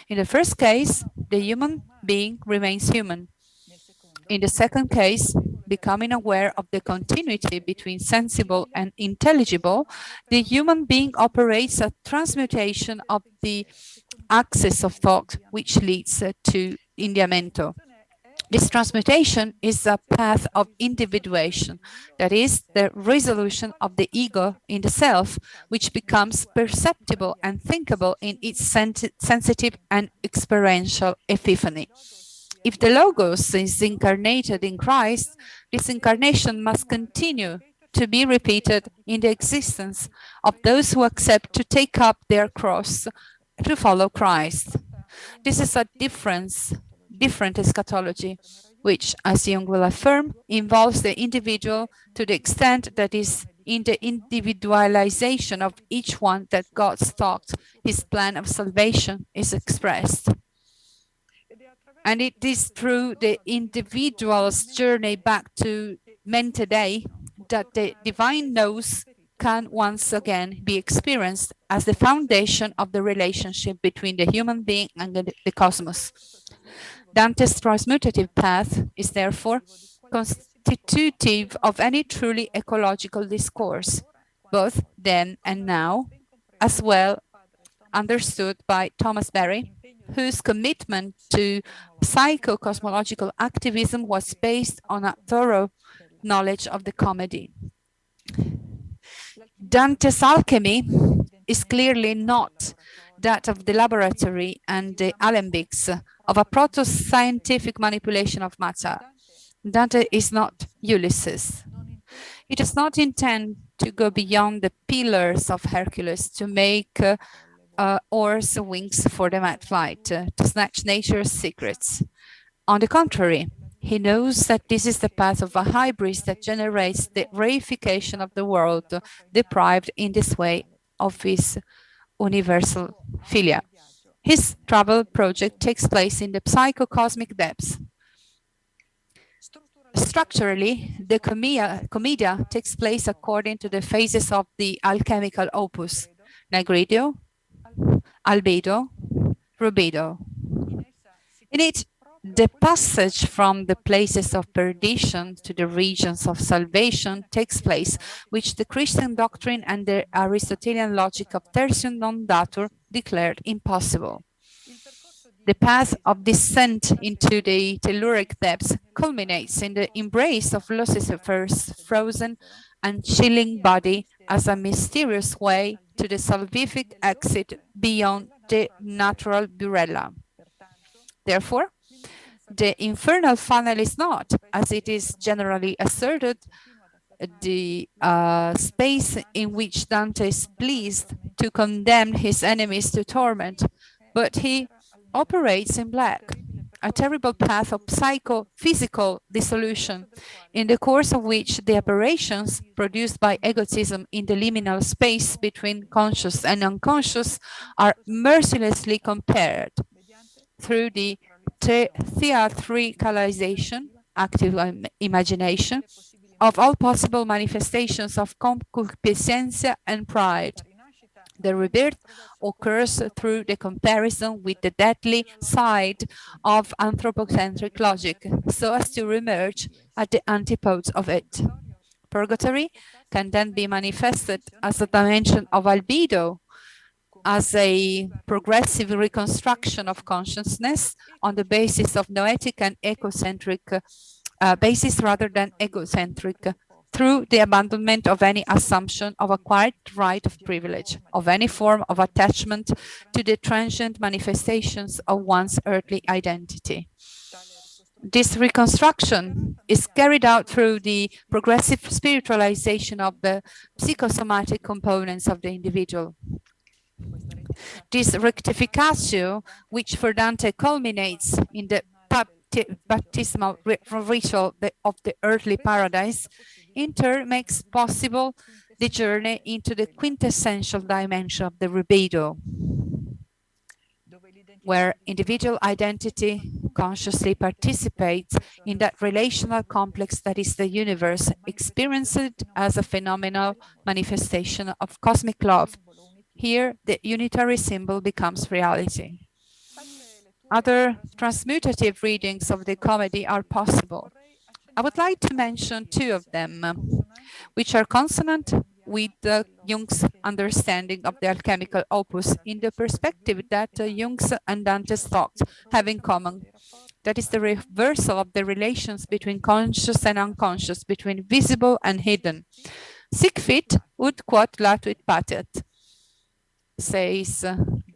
In the first case, the human being remains human. In the second case, becoming aware of the continuity between sensible and intelligible, the human being operates a transmutation of the axis of thought, which leads to indiamento. This transmutation is a path of individuation, that is, the resolution of the ego in the self, which becomes perceptible and thinkable in its sensitive and experiential epiphany. If the Logos is incarnated in Christ, this incarnation must continue to be repeated in the existence of those who accept to take up their cross to follow Christ. This is a different eschatology, which, as Jung will affirm, involves the individual to the extent that is in the individualization of each one that God's thought, his plan of salvation, is expressed. And it is through the individual's journey back to mente Dei that the divine knows can once again be experienced as the foundation of the relationship between the human being and the cosmos. Dante's transmutative path is therefore constitutive of any truly ecological discourse, both then and now, as well understood by Thomas Berry, whose commitment to psycho-cosmological activism was based on a thorough knowledge of the comedy. Dante's alchemy is clearly not that of the laboratory and the alembics of a proto-scientific manipulation of matter. Dante is not Ulysses. He does not intend to go beyond the pillars of Hercules to make oars wings for the mad flight, to snatch nature's secrets. On the contrary, he knows that this is the path of a hybris that generates the reification of the world, deprived in this way of his universal philia. His travel project takes place in the psychocosmic depths. Structurally, the commedia takes place according to the phases of the alchemical opus, Negridio, Albedo, Rubedo. In it, the passage from the places of perdition to the regions of salvation takes place, which the Christian doctrine and the Aristotelian logic of tertium non datur declared impossible. The path of descent into the telluric depths culminates in the embrace of Lucifer's frozen and chilling body as a mysterious way to the salvific exit beyond the natural burella. Therefore, the infernal funnel is not, as it is generally asserted, the space in which Dante is pleased to condemn his enemies to torment, but he operates in black, a terrible path of psychophysical dissolution, in the course of which the aberrations produced by egotism in the liminal space between conscious and unconscious are mercilessly compared through the theatricalization, active imagination, of all possible manifestations of concupiscencia and pride. The rebirth occurs through the comparison with the deadly side of anthropocentric logic, so as to remerge at the antipodes of it. Purgatory can then be manifested as a dimension of albedo, as a progressive reconstruction of consciousness on the basis of noetic and ecocentric basis rather than egocentric, through the abandonment of any assumption of acquired right of privilege, of any form of attachment to the transient manifestations of one's earthly identity. This reconstruction is carried out through the progressive spiritualization of the psychosomatic components of the individual. This rectificatio, which for Dante culminates in the baptismal ritual of the earthly paradise, in turn makes possible the journey into the quintessential dimension of the libido, where individual identity consciously participates in that relational complex that is the universe, experienced as a phenomenal manifestation of cosmic love. Here, the unitary symbol becomes reality. Other transmutative readings of the comedy are possible. I would like to mention two of them, which are consonant with Jung's understanding of the alchemical opus in the perspective that Jung's and Dante's thoughts have in common. That is the reversal of the relations between conscious and unconscious, between visible and hidden. Sic fit ut quod latuit patet, says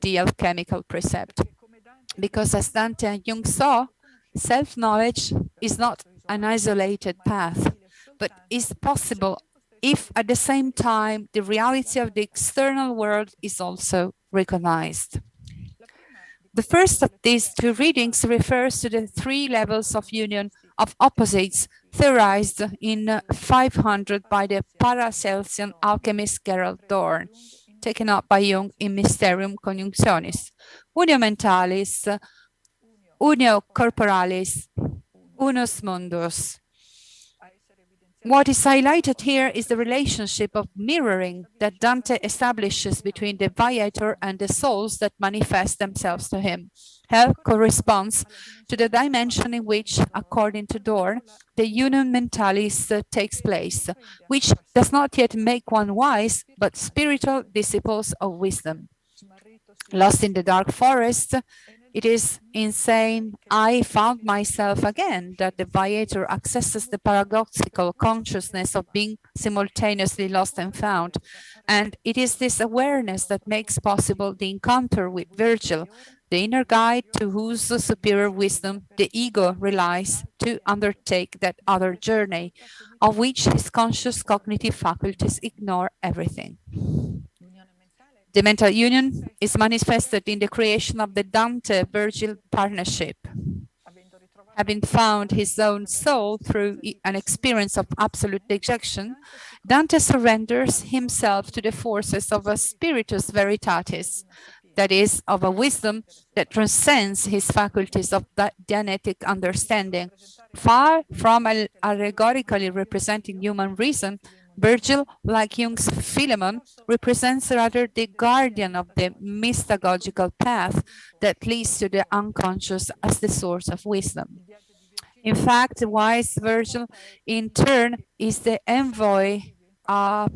the alchemical precept. Because as Dante and Jung saw, self-knowledge is not an isolated path, but is possible if at the same time the reality of the external world is also recognized. The first of these two readings refers to the three levels of union of opposites theorized in 500 by the Paracelsian alchemist Gerald Dorn, taken up by Jung in Mysterium Conjunctionis, unio mentalis, unio corporalis, unus mundus. What is highlighted here is the relationship of mirroring that Dante establishes between the Viator and the souls that manifest themselves to him. Hell corresponds to the dimension in which, according to Dorn, the union mentalis takes place, which does not yet make one wise, but spiritual disciples of wisdom. Lost in the dark forest, it is insane, I found myself again, that the Viator accesses the paradoxical consciousness of being simultaneously lost and found. And it is this awareness that makes possible the encounter with Virgil, the inner guide to whose superior wisdom the ego relies to undertake that other journey, of which his conscious cognitive faculties ignore everything. The mental union is manifested in the creation of the Dante-Virgil partnership. Having found his own soul through an experience of absolute dejection, Dante surrenders himself to the forces of a spiritus veritatis, that is, of a wisdom that transcends his faculties of dianetic understanding. Far from allegorically representing human reason, Virgil, like Jung's Philemon, represents rather the guardian of the mystagogical path that leads to the unconscious as the source of wisdom. In fact, the wise Virgil, in turn, is the envoy of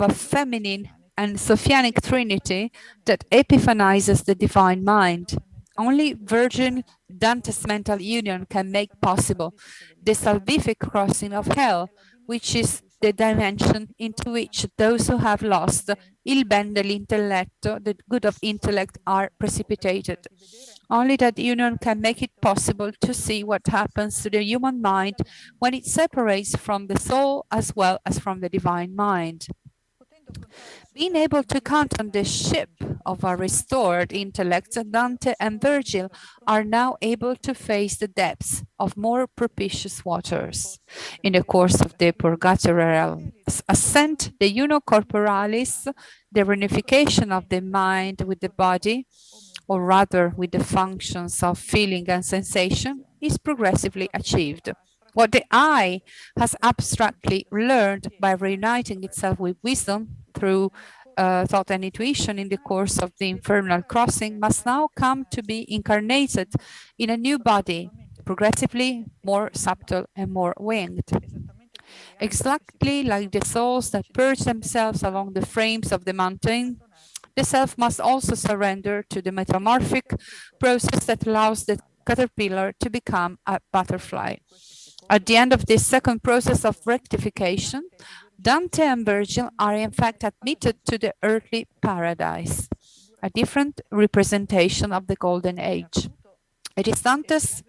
a feminine and Sophianic trinity that epiphanizes the divine mind. Only Virgin Dante's mental union can make possible the salvific crossing of hell, which is the dimension into which those who have lost il ben dell'intelletto, the good of intellect, are precipitated. Only that union can make it possible to see what happens to the human mind when it separates from the soul as well as from the divine mind. Being able to count on the ship of a restored intellect, Dante and Virgil are now able to face the depths of more propitious waters. In the course of the purgatorial ascent, the uno corporalis, the reunification of the mind with the body, or rather with the functions of feeling and sensation, is progressively achieved. What the eye has abstractly learned by reuniting itself with wisdom through thought and intuition in the course of the infernal crossing must now come to be incarnated in a new body, progressively more subtle and more winged. Exactly like the souls that purge themselves along the frames of the mountain, the self must also surrender to the metamorphic process that allows the caterpillar to become a butterfly. At the end of this second process of rectification, Dante and Virgil are in fact admitted to the earthly paradise, a different representation of the Golden Age. It is Dante's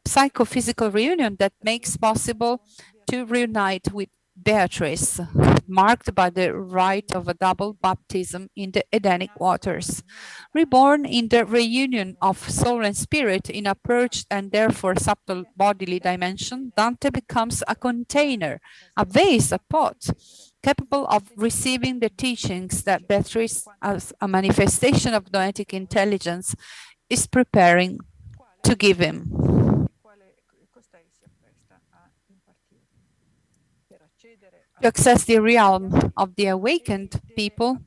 psychophysical reunion that makes possible to reunite with Beatrice, marked by the rite of a double baptism in the Edenic waters. Reborn in the reunion of soul and spirit in a purged and therefore subtle bodily dimension, Dante becomes a container, a vase, a pot, capable of receiving the teachings that Beatrice, as a manifestation of noetic intelligence, is preparing to give him. To access the realm of the awakened people,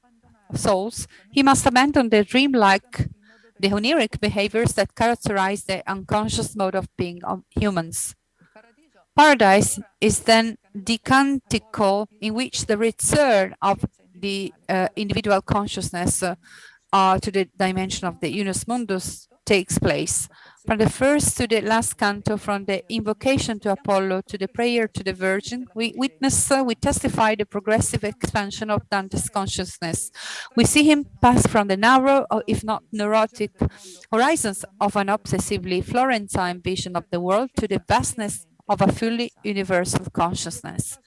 souls, he must abandon the dreamlike, the oniric behaviors that characterize the unconscious mode of being of humans. Paradise is then the canticle in which the return of the individual consciousness to the dimension of the unus mundus takes place. From the first to the last canto, from the invocation to Apollo to the prayer to the Virgin, we testify the progressive expansion of Dante's consciousness. We see him pass from the narrow, or if not neurotic, horizons of an obsessively Florentine vision of the world to the vastness of a fully universal consciousness.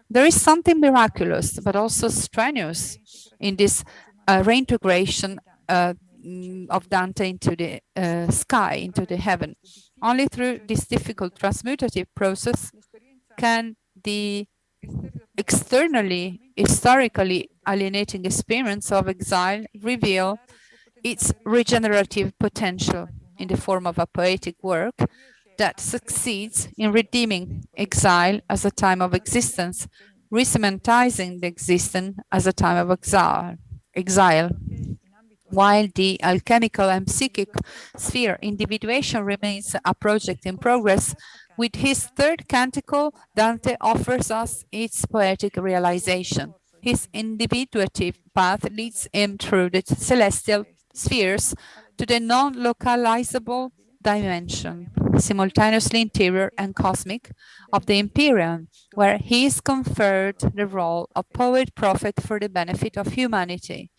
There is something miraculous, but also strenuous in this reintegration of Dante into the sky, into the heaven. Only through this difficult transmutative process can the externally, historically alienating experience of exile reveal its regenerative potential in the form of a poetic work that succeeds in redeeming exile as a time of existence, resemantizing the existence as a time of exile. While the alchemical and psychic sphere individuation remains a project in progress, with his third canticle, Dante offers us its poetic realization. His individuative path leads him through the celestial spheres to the non-localizable dimension, simultaneously interior and cosmic, of the Empyrean, where he is conferred the role of poet-prophet for the benefit of humanity.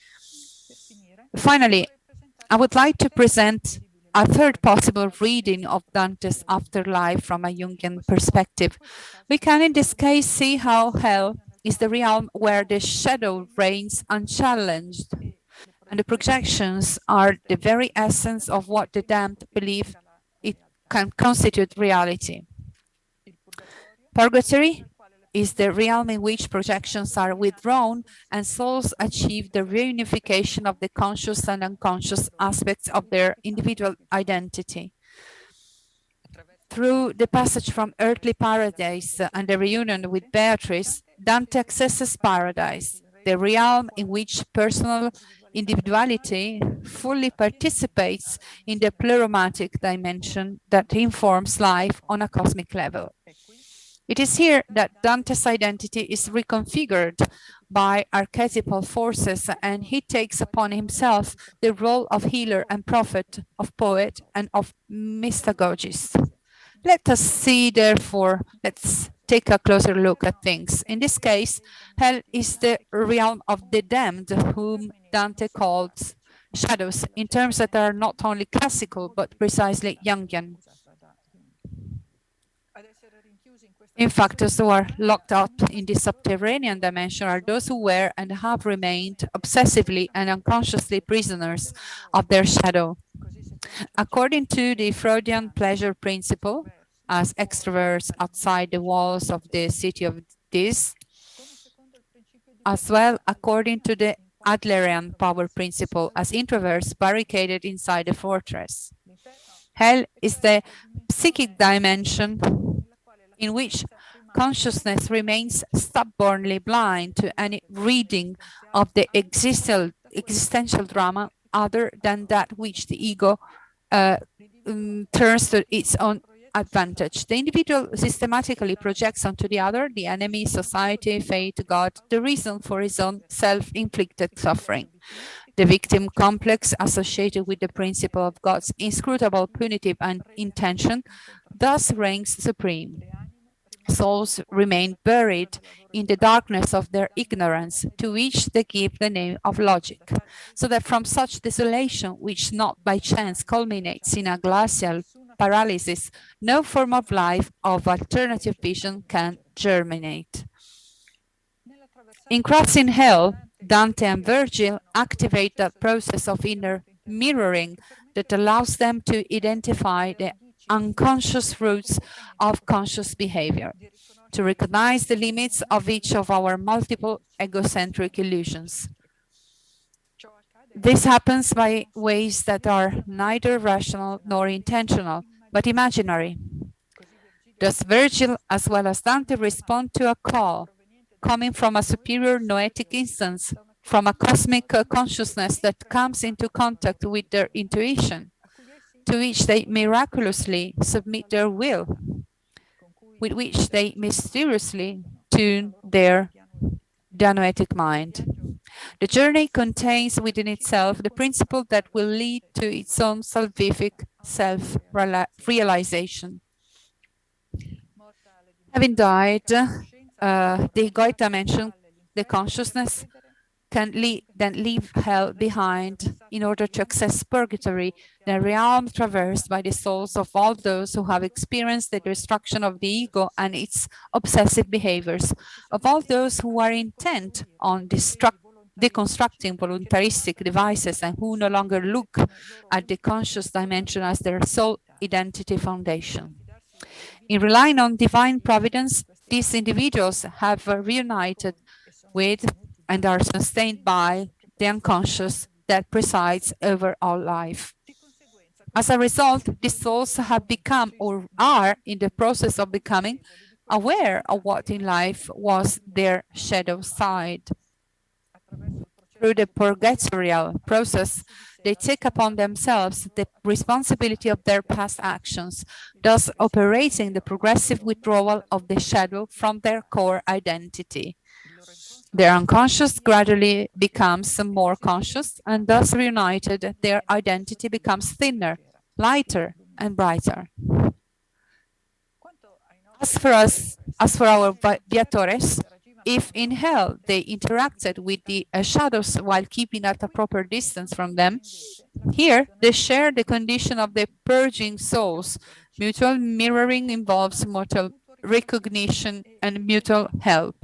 Finally, I would like to present a third possible reading of Dante's afterlife from a Jungian perspective. We can in this case see how hell is the realm where the shadow reigns unchallenged, and the projections are the very essence of what the damned believe it can constitute reality. Purgatory is the realm in which projections are withdrawn and souls achieve the reunification of the conscious and unconscious aspects of their individual identity. Through the passage from earthly paradise and the reunion with Beatrice, Dante accesses paradise, the realm in which personal individuality fully participates in the pleromatic dimension that informs life on a cosmic level. It is here that Dante's identity is reconfigured by archetypal forces, and he takes upon himself the role of healer and prophet, of poet, and of mystagogist. Let us see, therefore, let's take a closer look at things. In this case, hell is the realm of the damned, whom Dante calls shadows, in terms that are not only classical, but precisely Jungian. In fact, those who are locked up in the subterranean dimension are those who were and have remained obsessively and unconsciously prisoners of their shadow. According to the Freudian pleasure principle, as extroverts outside the walls of the city of this, as well according to the Adlerian power principle, as introverts barricaded inside a fortress. Hell is the psychic dimension in which consciousness remains stubbornly blind to any reading of the existential drama other than that which the ego turns to its own advantage. The individual systematically projects onto the other the enemy, society, fate, God, the reason for his own self-inflicted suffering. The victim complex associated with the principle of God's inscrutable punitive and intention thus reigns supreme. Souls remain buried in the darkness of their ignorance, to which they give the name of logic, so that from such desolation, which not by chance culminates in a glacial paralysis, no form of life of alternative vision can germinate. In crossing hell, Dante and Virgil activate that process of inner mirroring that allows them to identify the unconscious roots of conscious behavior, to recognize the limits of each of our multiple egocentric illusions. This happens by ways that are neither rational nor intentional, but imaginary. Thus Virgil as well as Dante respond to a call coming from a superior noetic instance, from a cosmic consciousness that comes into contact with their intuition, to which they miraculously submit their will, with which they mysteriously tune their dianoetic mind. The journey contains within itself the principle that will lead to its own salvific self-realization. Having died, the egoic dimension, the consciousness, can then leave hell behind in order to access purgatory, the realm traversed by the souls of all those who have experienced the destruction of the ego and its obsessive behaviors, of all those who are intent on deconstructing voluntaristic devices and who no longer look at the conscious dimension as their sole identity foundation. In relying on divine providence, these individuals have reunited with and are sustained by the unconscious that presides over all life. As a result, these souls have become or are in the process of becoming aware of what in life was their shadow side. Through the purgatorial process, they take upon themselves the responsibility of their past actions, thus operating the progressive withdrawal of the shadow from their core identity. Their unconscious gradually becomes more conscious, and thus reunited, their identity becomes thinner, lighter, and brighter. As for our viatores, if in hell they interacted with the shadows while keeping at a proper distance from them, here they share the condition of the purging souls. Mutual mirroring involves mutual recognition and mutual help.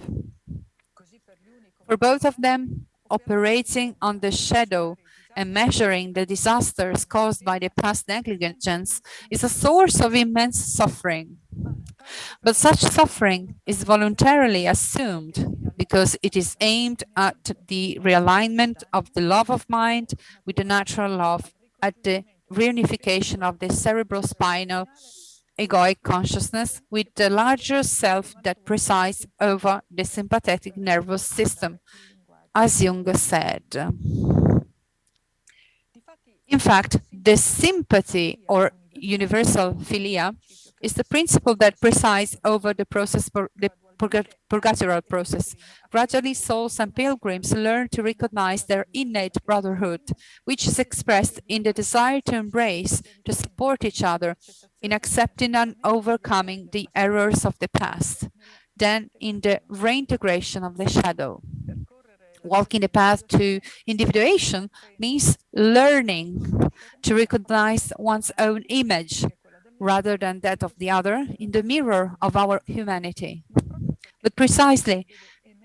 For both of them, operating on the shadow and measuring the disasters caused by the past negligence is a source of immense suffering. But such suffering is voluntarily assumed because it is aimed at the realignment of the love of mind with the natural love, at the reunification of the cerebrospinal egoic consciousness with the larger self that presides over the sympathetic nervous system, as Jung said. In fact, the sympathy or universal philia is the principle that presides over the process, the purgatorial process. Gradually, souls and pilgrims learn to recognize their innate brotherhood, which is expressed in the desire to embrace, to support each other, in accepting and overcoming the errors of the past, then in the reintegration of the shadow. Walking the path to individuation means learning to recognize one's own image, rather than that of the other in the mirror of our humanity. But precisely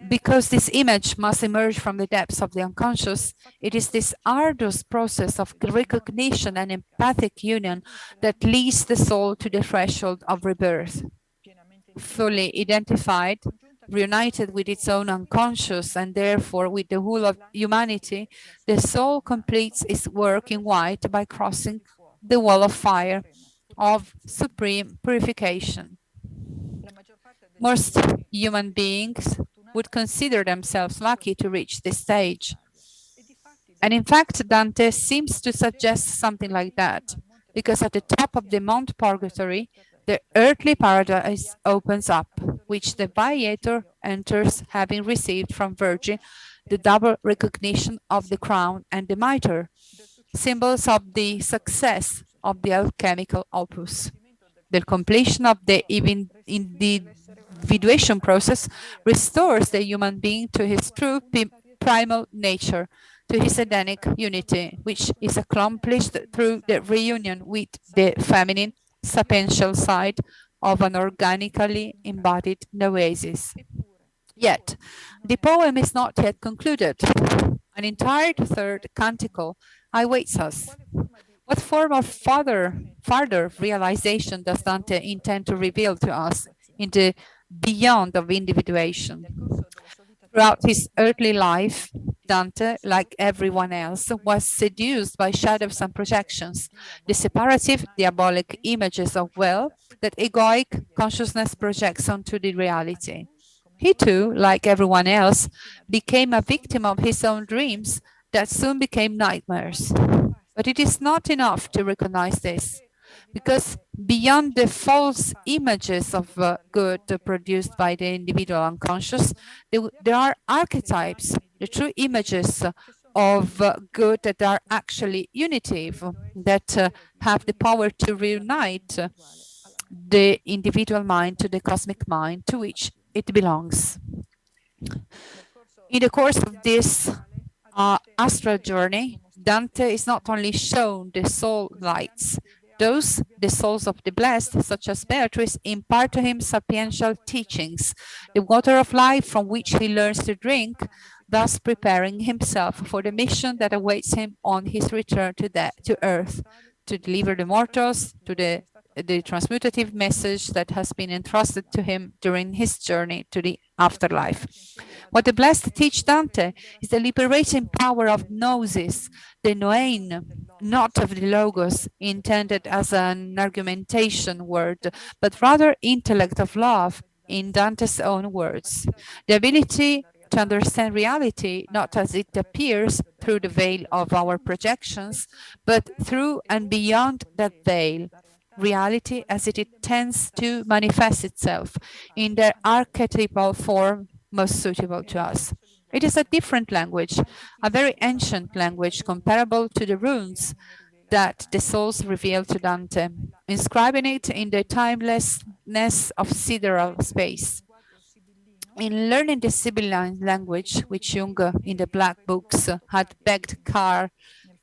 because this image must emerge from the depths of the unconscious, it is this arduous process of recognition and empathic union that leads the soul to the threshold of rebirth. Fully identified, reunited with its own unconscious and therefore with the whole of humanity, the soul completes its work in white by crossing the wall of fire of supreme purification. Most human beings would consider themselves lucky to reach this stage. And in fact, Dante seems to suggest something like that, because at the top of the Mount Purgatory, the earthly paradise opens up, which the Viator enters having received from Virgin the double recognition of the crown and the mitre, symbols of the success of the alchemical opus. The completion of the individuation process restores the human being to his true primal nature, to his Edenic unity, which is accomplished through the reunion with the feminine sapential side of an organically embodied noesis. Yet, the poem is not yet concluded. An entire third canticle awaits us. What form of further realization does Dante intend to reveal to us in the beyond of individuation? Throughout his earthly life, Dante, like everyone else, was seduced by shadows and projections, the separative, diabolic images of will that egoic consciousness projects onto the reality. He too, like everyone else, became a victim of his own dreams that soon became nightmares. But it is not enough to recognize this, because beyond the false images of good produced by the individual unconscious, there are archetypes, the true images of good that are actually unitive, that have the power to reunite the individual mind to the cosmic mind to which it belongs. In the course of this astral journey, Dante is not only shown the soul lights, those, the souls of the blessed, such as Beatrice, impart to him sapiential teachings, the water of life from which he learns to drink, thus preparing himself for the mission that awaits him on his return to earth, to deliver the mortals to the transmutative message that has been entrusted to him during his journey to the afterlife. What the blessed teach Dante is the liberating power of gnosis, the noein, not of the logos, intended as an argumentation word, but rather intellect of love, in Dante's own words. The ability to understand reality not as it appears through the veil of our projections, but through and beyond that veil, reality as it tends to manifest itself in the archetypal form most suitable to us. It is a different language, a very ancient language comparable to the runes that the souls reveal to Dante, inscribing it in the timelessness of sidereal space. In learning the Sibylline language, which Jung in the Black Books had begged Carr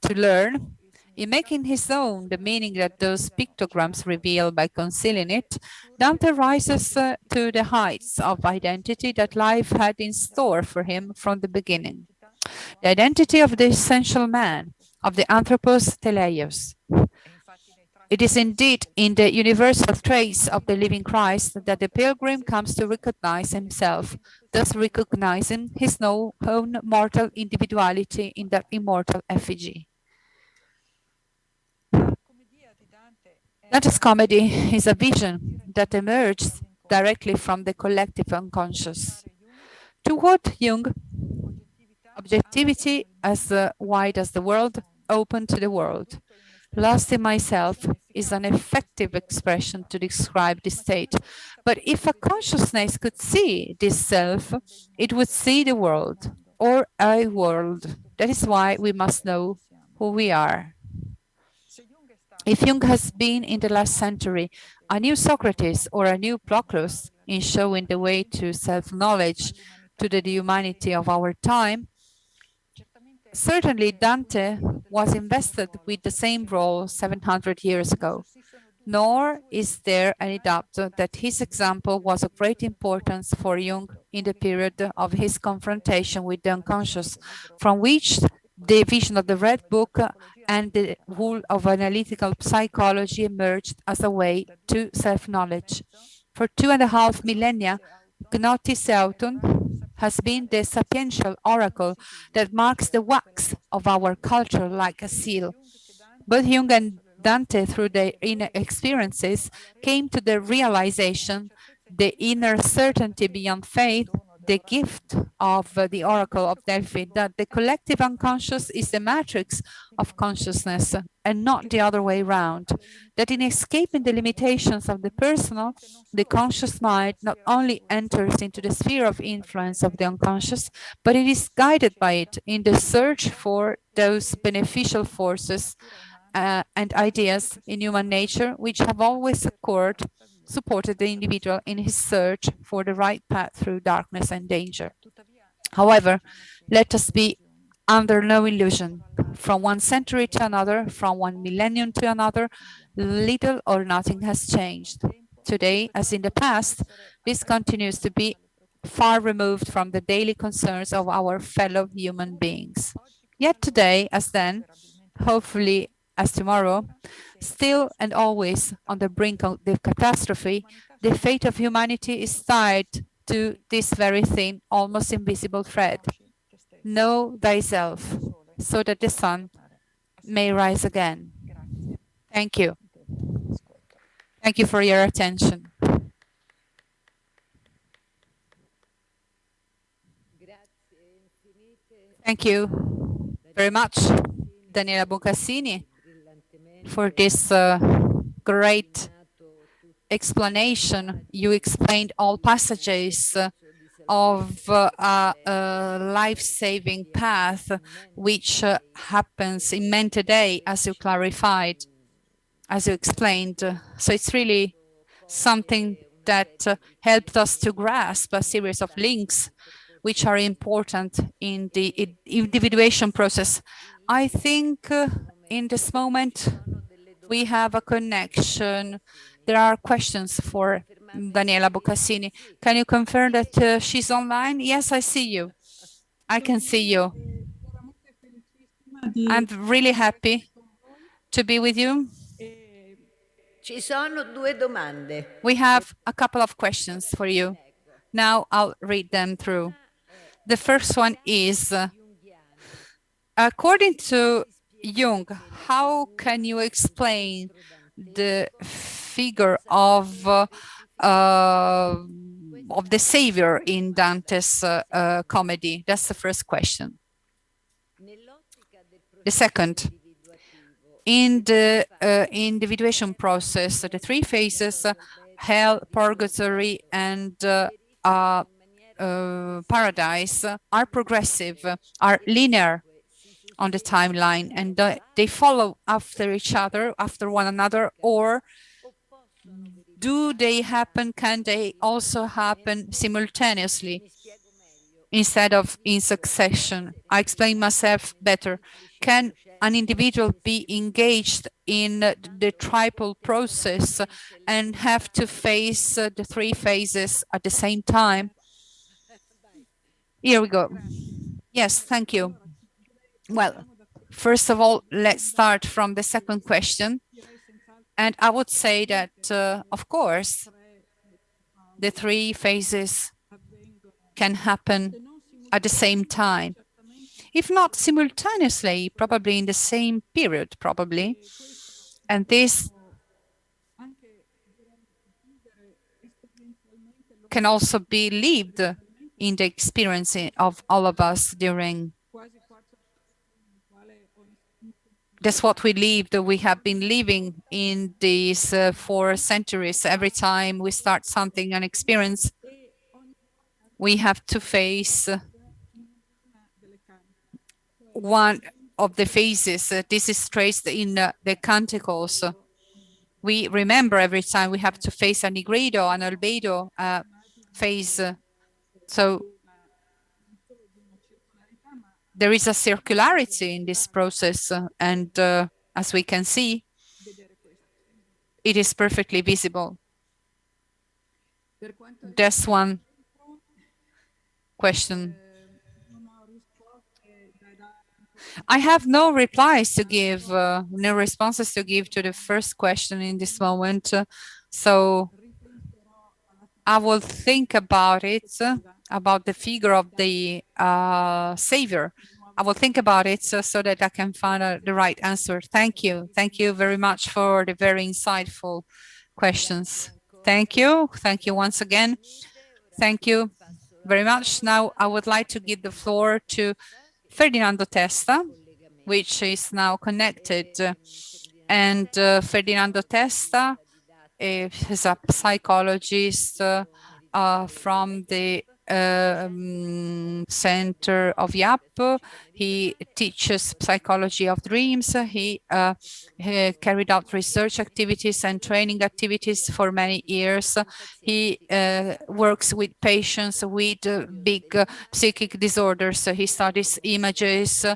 to learn, in making his own the meaning that those pictograms reveal by concealing it, Dante rises to the heights of identity that life had in store for him from the beginning. The identity of the essential man, of the anthropos teleios. It is indeed in the universal trace of the living Christ that the pilgrim comes to recognize himself, thus recognizing his own mortal individuality in that immortal effigy. Dante's comedy is a vision that emerges directly from the collective unconscious. To quote Jung, objectivity as wide as the world, open to the world. Lost in myself is an effective expression to describe this state. But if a consciousness could see this self, it would see the world, or a world. That is why we must know who we are. If Jung has been in the last century a new Socrates or a new Proclus in showing the way to self-knowledge to the humanity of our time, certainly Dante was invested with the same role 700 years ago. Nor is there any doubt that his example was of great importance for Jung in the period of his confrontation with the unconscious, from which the vision of the Red Book and the rule of analytical psychology emerged as a way to self-knowledge. For 2.5 millennia, Gnotis Auton has been the sapiential oracle that marks the wax of our culture like a seal. Both Jung and Dante, through their inner experiences, came to the realization, the inner certainty beyond faith, the gift of the oracle of Delphi, that the collective unconscious is the matrix of consciousness and not the other way round. That in escaping the limitations of the personal, the conscious mind not only enters into the sphere of influence of the unconscious, but it is guided by it in the search for those beneficial forces and ideas in human nature which have always supported the individual in his search for the right path through darkness and danger. However, let us be under no illusion. From one century to another, from one millennium to another, little or nothing has changed. Today, as in the past, this continues to be far removed from the daily concerns of our fellow human beings. Yet today, as then, hopefully as tomorrow, still and always on the brink of the catastrophe, the fate of humanity is tied to this very thin, almost invisible thread. Know thyself, so that the sun may rise again. Thank you. Thank you for your attention. Thank you very much, Daniela Boncassini, for this great explanation. You explained all passages of a life-saving path, which happens in men today, as you clarified, as you explained. So it's really something that helped us to grasp a series of links which are important in the individuation process. I think in this moment we have a connection. There are questions for Daniela Boccassini. Can you confirm that she's online? Yes, I see you. I can see you. I'm really happy to be with you. Ci sono due domande. We have a couple of questions for you. Now I'll read them through. The first one is, according to Jung, how can you explain the figure of the savior in Dante's comedy? That's the first question. The second, in the individuation process, the three phases, hell, purgatory, and paradise, are progressive, are linear on the timeline, and they follow after each other, after one another, or do they happen, can they also happen simultaneously instead of in succession? I explain myself better. Can an individual be engaged in the triple process and have to face the three phases at the same time? Here we go. Yes, thank you. Well, first of all, let's start from the second question. And I would say that, of course, the three phases can happen at the same time. If not simultaneously, probably in the same period, probably. And this can also be lived in the experience of all of us during. That's what we lived. We have been living in these 4 centuries. Every time we start something, an experience, we have to face one of the phases. This is traced in the canticles. We remember every time we have to face an nigredo, an albedo phase. So there is a circularity in this process. And as we can see, it is perfectly visible. That's one question. I have no replies to give, no responses to give to the first question in this moment. So I will think about it, about the figure of the Savior. I will think about it so that I can find the right answer. Thank you. Thank you very much for the very insightful questions. Thank you. Thank you once again. Thank you very much. Now I would like to give the floor to Ferdinando Testa, which is now connected. And Ferdinando Testa is a psychologist from the center of YAP. He teaches psychology of dreams. He carried out research activities and training activities for many years. He works with patients with big psychic disorders. He studies images,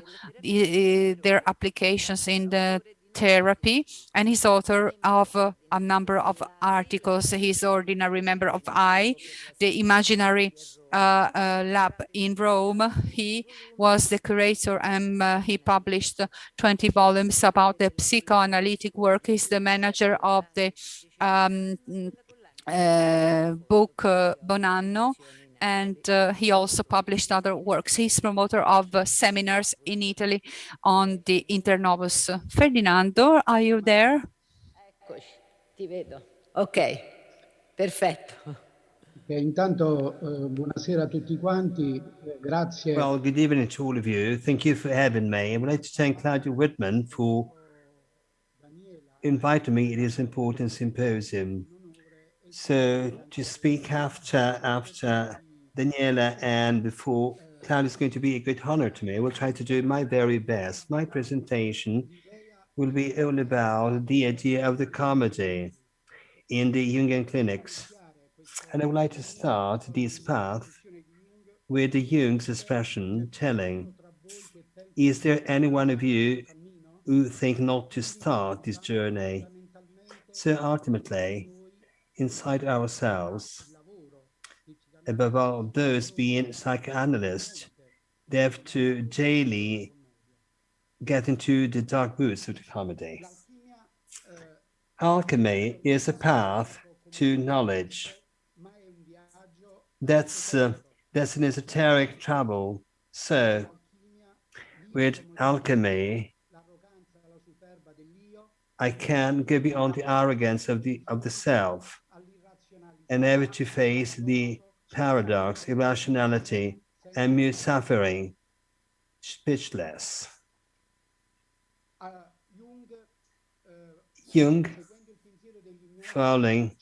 their applications in the therapy, and he's author of a number of articles. He's ordinary member of the imaginary lab in Rome. He was the curator and he published 20 volumes about the psychoanalytic work. He's the manager of the book Bonanno, and he also published other works. He's promoter of seminars in Italy on the Internovus. Ferdinando, are you there? Eccoci, ti vedo. Ok, perfetto. Intanto buonasera a tutti quanti, grazie. Well, good evening to all of you. Thank you for having me. I would like to thank Claudia Whitman for inviting me to this important symposium. So to speak after Daniela and before Claudia is going to be a great honor to me. I will try to do my very best. My presentation will be all about the idea of the comedy in the Jungian clinics. And I would like to start this path with the Jung's expression telling, is there any one of you who think not to start this journey? So ultimately, inside ourselves, above all those being psychoanalysts, they have to daily get into the dark boots of the comedy. Alchemy is a path to knowledge. That's an esoteric travel. So, with alchemy, I can go beyond the arrogance of the self and ever to face the paradox, irrationality, and mute suffering, speechless. Jung, following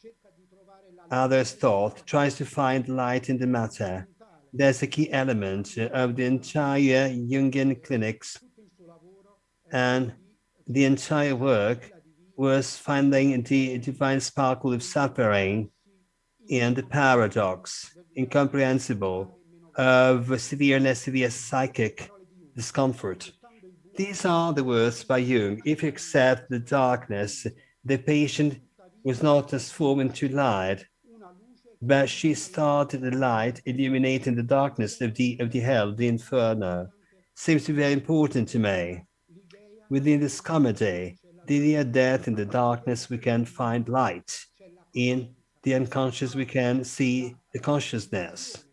others' thought, tries to find light in the matter. That's a key element of the entire Jungian clinics, and the entire work was finding the divine sparkle of suffering and the paradox, incomprehensible, of severe and less severe psychic discomfort. These are the words by Jung. If you accept the darkness, the patient was not transformed into light, but she started the light illuminating the darkness of the hell, the inferno. Seems to be very important to me. Within this comedy, the idea that in the darkness we can find light. In the unconscious we can see the consciousness,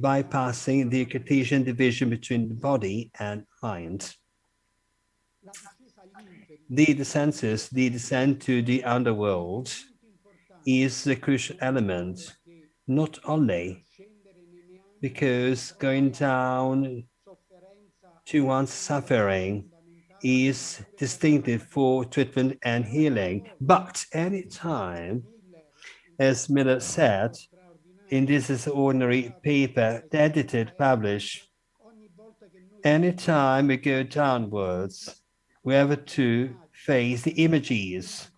bypassing the Cartesian division between the body and mind. The descent to the underworld is a crucial element, not only because going down to one's suffering is distinctive for treatment and healing, but any time, as Miller said, in this extraordinary paper, edited, published, anytime we go downwards, we have to face the images.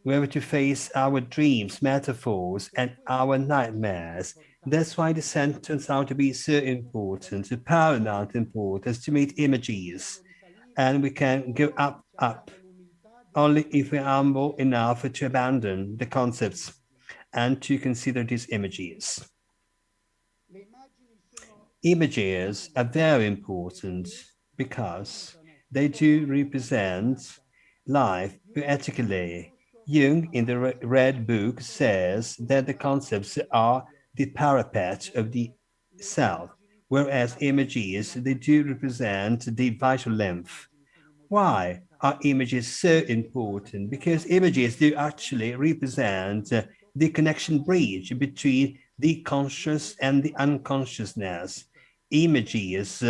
We have to face our dreams, metaphors, and our nightmares. That's why the descent turns out to be so important, so paramount importance to meet images. And we can go up, only if we are humble enough to abandon the concepts and to consider these images. Images are very important because they do represent life poetically. Jung in the Red Book says that the concepts are the parapet of the self, whereas images, they do represent the vital lymph. Why are images so important? Because images do actually represent the connection bridge between the conscious and the unconsciousness. Images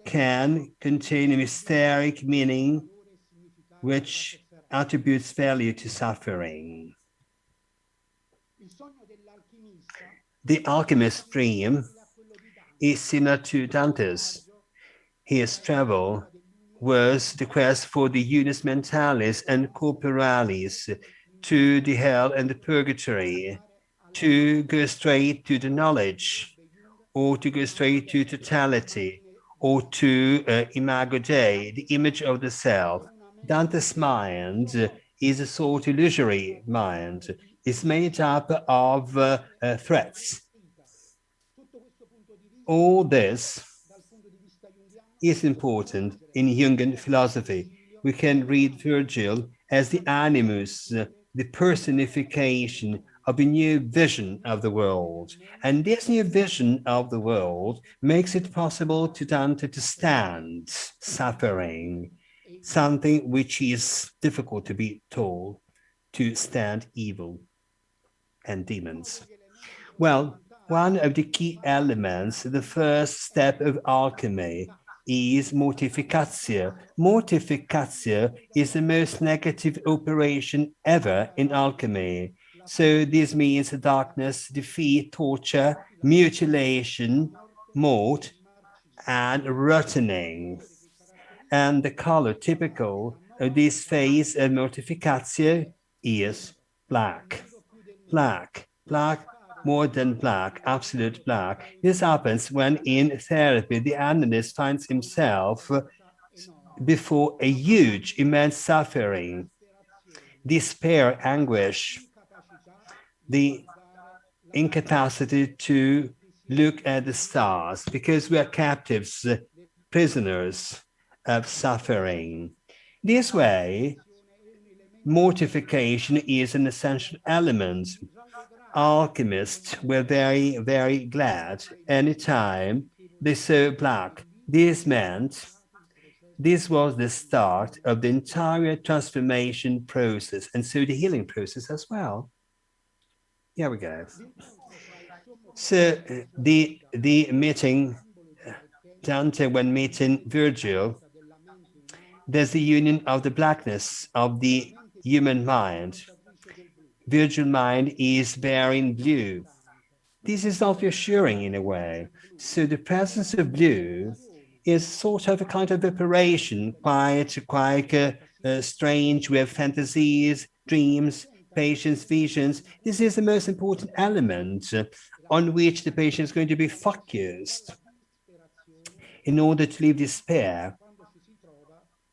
can contain a mysteric meaning which attributes value to suffering. The alchemist's dream is similar to Dante's. His travel was the quest for the unus mentalis and corporalis, to the hell and the purgatory, to go straight to the knowledge, or to go straight to totality, or to imago Dei, the image of the self. Dante's mind is a sort of illusory mind. It's made up of threats. All this is important in Jungian philosophy. We can read Virgil as the animus, the personification of a new vision of the world. And this new vision of the world makes it possible to Dante to stand suffering, something which is difficult to be told, to stand evil and demons. Well, one of the key elements, the first step of alchemy, is mortificatio. Mortificatio is the most negative operation ever in alchemy. So this means darkness, defeat, torture, mutilation, mort, and rottening. And the color typical of this phase of mortificatio is black. Black, black, more than black, absolute black. This happens when in therapy the analyst finds himself before a huge, immense suffering, despair, anguish, the incapacity to look at the stars because we are captives, prisoners of suffering. This way, mortification is an essential element. Alchemists were very, very glad anytime they saw black. This meant this was the start of the entire transformation process and so the healing process as well. Here we go. So the meeting, Dante when meeting Virgil, there's the union of the blackness of the human mind. Virgil mind is bearing blue. This is not reassuring in a way. So the presence of blue is sort of a kind of operation, quite strange with fantasies, dreams, patience, visions. This is the most important element on which the patient is going to be focused. In order to leave despair,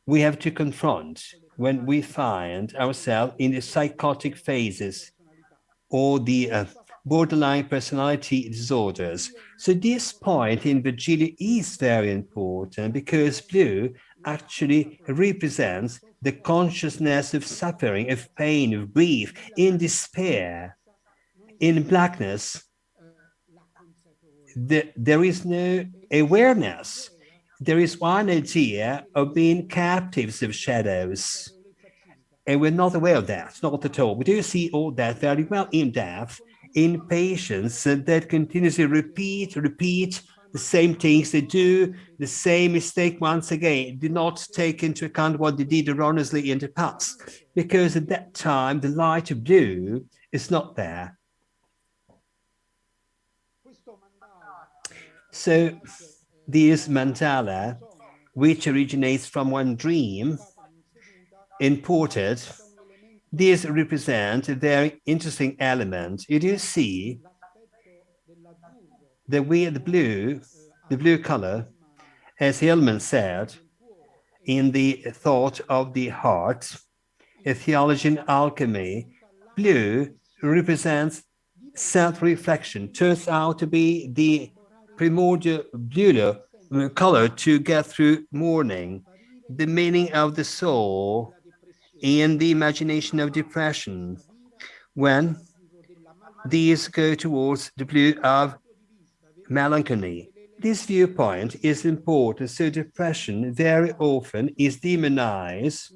we have to confront when we find ourselves in the psychotic phases or the borderline personality disorders. So this point in Virgilio is very important because blue actually represents the consciousness of suffering, of pain, of grief, in despair. In blackness, there is no awareness. There is one idea of being captives of shadows. And we're not aware of that, not at all. We do see all that very well in depth in patients that continuously repeat the same things. They do the same mistake once again, do not take into account what they did erroneously in the past, because at that time, the light of blue is not there. So this mandala, which originates from one dream, imported, this represents a very interesting element. You do see that we the blue color, as Hillman said, in the thought of the heart, a theology in alchemy. Blue represents self-reflection, turns out to be the primordial blue color to get through morning, the meaning of the soul and the imagination of depression. When these go towards the blue of melancholy. This viewpoint is important, so depression very often is demonized,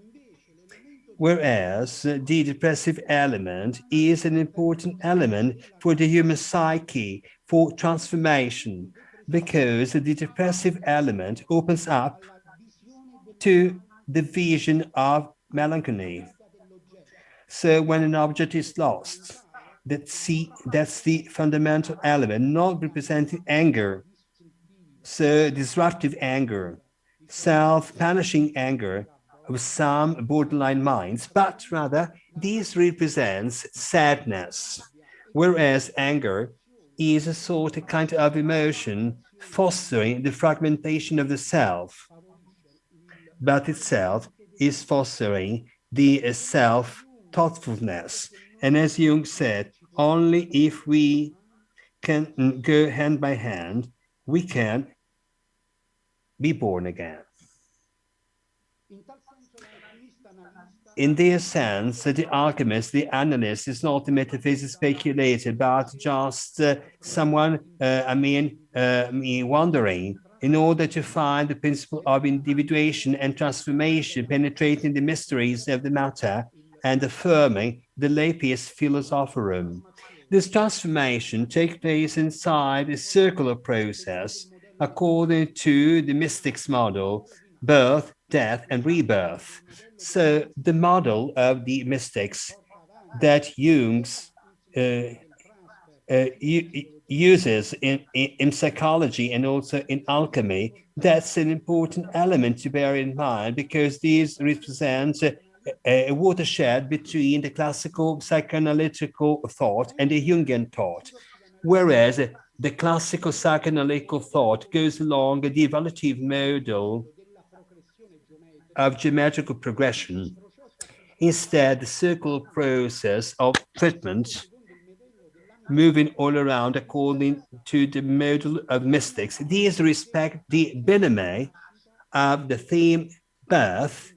whereas the depressive element is an important element for the human psyche, for transformation, because the depressive element opens up to the vision of melancholy. So when an object is lost, that's the fundamental element, not representing anger. So disruptive anger, self-punishing anger of some borderline minds, but rather this represents sadness, whereas anger is a sort of kind of emotion fostering the fragmentation of the self, but itself is fostering the self thoughtfulness. And as Jung said, only if we can go hand by hand, we can be born again. In this sense, the alchemist, the analyst, is not a metaphysics speculator, but just someone, wandering in order to find the principle of individuation and transformation, penetrating the mysteries of the matter and affirming the Lapius Philosophorum. This transformation takes place inside a circular process according to the mystics model, birth, death, and rebirth. So the model of the mystics that Jung's uses in psychology and also in alchemy, that's an important element to bear in mind because these represent a watershed between the classical psychoanalytical thought and the Jungian thought. Whereas the classical psychoanalytical thought goes along the evolutive model of geometrical progression. Instead, the circular process of treatment moving all around according to the model of mystics. These respect the biname of the theme birth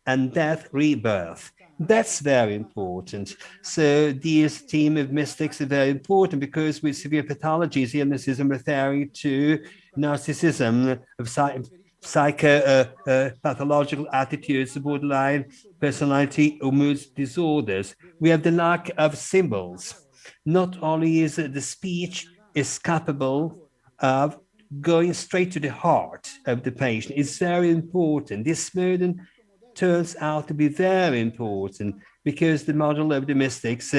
and death, rebirth. That's very important. So this theme of mystics is very important because with severe pathologies, illnesses, I'm referring to narcissism, of psychopathological attitudes, borderline personality or mood disorders. We have the lack of symbols. Not only is the speech is capable of going straight to the heart of the patient, it's very important. This modern turns out to be very important because the model of the mystics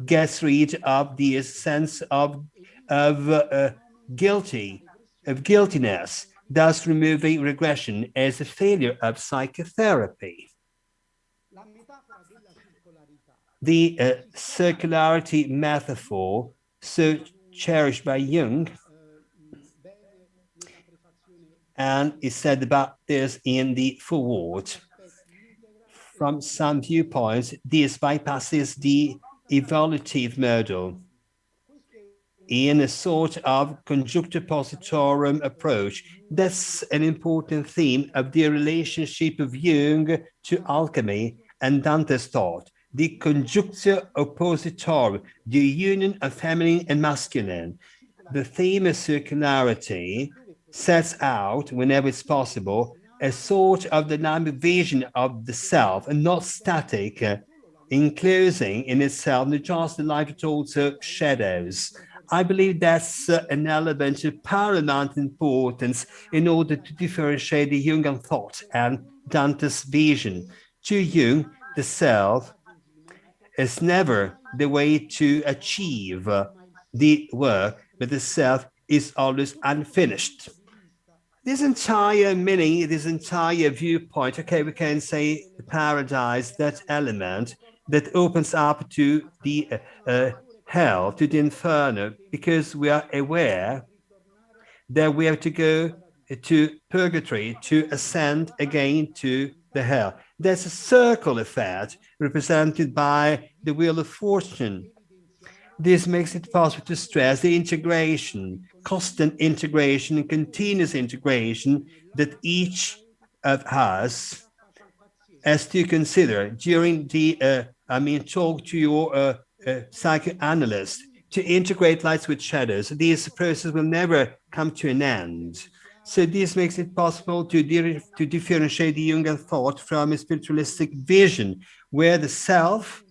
gets rid of the sense of guilty, of guiltiness, thus removing regression as a failure of psychotherapy. The circularity metaphor, so cherished by Jung, and is said about this in the foreword. From some viewpoints, this bypasses the evolutive model in a sort of conjunctipositorum approach. That's an important theme of the relationship of Jung to alchemy and Dante's thought. The conjunctio oppositorum, the union of feminine and masculine. The theme of circularity sets out, whenever it's possible, a sort of dynamic vision of the self and not static, enclosing in itself not just the light but also shadows. I believe that's an element of paramount importance in order to differentiate the Jungian thought and Dante's vision. To Jung, the self is never the way to achieve the work, but the self is always unfinished. This entire meaning, this entire viewpoint, okay, we can say paradise, that element that opens up to the hell, to the inferno, because we are aware that we have to go to purgatory to ascend again to the hell. There's a circle effect represented by the wheel of fortune. This makes it possible to stress the integration, constant integration and continuous integration that each of us has to consider during the, talk to your psychoanalyst to integrate lights with shadows. This process will never come to an end. So this makes it possible to differentiate the Jungian thought from a spiritualistic vision, where the self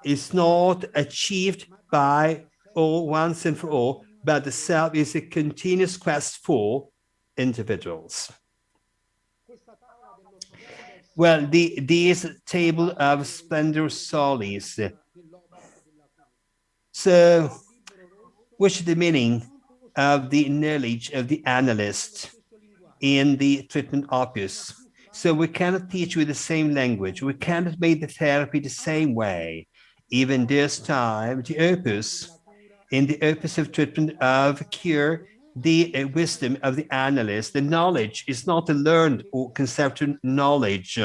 is not achieved by all once and for all, but the self is a continuous quest for individuals. Well, this table of splendor solis. So, which is the meaning of the knowledge of the analyst in the treatment opus? So we cannot teach with the same language. We cannot make the therapy the same way. Even this time, the opus, in the opus of treatment of cure, the wisdom of the analyst, the knowledge is not a learned or conceptual knowledge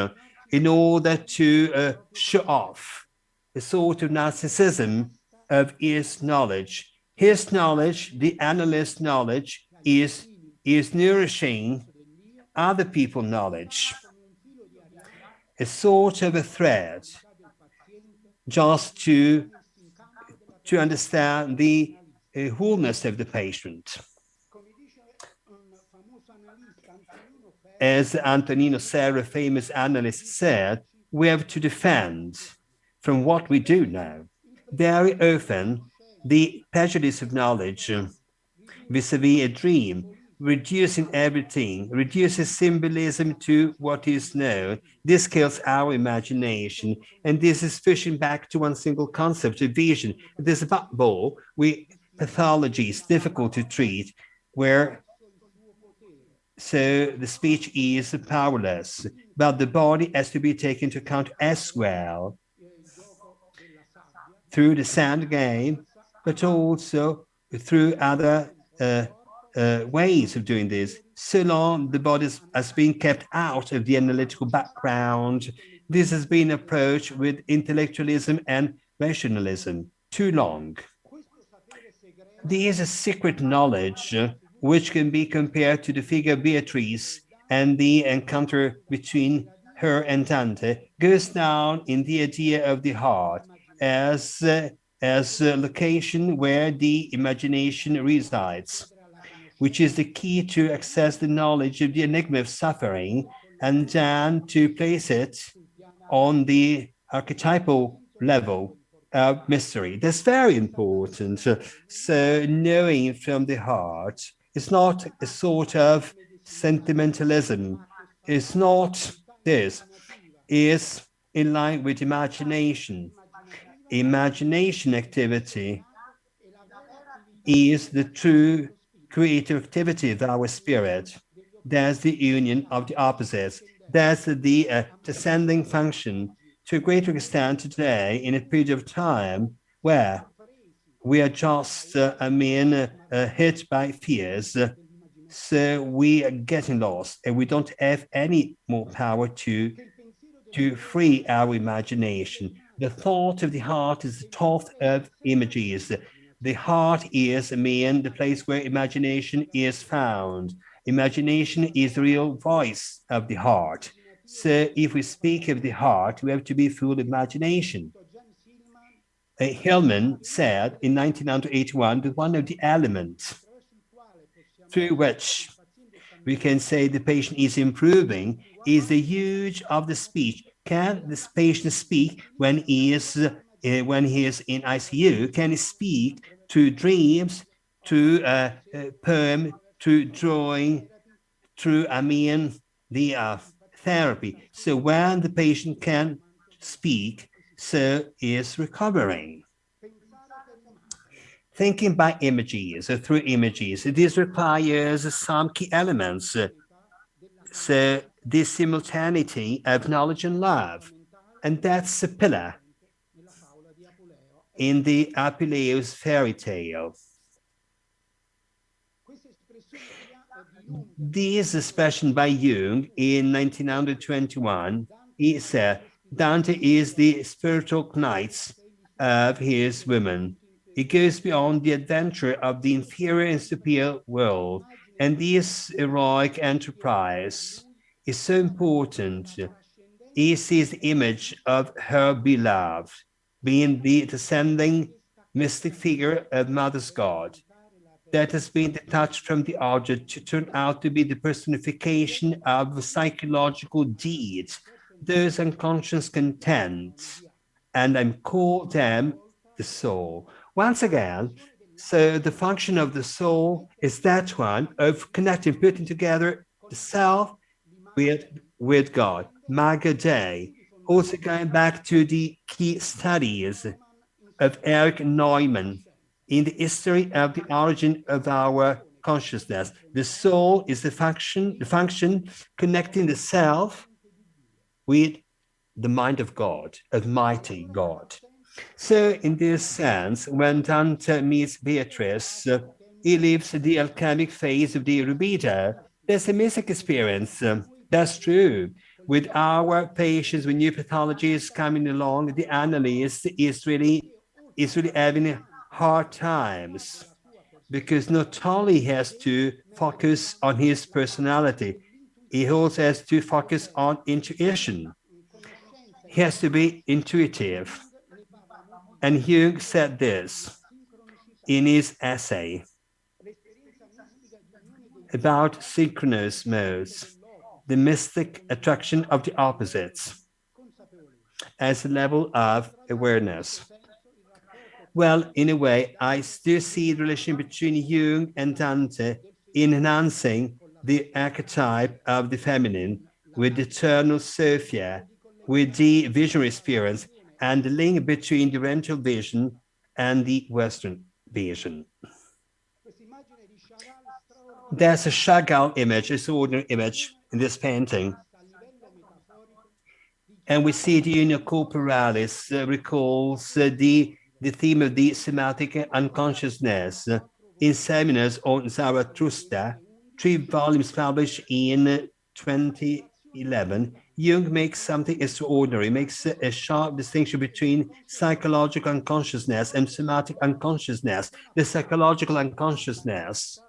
in order to show off a sort of narcissism of his knowledge. His knowledge, the analyst's knowledge, is nourishing other people's knowledge, a sort of a thread, just to understand the wholeness of the patient. As Antonino Serra, a famous analyst, said, we have to defend from what we do know. Very often, the prejudice of knowledge vis-a-vis a dream, reducing everything, reduces symbolism to what is known. This kills our imagination, and this is pushing back to one single concept, a vision. There's a bubble where pathology is difficult to treat, where so the speech is powerless, but the body has to be taken into account as well through the sound game, but also through other ways of doing this. So long the body has been kept out of the analytical background. This has been approached with intellectualism and rationalism too long. There is a secret knowledge which can be compared to the figure Beatrice, and the encounter between her and Dante goes down in the idea of the heart as a location where the imagination resides, which is the key to access the knowledge of the enigma of suffering, and then to place it on the archetypal level of mystery. That's very important. So knowing from the heart is not a sort of sentimentalism. It's not this. Is in line with imagination. Imagination activity is the true creative activity of our spirit. There's the union of the opposites. There's the descending function to a greater extent today in a period of time where we are just, hit by fears. So we are getting lost and we don't have any more power to free our imagination. The thought of the heart is the thought of images. The heart is, the place where imagination is found. Imagination is the real voice of the heart. So if we speak of the heart, we have to be full of imagination. Hillman said in 1981 that one of the elements through which we can say the patient is improving is the use of the speech. Can this patient speak when he is in ICU? Can he speak through dreams, through poem, through drawing, through the therapy? So when the patient can speak, so is recovering. Thinking by images or through images, this requires some key elements. So this simultaneity of knowledge and love, and that's a pillar in the Apuleius fairy tale. This expression by Jung in 1921, He said, Dante is the spiritual knight of his women. It goes beyond the adventure of the inferior and superior world, and this heroic enterprise is so important. He sees the image of her beloved, being the descending mystic figure of Mother's God that has been detached from the object to turn out to be the personification of psychological deeds, those unconscious contents, and I call them the soul. Once again, so the function of the soul is that one of connecting, putting together the self with, with God. Maga Day, also going back to the key studies of Eric Neumann in the history of the origin of our consciousness. The soul is the function connecting the self with the mind of God, of mighty God. So, in this sense, when Dante meets Beatrice, he lives the alchemic phase of the libido. There's a mystic experience. That's true. With our patients, with new pathologies coming along, the analyst is really having hard times because not only he has to focus on his personality, he also has to focus on intuition. He has to be intuitive. And Jung said this in his essay about synchronous modes, the mystic attraction of the opposites as a level of awareness. Well, in a way, I still see the relation between Jung and Dante in enhancing the archetype of the feminine with the eternal Sophia, with the visionary experience, and the link between the Oriental vision and the Western vision. There's a Chagall image, a ordinary image in this painting. And we see the Union Corporalis recalls the theme of the somatic unconsciousness in seminars on Zarathustra, 3 volumes published in 2011. Jung makes something extraordinary, makes a sharp distinction between psychological unconsciousness and somatic unconsciousness. The psychological unconsciousness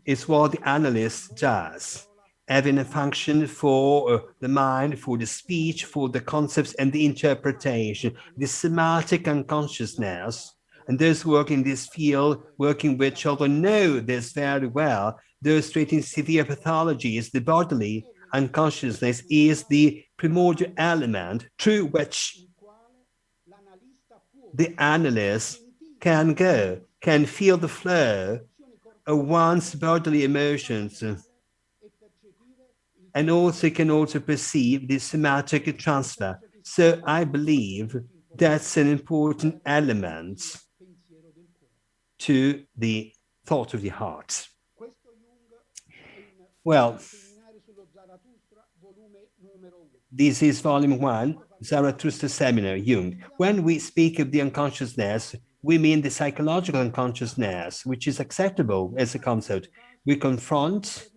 is what the analyst does, having a function for the mind, for the speech, for the concepts and the interpretation, the somatic unconsciousness. And those working in this field, working with children, know this very well. Those treating severe pathologies, the bodily unconsciousness is the primordial element through which the analyst can go, can feel the flow of one's bodily emotions, and also can also perceive the somatic transfer. So I believe that's an important element to the thought of the heart. Well, this is volume 1, Zarathustra Seminar, Jung. When we speak of the unconsciousness, we mean the psychological unconsciousness, which is acceptable as a concept. We confront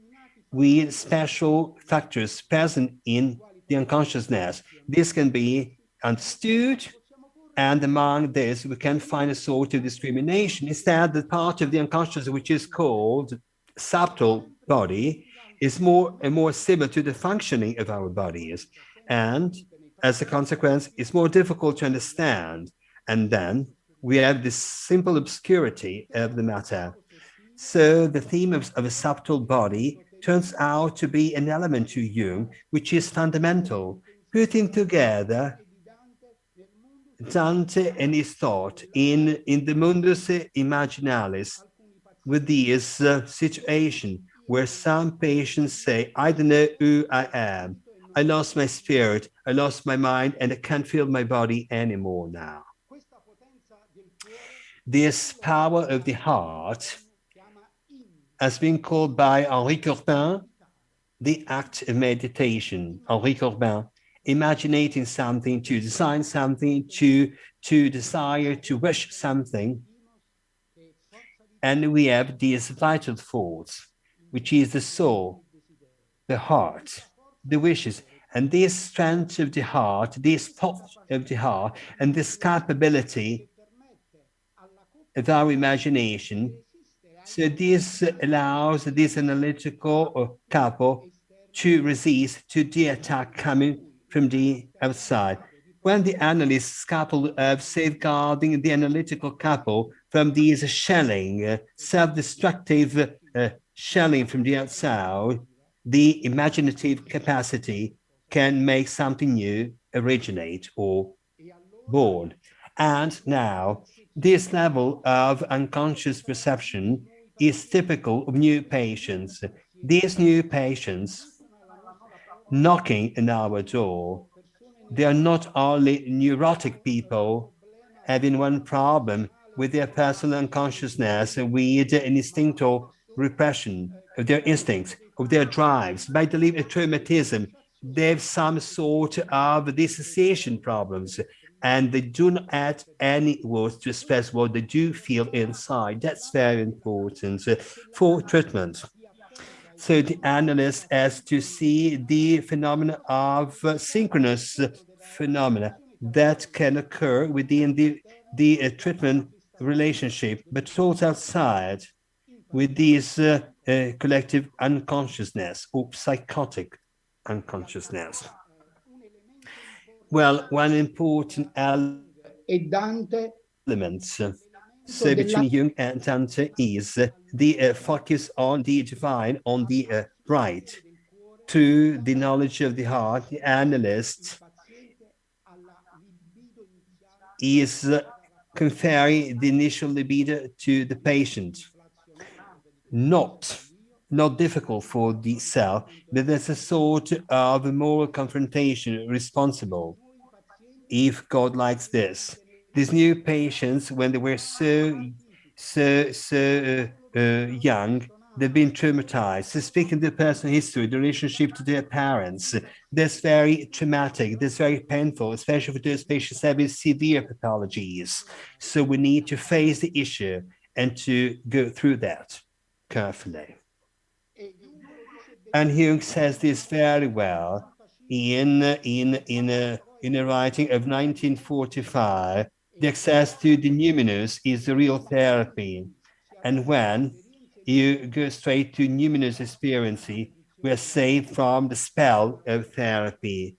with special factors present in the unconsciousness. This can be understood, and among this, we can find a sort of discrimination. Instead, the part of the unconscious which is called subtle body is more and more similar to the functioning of our bodies. And as a consequence, it's more difficult to understand. And then we have this simple obscurity of the matter. So the theme of a subtle body turns out to be an element to Jung, which is fundamental, putting together Dante and his thought in the mundus imaginalis with this situation where some patients say, I don't know who I am. I lost my spirit, I lost my mind, and I can't feel my body anymore now. This power of the heart has been called by Henri Corbin the act of meditation. Henri Corbin, imaginating something, to design something, to desire, to wish something. And we have these vital force, which is the soul, the heart, the wishes. And this strength of the heart, this thought of the heart, and this capability of our imagination, so this allows this analytical couple to resist to the attack coming from the outside. When the analysts couple of safeguarding the analytical couple from these shelling, self-destructive shelling from the outside, the imaginative capacity can make something new originate or born. And now, this level of unconscious perception is typical of new patients. These new patients knocking on our door, they are not only neurotic people having one problem with their personal unconsciousness, with an instinctual repression of their instincts, of their drives, by the a traumatism. They have some sort of dissociation problems, and they do not add any words to express what they do feel inside. That's very important for treatment. So the analyst has to see the phenomena of synchronous phenomena that can occur within the treatment relationship, but also outside with these collective unconsciousness or psychotic unconsciousness. Well, one important e Dante element so between Jung and Dante is the focus on the divine, on the right. To the knowledge of the heart, the analyst is conferring the initial libido to the patient. Not difficult for the self, but there's a sort of moral confrontation responsible. If God likes this, these new patients, when they were so young, they've been traumatized. So speaking the personal history, the relationship to their parents, that's very traumatic, that's very painful, especially for those patients having severe pathologies. So we need to face the issue and to go through that carefully. And Jung says this very well in a writing of 1945. The access to the numinous is the real therapy. And when you go straight to numinous experience, we are saved from the spell of therapy.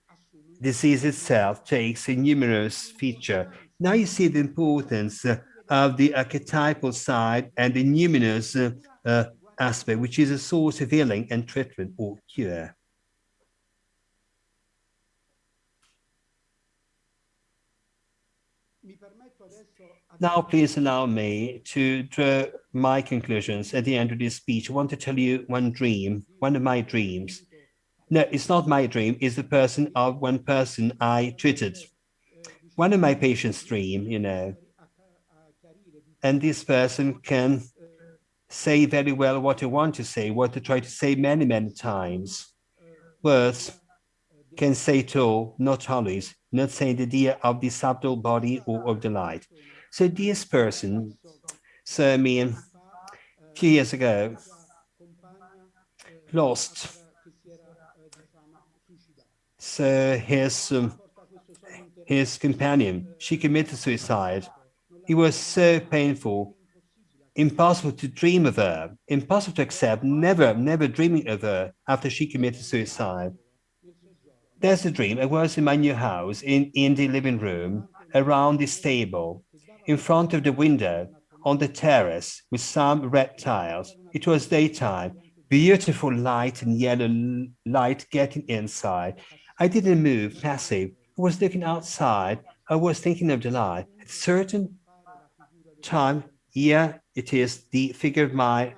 Disease itself takes a numerous feature. Now you see the importance of the archetypal side and the numinous aspect, which is a source of healing and treatment or cure. Now, please allow me to draw my conclusions at the end of this speech. I want to tell you one dream, one of my dreams. No, it's not my dream, it's the person of one person I treated. One of my patients' dream, and this person can say very well what I want to say, what I try to say many, many times. Words can say it all, not always, not saying the idea of the subtle body or of the light. So this person, so I mean, a few years ago, lost so his companion. She committed suicide. It was so painful, impossible to dream of her, impossible to accept, never dreaming of her after she committed suicide. There's a dream. I was in my new house in the living room, around this table, in front of the window, on the terrace, with some red tiles. It was daytime, beautiful light and yellow light getting inside. I didn't move, passive. I was looking outside. I was thinking of the light. At a certain time, yeah, it is the figure of my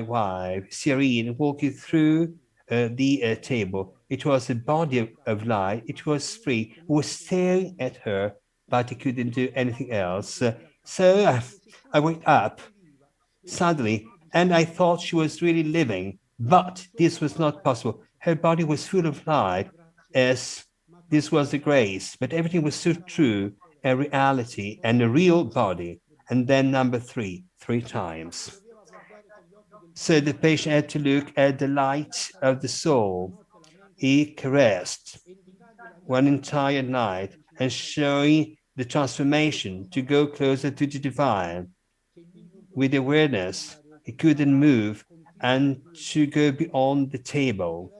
wife, Cyrene, walking through the table. It was a body of light. It was free. I was staring at her, but I couldn't do anything else. So I went up suddenly, and I thought she was really living, but this was not possible. Her body was full of light, as this was the grace, but everything was so true, a reality and a real body. And then number three times. So the patient had to look at the light of the soul. He caressed one entire night and showing the transformation to go closer to the divine. With awareness, he couldn't move and to go beyond the table.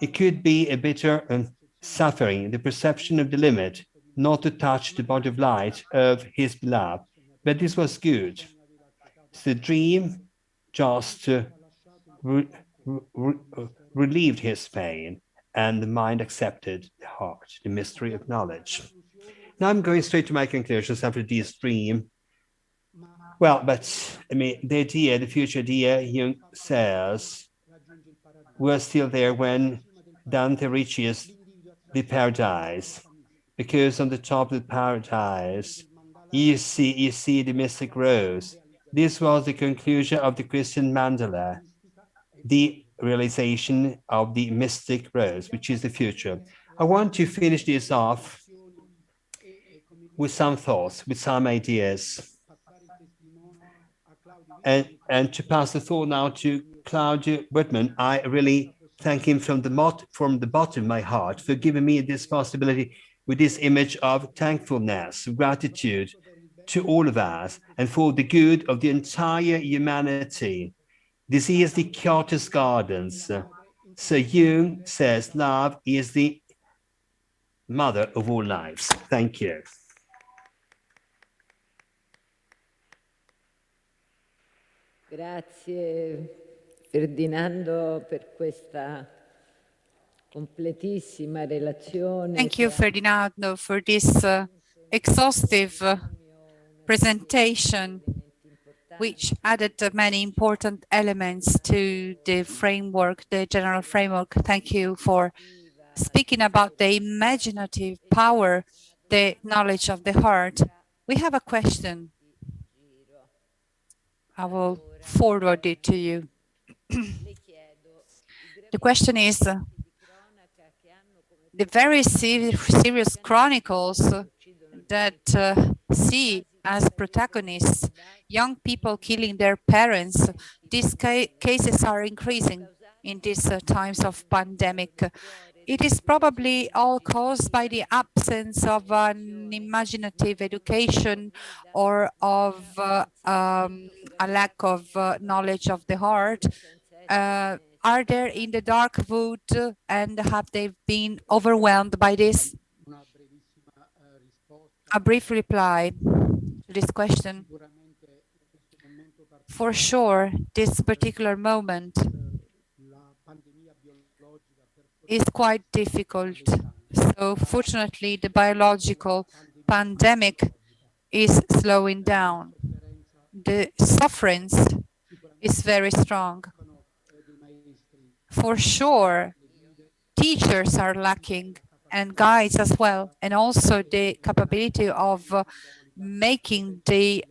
It could be a bitter suffering, the perception of the limit, not to touch the body of light of his beloved. But this was good. The dream just relieved his pain, and the mind accepted the heart, the mystery of knowledge. Now I'm going straight to my conclusions after this dream. Well, but I mean, the idea, the future idea, Jung says, was still there when Dante reaches the paradise, because on the top of the paradise, you see the mystic rose. This was the conclusion of the Christian mandala, the realization of the mystic rose, which is the future. I want to finish this off with some thoughts, with some ideas, and to pass the thought now to Claudio Whitman. I really thank him from the bottom of my heart for giving me this possibility with this image of thankfulness, gratitude to all of us, and for the good of the entire humanity. This is the Kyoto's Gardens. So Jung says love is the mother of all lives. Thank you. Grazie Ferdinando per questa completissima relazione. Thank you, Ferdinando, for this exhaustive presentation, which added many important elements to the framework, the general framework. Thank you for speaking about the imaginative power, the knowledge of the heart. We have a question. I will forward it to you. The question is, the very serious chronicles that see as protagonists young people killing their parents, these cases are increasing in these times of pandemic. It is probably all caused by the absence of an imaginative education or of a lack of knowledge of the heart. Are they in the dark wood and have they been overwhelmed by this? A brief reply to this question. For sure, this particular moment is quite difficult. So fortunately, the biological pandemic is slowing down. The sufferance is very strong. For sure, teachers are lacking and guides as well, and also the capability of making the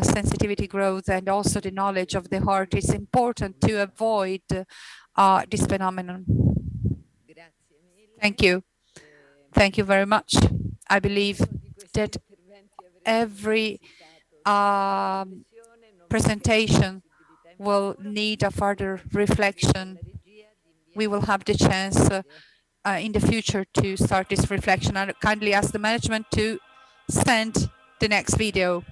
sensitivity growth and also the knowledge of the heart is important to avoid this phenomenon. Thank you. Thank you very much. I believe that every presentation will need a further reflection. We will have the chance in the future to start this reflection. I kindly ask the management to send the next video.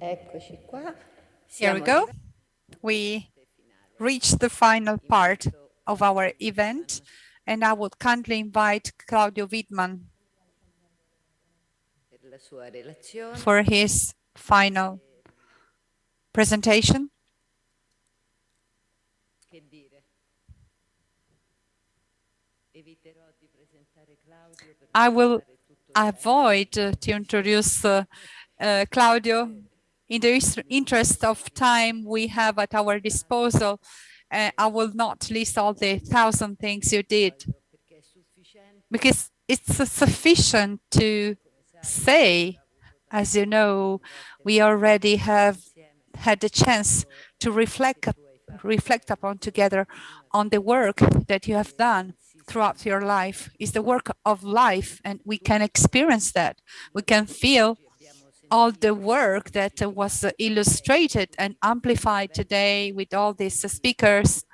Eccoci qua. Here we go. We reached the final part of our event, and I would kindly invite Claudio Wittmann for his final presentation. I will avoid to introduce Claudio in the interest of time we have at our disposal. I will not list all the 1,000 things you did, because it's sufficient to say, as you know, we already have had the chance to reflect upon together on the work that you have done throughout your life. It's the work of life, and we can experience that. We can feel all the work that was illustrated and amplified today with all these speakers.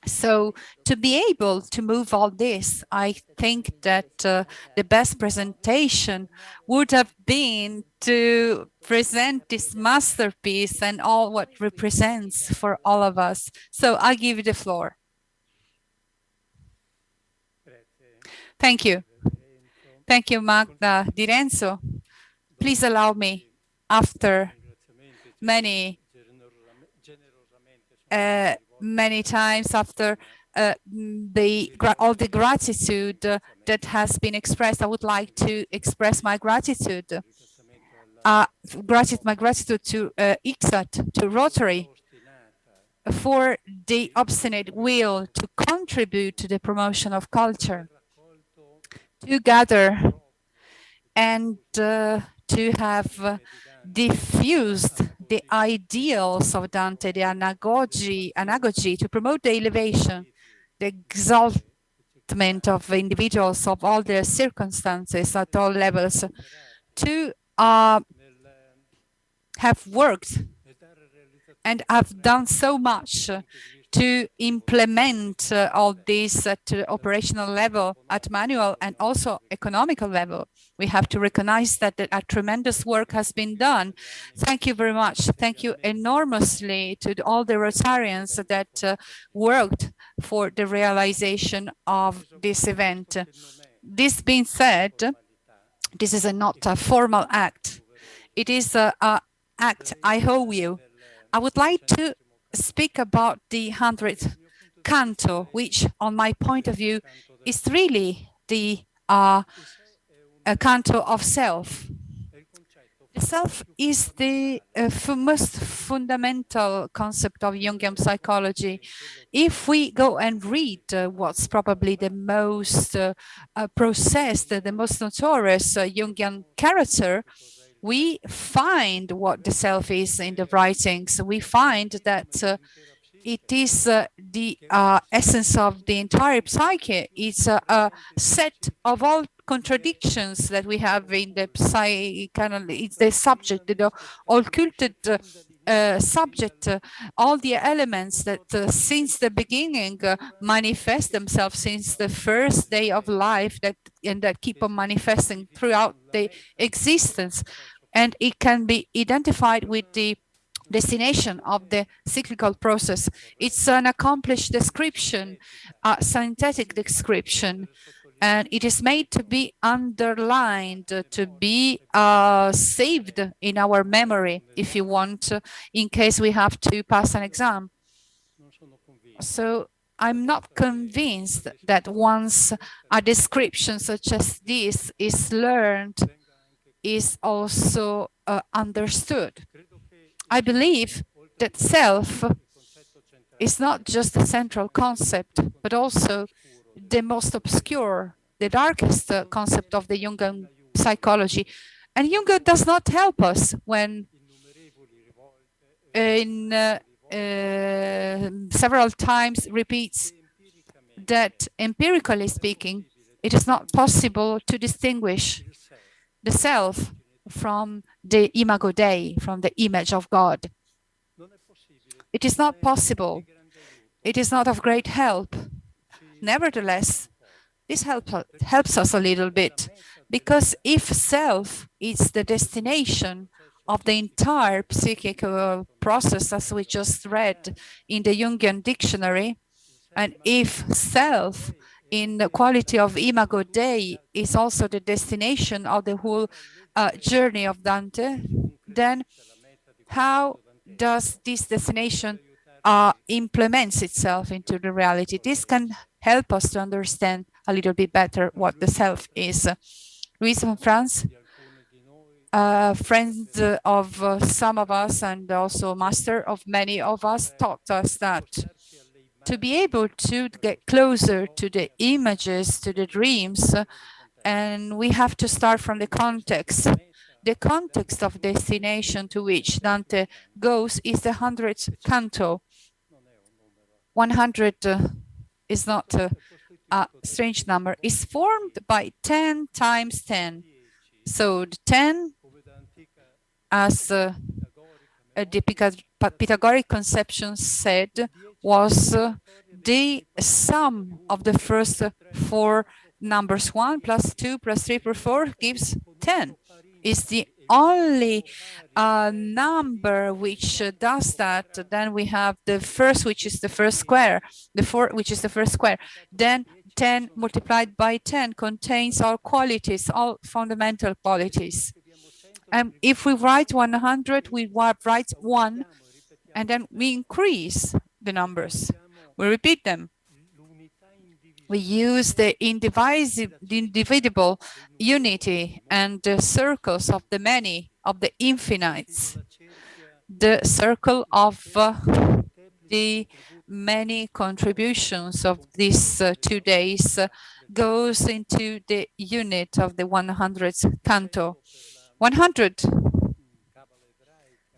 So to be able to move all this, I think that the best presentation would have been to present this masterpiece and all what represents for all of us. So I give you the floor. Thank you. Thank you, Magda Di Renzo. Please allow me, after many times, after all the gratitude that has been expressed, I would like to express my gratitude. My gratitude to ICSAT, to Rotary, for the obstinate will to contribute to the promotion of culture, to gather and to have diffused the ideals of Dante, the anagogy, to promote the elevation, the exaltment of individuals of all their circumstances at all levels, to have worked and have done so much to implement all this at operational level, at manual and also economical level. We have to recognize that a tremendous work has been done. Thank you very much. Thank you enormously to all the Rotarians that worked for the realization of this event. This being said, this is not a formal act. It is an act I owe you. I would like to speak about the 100th canto, which, on my point of view, is really the canto of self. The self is the most fundamental concept of Jungian psychology. If we go and read what's probably the most processed, the most notorious Jungian character, we find what the self is in the writings. We find that it is the essence of the entire psyche. It's a set of all contradictions that we have in the psychoanalysis. It's the subject, the occulted subject, all the elements that since the beginning manifest themselves since the first day of life, and that keep on manifesting throughout the existence. And it can be identified with the destination of the cyclical process. It's an accomplished description, a synthetic description, and it is made to be underlined, to be saved in our memory, if you want, in case we have to pass an exam. So I'm not convinced that once a description such as this is learned, is also understood. I believe that self is not just the central concept, but also the most obscure, the darkest concept of the Jungian psychology. And Jung does not help us when several times repeats that empirically speaking, it is not possible to distinguish the self from the imago Dei, from the image of God. It is not possible. It is not of great help. Nevertheless, this helps us a little bit, because if self is the destination of the entire psychic process, as we just read in the Jungian dictionary. And if self in the quality of imago Dei is also the destination of the whole journey of Dante, then how does this destination implements itself into the reality? This can help us to understand a little bit better what the self is. Luis from France, friends of some of us and also master of many of us, taught us that to be able to get closer to the images, to the dreams, and we have to start from the context. The context of destination to which Dante goes is the 100th canto. 100 is not a strange number. It's formed by 10 times 10. So the 10, as the Pythagorean conception said, was the sum of the first four numbers. 1 plus 2 plus 3 plus 4 gives 10. It's the only number which does that. Then we have the first, which is the first square, the 4, which is the first square. Then 10 multiplied by 10 contains all qualities, all fundamental qualities. And if we write 100, we write 1, and then we increase the numbers. We repeat them. We use the indivisible unity and the circles of the many, of the infinites. The circle of the many contributions of these 2 days goes into the unit of the 100th canto. 100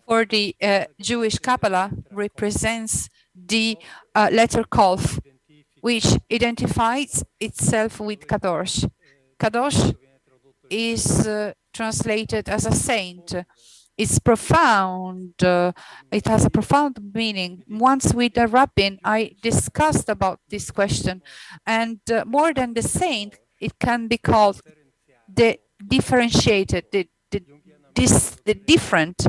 for the Jewish Kabbalah represents the letter Kaf, which identifies itself with Kadosh. Kadosh is translated as a saint. It's profound. It has a profound meaning. Once with a rabbin, I discussed about this question. And more than the saint, it can be called the differentiated, the different.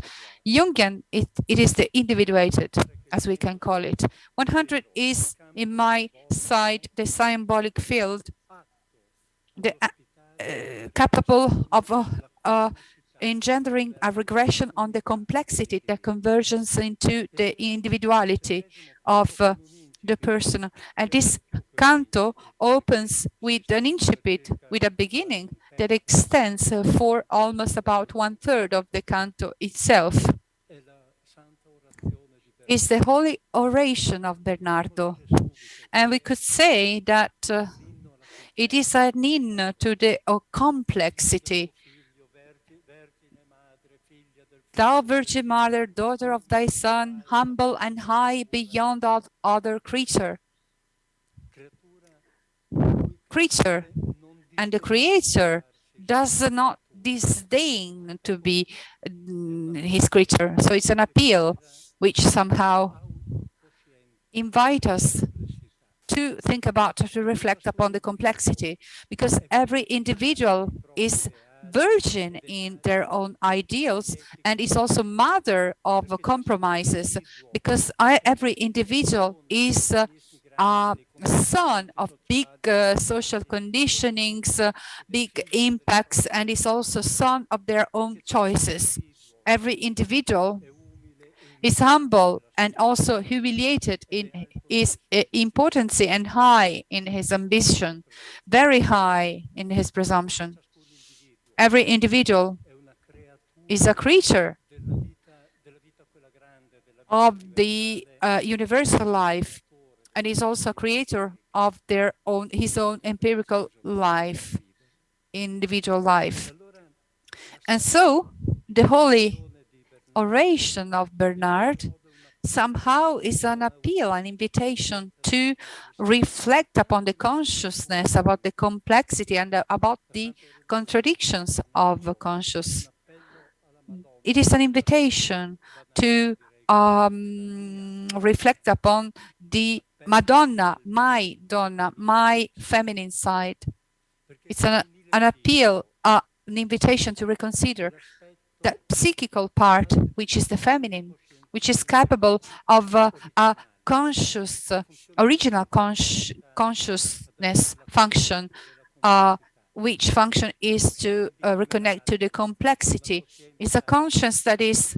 Jungian, it is the individuated, as we can call it. 100 is, in my side, the symbolic field, the capable of engendering a regression on the complexity, the convergence into the individuality of the person. And this canto opens with an incipit, with a beginning that extends for almost about 1/3 of the canto itself. It's the holy oration of Bernardo. And we could say that it is an hymn to the complexity. Thou Virgin Mother, daughter of thy Son, humble and high beyond all other creature. And the Creator does not disdain to be his creature. So it's an appeal which somehow invite us to think about, to reflect upon the complexity, because every individual is virgin in their own ideals and is also mother of compromises, because every individual is a son of big social conditionings, big impacts, and is also son of their own choices. Every individual is humble and also humiliated in his importance and high in his ambition, very high in his presumption. Every individual is a creature of the universal life and is also a creator of his own empirical life, individual life. And so the holy oration of Bernard somehow is an appeal, an invitation to reflect upon the consciousness, about the complexity and about the contradictions of conscious. It is an invitation to reflect upon the Madonna, my feminine side. It's an appeal, an invitation to reconsider that psychical part, which is the feminine, which is capable of a conscious, original consciousness function, which function is to reconnect to the complexity. It's a conscience that is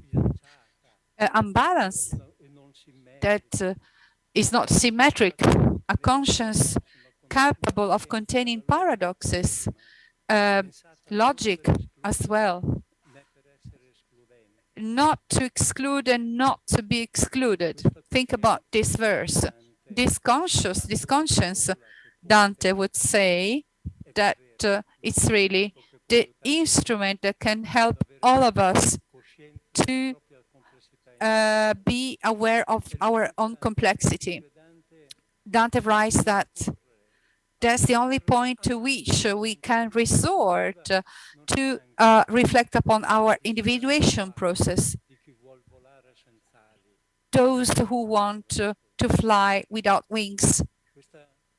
unbalanced, that is not symmetric, a conscience capable of containing paradoxes, logic as well, not to exclude and not to be excluded. Think about this verse. This conscience, Dante would say that it's really the instrument that can help all of us to be aware of our own complexity. Dante writes that that's the only point to which we can resort to reflect upon our individuation process. Those who want to fly without wings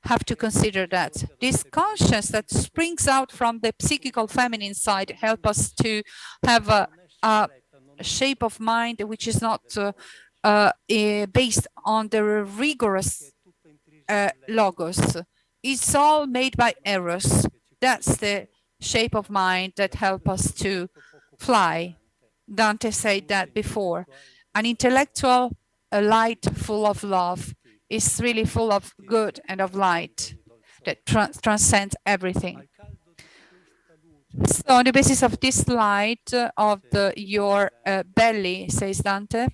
have to consider that. This conscience that springs out from the psychical feminine side help us to have a shape of mind which is not based on the rigorous logos. It's all made by eros. That's the shape of mind that help us to fly. Dante said that before. An intellectual, a light full of love, is really full of good and of light that transcends everything. So on the basis of this light of your belly, says Dante,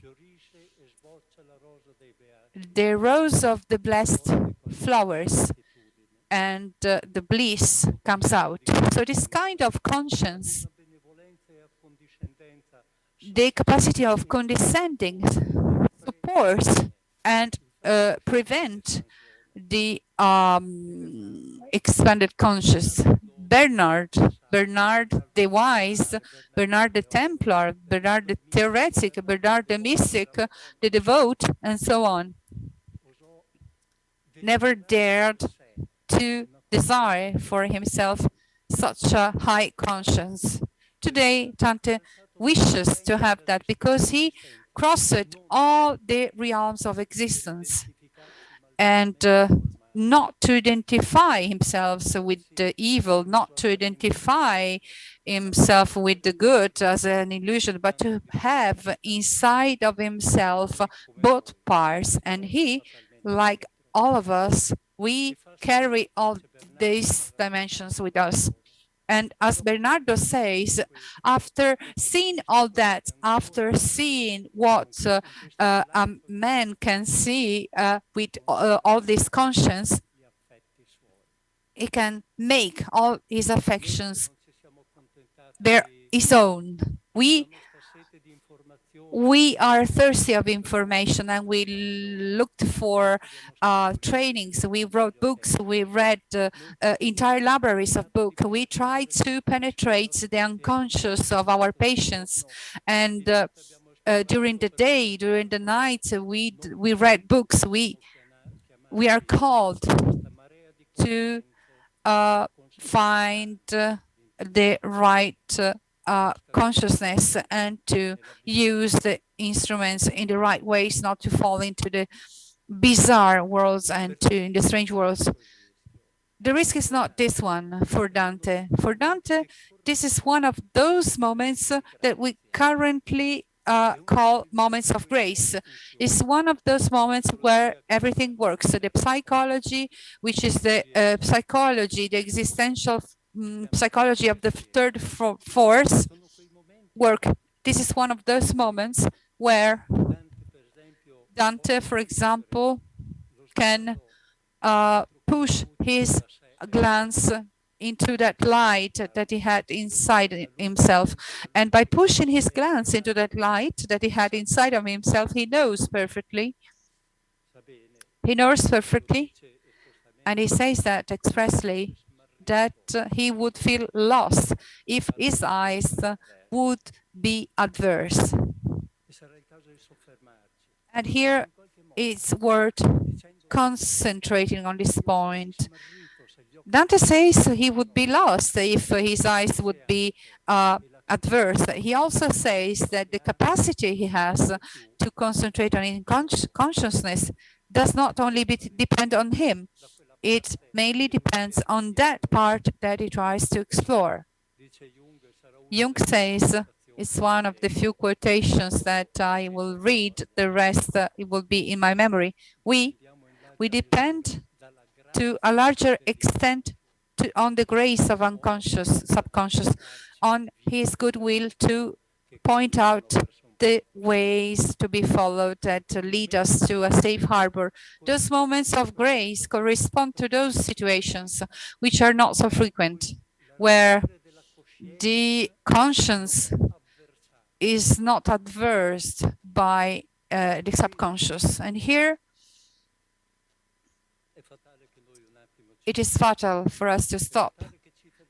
the rose of the blessed flowers and the bliss comes out. So this kind of conscience, the capacity of condescending, supports and prevent the expanded conscious. Bernard the wise, Bernard the Templar, Bernard the theoretic, Bernard the mystic, the devout, and so on, never dared to desire for himself such a high conscience. Today, Dante wishes to have that because he crossed all the realms of existence, and not to identify himself with the evil, not to identify himself with the good as an illusion, but to have inside of himself both parts. And he, like all of us, we carry all these dimensions with us. And as Bernardo says, after seeing all that, after seeing what a man can see with all this conscience, he can make all his affections their his own. We are thirsty of information, and we looked for trainings. We wrote books. We read entire libraries of books. We tried to penetrate the unconscious of our patients. And during the day, during the night, we read books. We are called to find the right consciousness and to use the instruments in the right ways, not to fall into the bizarre worlds and in the strange worlds. The risk is not this one for Dante. For Dante, this is one of those moments that we currently call moments of grace. It's one of those moments where everything works. So the psychology, which is the psychology, the existential psychology of the third force work. This is one of those moments where Dante, for example, can push his glance into that light that he had inside himself. And by pushing his glance into that light that he had inside of himself, he knows perfectly. He knows perfectly, and he says that expressly, that he would feel lost if his eyes would be adverse. And here it's worth concentrating on this point. Dante says he would be lost if his eyes would be adverse. He also says that the capacity he has to concentrate on consciousness does not only depend on him, it mainly depends on that part that he tries to explore. Jung says, it's one of the few quotations that I will read, the rest it will be in my memory. We depend to a larger extent on the grace of unconscious, subconscious, on his goodwill to point out the ways to be followed that lead us to a safe harbor. Those moments of grace correspond to those situations which are not so frequent, where the conscience is not adversed by the subconscious. And here, it is fatal for us to stop.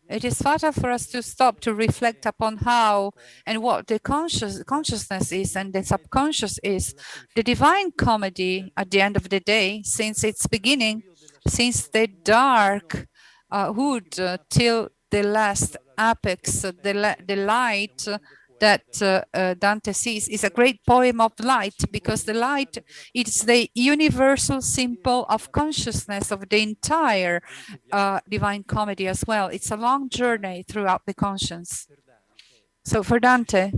It is fatal for us to stop to reflect upon how and what the consciousness is and the subconscious is. The Divine Comedy, at the end of the day, since its beginning, since the dark hood till the last apex, the light that Dante sees is a great poem of light, because the light is the universal symbol of consciousness of the entire Divine Comedy as well. It's a long journey throughout the conscience. So for Dante,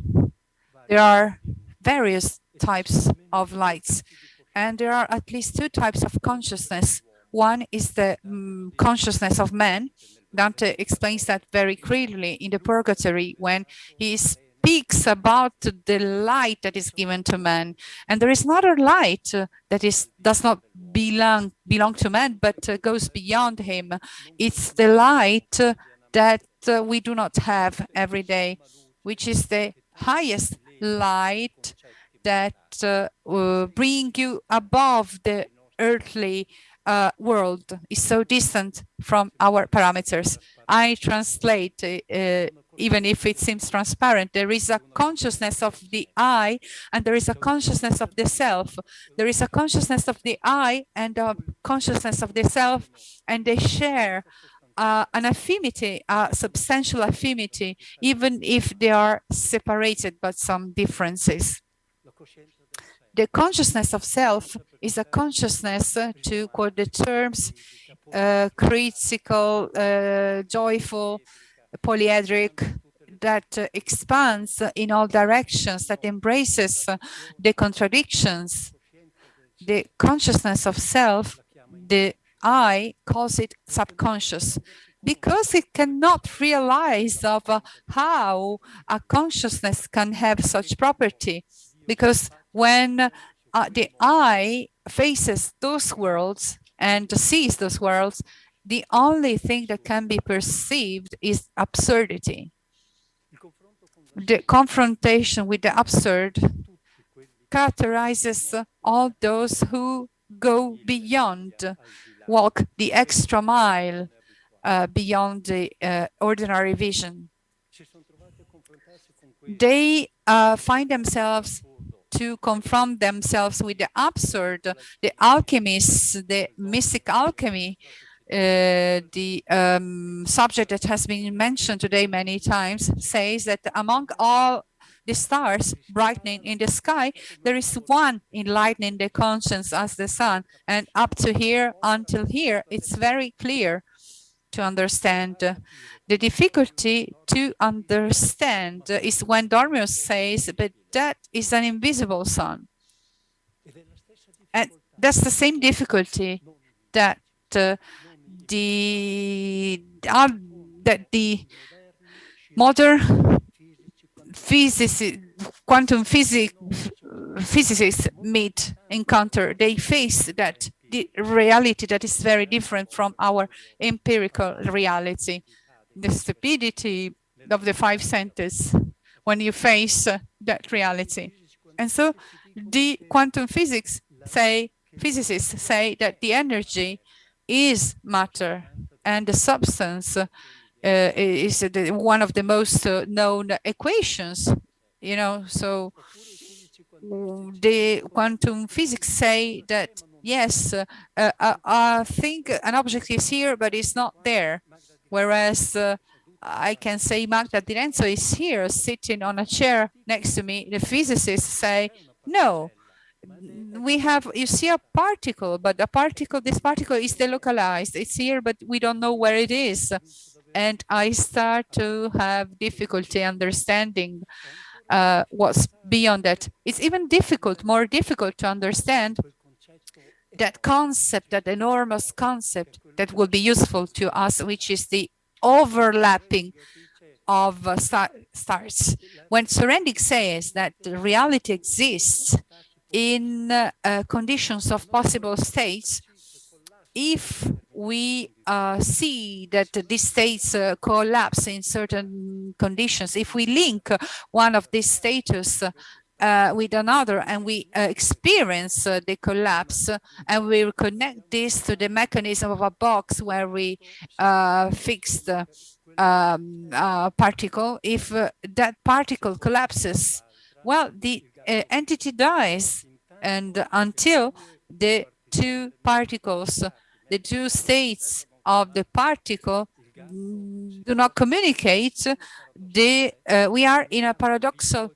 there are various types of lights, and there are at least two types of consciousness. One is the consciousness of man. Dante explains that very clearly in the Purgatory when he speaks about the light that is given to man. And there is another light that does not belong to man, but goes beyond him. It's the light that we do not have every day, which is the highest light that bring you above the earthly world, is so distant from our parameters. I translate, even if it seems transparent, there is a consciousness of the I and there is a consciousness of the self. There is a consciousness of the I and a consciousness of the self, and they share an affinity, a substantial affinity, even if they are separated by some differences. The consciousness of self is a consciousness, to quote the terms, critical, joyful, polyedric, that expands in all directions, that embraces the contradictions. The consciousness of self, the I calls it subconscious, because it cannot realize of how a consciousness can have such property. Because when the I faces those worlds and sees those worlds, the only thing that can be perceived is absurdity. The confrontation with the absurd characterizes all those who go beyond, walk the extra mile beyond the ordinary vision. They find themselves to confront themselves with the absurd. The alchemists, the mystic alchemy, the subject that has been mentioned today many times, says that among all the stars brightening in the sky, there is one enlightening the conscience as the sun. And up to here, until here, it's very clear to understand. The difficulty to understand is when Dormius says, but that is an invisible sun. And that's the same difficulty that the modern quantum physicists encounter. They face that the reality that is very different from our empirical reality, the stupidity of the five senses when you face that reality. And so the quantum physicists say that the energy is matter and the substance is one of the most known equations, you know. So the quantum physics say that yes, I think an object is here, but it's not there. Whereas I can say Magda Di Renzo is here sitting on a chair next to me. The physicists say, no, we have, you see a particle, but the particle, this particle is delocalized. It's here, but we don't know where it is. And I start to have difficulty understanding what's beyond that. It's even more difficult to understand that concept, that enormous concept that will be useful to us, which is the overlapping of stars. When Sorendik says that reality exists in conditions of possible states, if we see that these states collapse in certain conditions, if we link one of these status with another and we experience the collapse and we connect this to the mechanism of a box where we fix the particle, if that particle collapses, well, the entity dies, and until the two particles, the two states of the particle do not communicate, we are in a paradoxical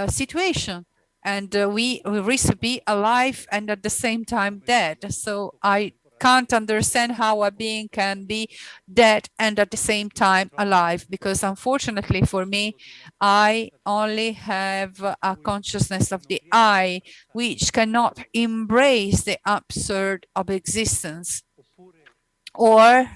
situation, and we risk to be alive and at the same time dead. So I can't understand how a being can be dead and at the same time alive, because unfortunately for me, I only have a consciousness of the I, which cannot embrace the absurd of existence. Or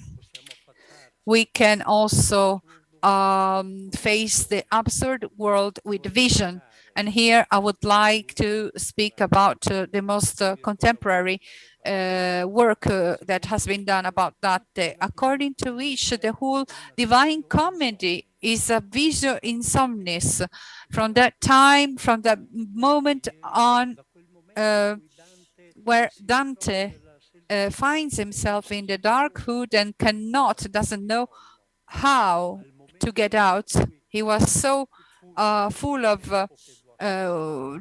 we can also face the absurd world with vision. And here I would like to speak about the most contemporary work that has been done about that, according to which the whole Divine Comedy is a vision insomnis. From that time, from that moment on, where Dante finds himself in the dark hood and doesn't know how to get out. He was so full of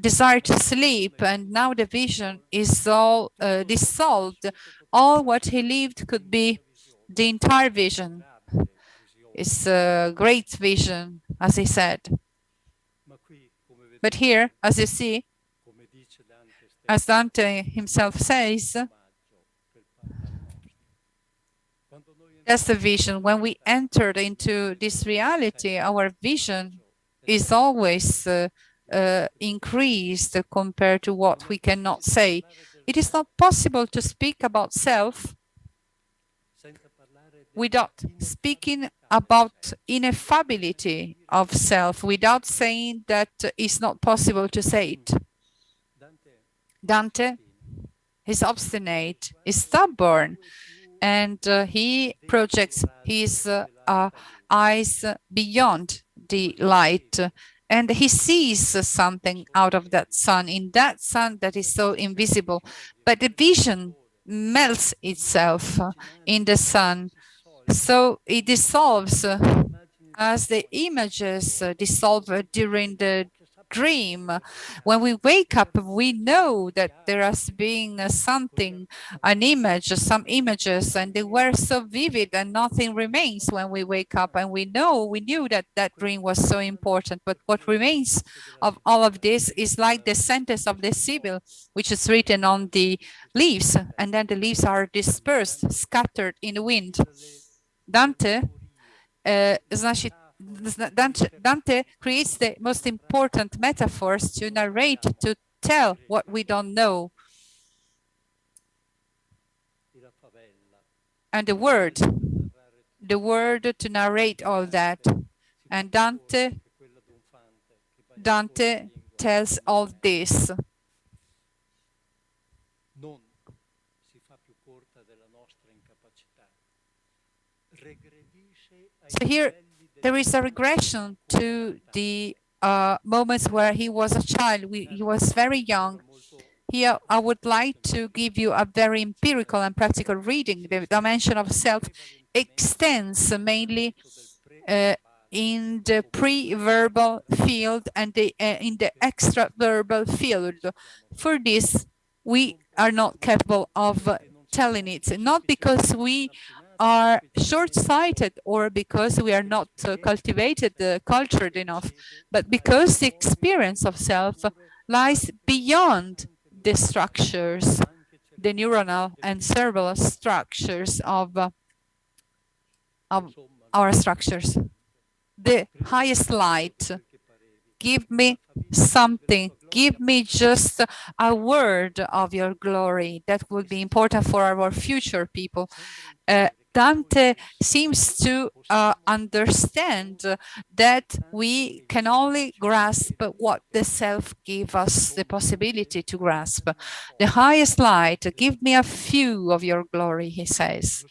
desire to sleep, and now the vision is all dissolved. All what he lived could be the entire vision. It's a great vision, as he said. But here, as you see, as Dante himself says, that's the vision. When we entered into this reality, our vision is always increased compared to what we cannot say. It is not possible to speak about self without speaking about ineffability of self, without saying that it's not possible to say it. Dante is obstinate, is stubborn, and he projects his eyes beyond the light, and he sees something out of that sun, in that sun that is so invisible. But the vision melts itself in the sun, so it dissolves as the images dissolve during the dream. When we wake up, we know that there has been something, an image, some images, and they were so vivid and nothing remains when we wake up. And we knew that that dream was so important. But what remains of all of this is like the sentence of the Sibyl, which is written on the leaves, and then the leaves are dispersed, scattered in the wind. Dante Dante creates the most important metaphors to narrate, to tell what we don't know. And the word to narrate all that. And Dante tells all this. So here there is a regression to the moments where he was a child. He was very young. Here I would like to give you a very empirical and practical reading. The dimension of self extends mainly in the pre-verbal field and in the extra-verbal field. For this, we are not capable of telling it, not because we are short-sighted or because we are not cultivated, cultured enough, but because the experience of self lies beyond the structures, the neuronal and cerebral structures of our structures. The highest light, give me something, give me just a word of your glory. That would be important for our future people. Dante seems to understand that we can only grasp what the self gives us the possibility to grasp. The highest light, give me a few of your glory, he says.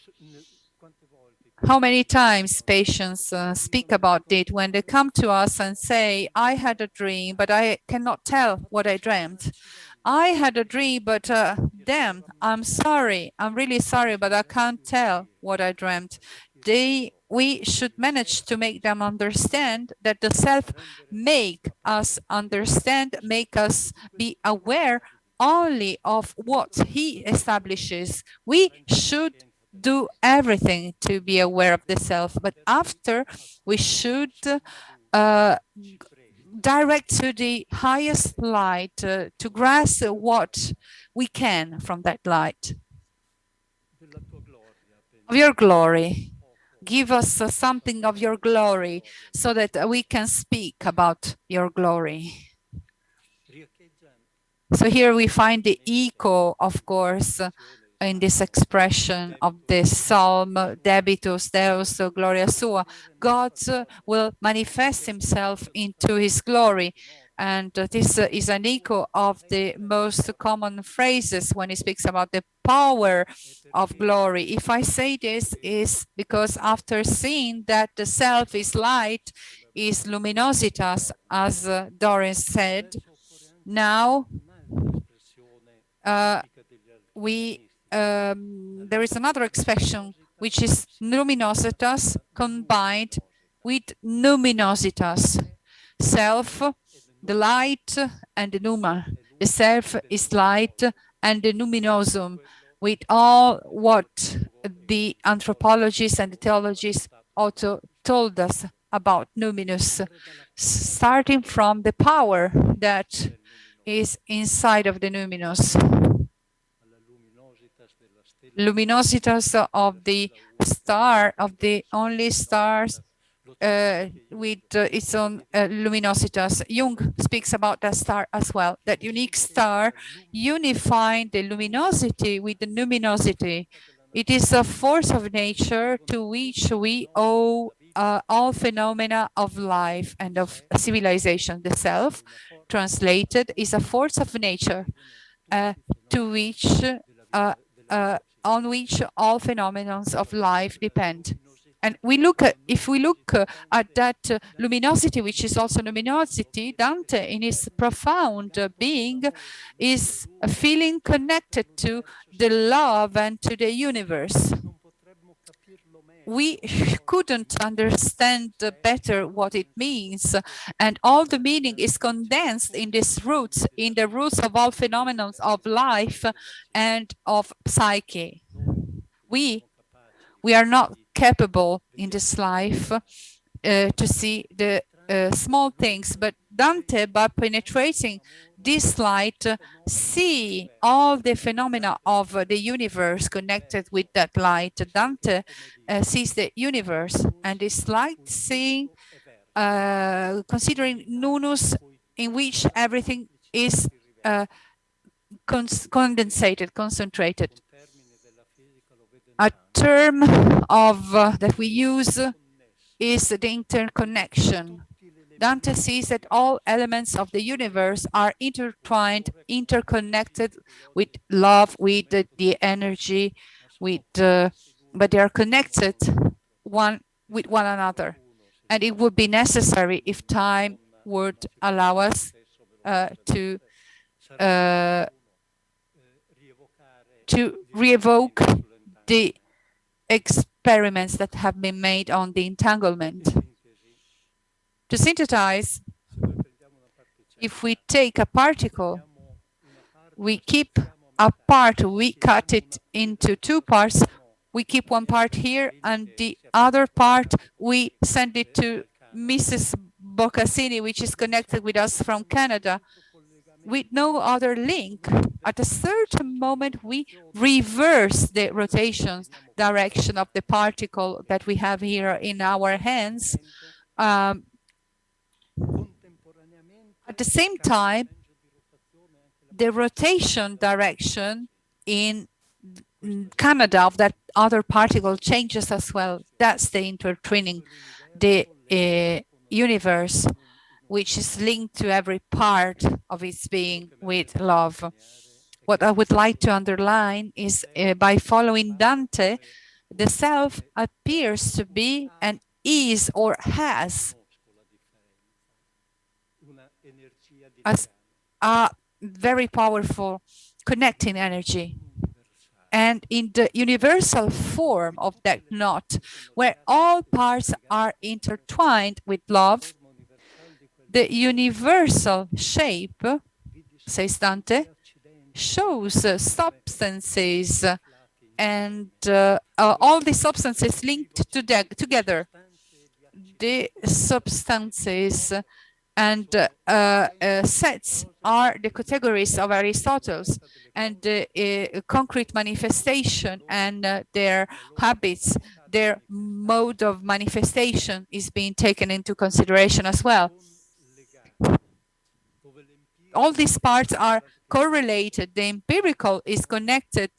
How many times patients speak about it when they come to us and say, I had a dream, but I cannot tell what I dreamt. I had a dream, but damn, I'm sorry. I'm really sorry, but I can't tell what I dreamt. We should manage to make them understand that the self make us understand, make us be aware only of what he establishes. We should do everything to be aware of the self, but after we should direct to the highest light to grasp what we can from that light. Of your glory, give us something of your glory so that we can speak about your glory. So here we find the echo, of course, in this expression of the psalm, Debitus Deus Gloria Sua. God will manifest himself into his glory. And this is an echo of the most common phrases when he speaks about the power of glory. If I say this, is because after seeing that the self is light, is luminositas, as Doris said, now there is another expression which is luminositas combined with numinositas. Self, the light, and the numa. The self is light and the numinosum, with all what the anthropologists and the theologists also told us about numinous, starting from the power that is inside of the numinous. Luminositas of the star, of the only stars with its own luminositas. Jung speaks about that star as well, that unique star unifying the luminosity with the luminosity. It is a force of nature to which we owe all phenomena of life and of civilization. The self, translated, is a force of nature to which on which all phenomena of life depend. And if we look at that luminosity, which is also luminosity, Dante, in his profound being, is feeling connected to the love and to the universe. We couldn't understand better what it means, and all the meaning is condensed in these roots, in the roots of all phenomena of life and of psyche. We are not capable in this life to see the small things, but Dante, by penetrating this light, see all the phenomena of the universe connected with that light. Dante sees the universe, and this light seeing, considering nunus, in which everything is condensated, concentrated. A term of that we use is the interconnection. Dante sees that all elements of the universe are intertwined, interconnected with love, with the energy, with but they are connected one with one another. And it would be necessary if time would allow us to re-evoke the experiments that have been made on the entanglement. To synthesize, if we take a particle, we keep a part, we cut it into two parts, we keep one part here and the other part we send it to Mrs. Boccassini, which is connected with us from Canada, with no other link. At a certain moment, we reverse the rotation direction of the particle that we have here in our hands. At the same time, the rotation direction in Canada of that other particle changes as well. That's the intertwining, the universe, which is linked to every part of its being with love. What I would like to underline is by following Dante, the self appears to be and is or has as a very powerful connecting energy. And in the universal form of that knot, where all parts are intertwined with love, the universal shape, says Dante, shows substances and all the substances linked together. The substances and sets are the categories of Aristotle's, and concrete manifestation and their habits, their mode of manifestation is being taken into consideration as well. All these parts are correlated. The empirical is connected,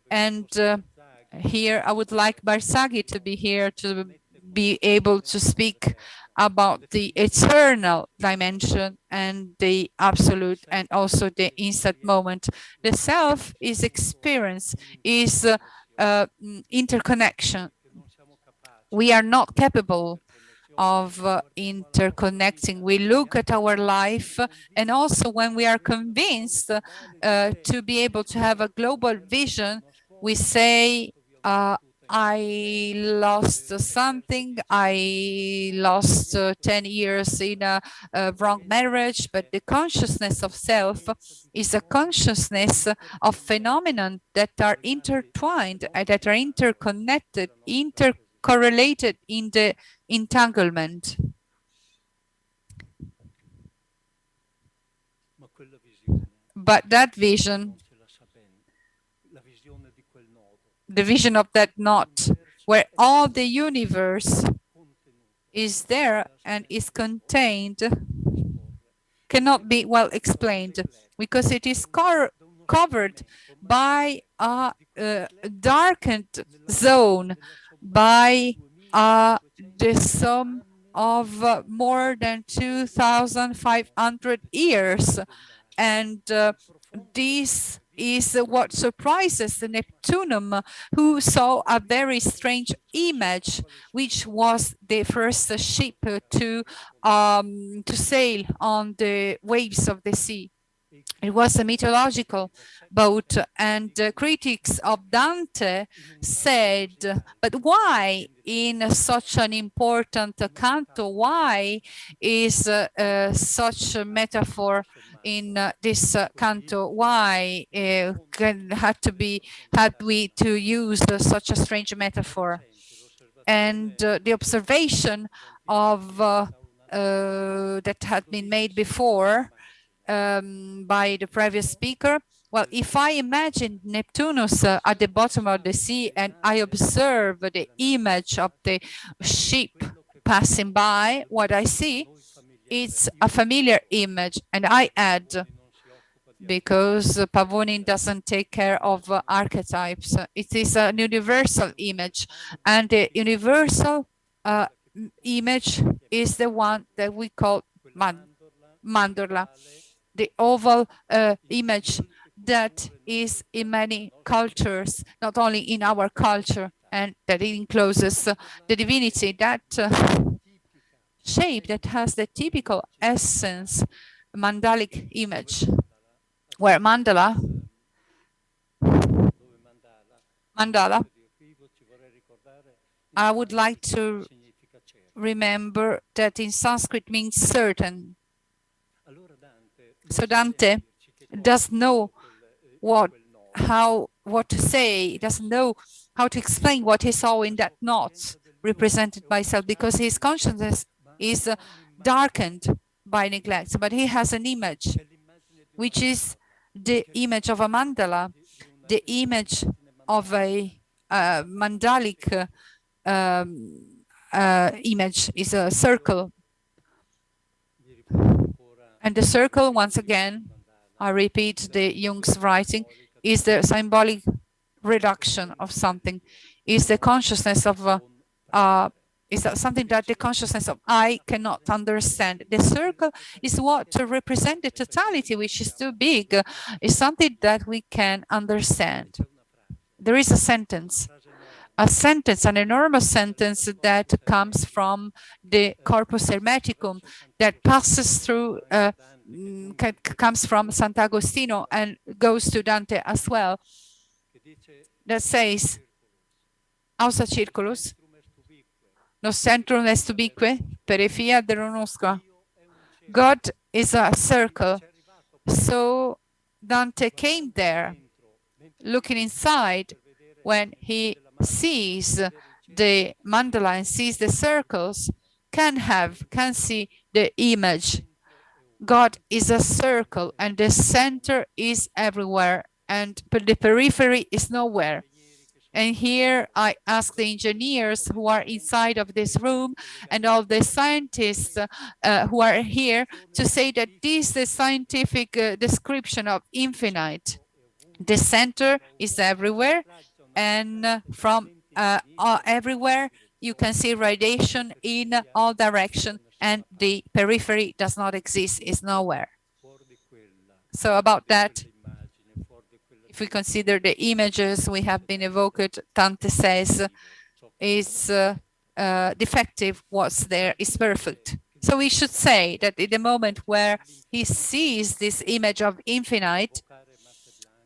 and here I would like Barsaghi to be here to be able to speak about the eternal dimension and the absolute and also the instant moment. The self is experience, is interconnection. We are not capable of interconnecting. We look at our life, and also when we are convinced to be able to have a global vision, we say, I lost something, I lost 10 years in a wrong marriage, but the consciousness of self is a consciousness of phenomena that are intertwined, that are interconnected, intercorrelated in the entanglement. But that vision, the vision of that knot, where all the universe is there and is contained, cannot be well explained because it is covered by a darkened zone, by the sum of more than 2,500 years. And this is what surprises the Neptunum, who saw a very strange image, which was the first ship to sail on the waves of the sea. It was a mythological boat, and critics of Dante said, but why in such an important canto, why is such a metaphor in this canto? Why had we to use such a strange metaphor? And the observation of that had been made before by the previous speaker. Well, if I imagine Neptunus at the bottom of the sea and I observe the image of the ship passing by, what I see, it's a familiar image. And I add, because Pavonin doesn't take care of archetypes, it is a universal image. And the universal image is the one that we call mandorla, the oval image that is in many cultures, not only in our culture, and that it encloses the divinity, that shape that has the typical essence, mandalic image, where mandala, I would like to remember that in Sanskrit means certain. So Dante does know what to say, doesn't know how to explain what he saw in that knot represented by self, because his consciousness is darkened by neglect, but he has an image, which is the image of a mandala, the image of a mandalic image, is a circle. And the circle, once again, I repeat the Jung's writing, is the symbolic reduction of something, is the consciousness of is that something that the consciousness of I cannot understand. The circle is what to represent the totality, which is too big, is something that we can understand. There is a sentence, an enormous sentence that comes from the corpus hermeticum, that passes through, comes from Sant'Agostino and goes to Dante as well, that says, Ausa circulus, nos centrum est ubique, peripheria deronosqua. God is a circle. So Dante came there, looking inside, when he sees the mandala and sees the circles, can see the image. God is a circle, and the center is everywhere, but the periphery is nowhere. And here I ask the engineers who are inside of this room and all the scientists who are here to say that this is the scientific description of infinite. The center is everywhere, and from everywhere you can see radiation in all directions, and the periphery does not exist, is nowhere. So about that, if we consider the images we have been evoked, Dante says is defective, what's there is perfect. So we should say that in the moment where he sees this image of infinite,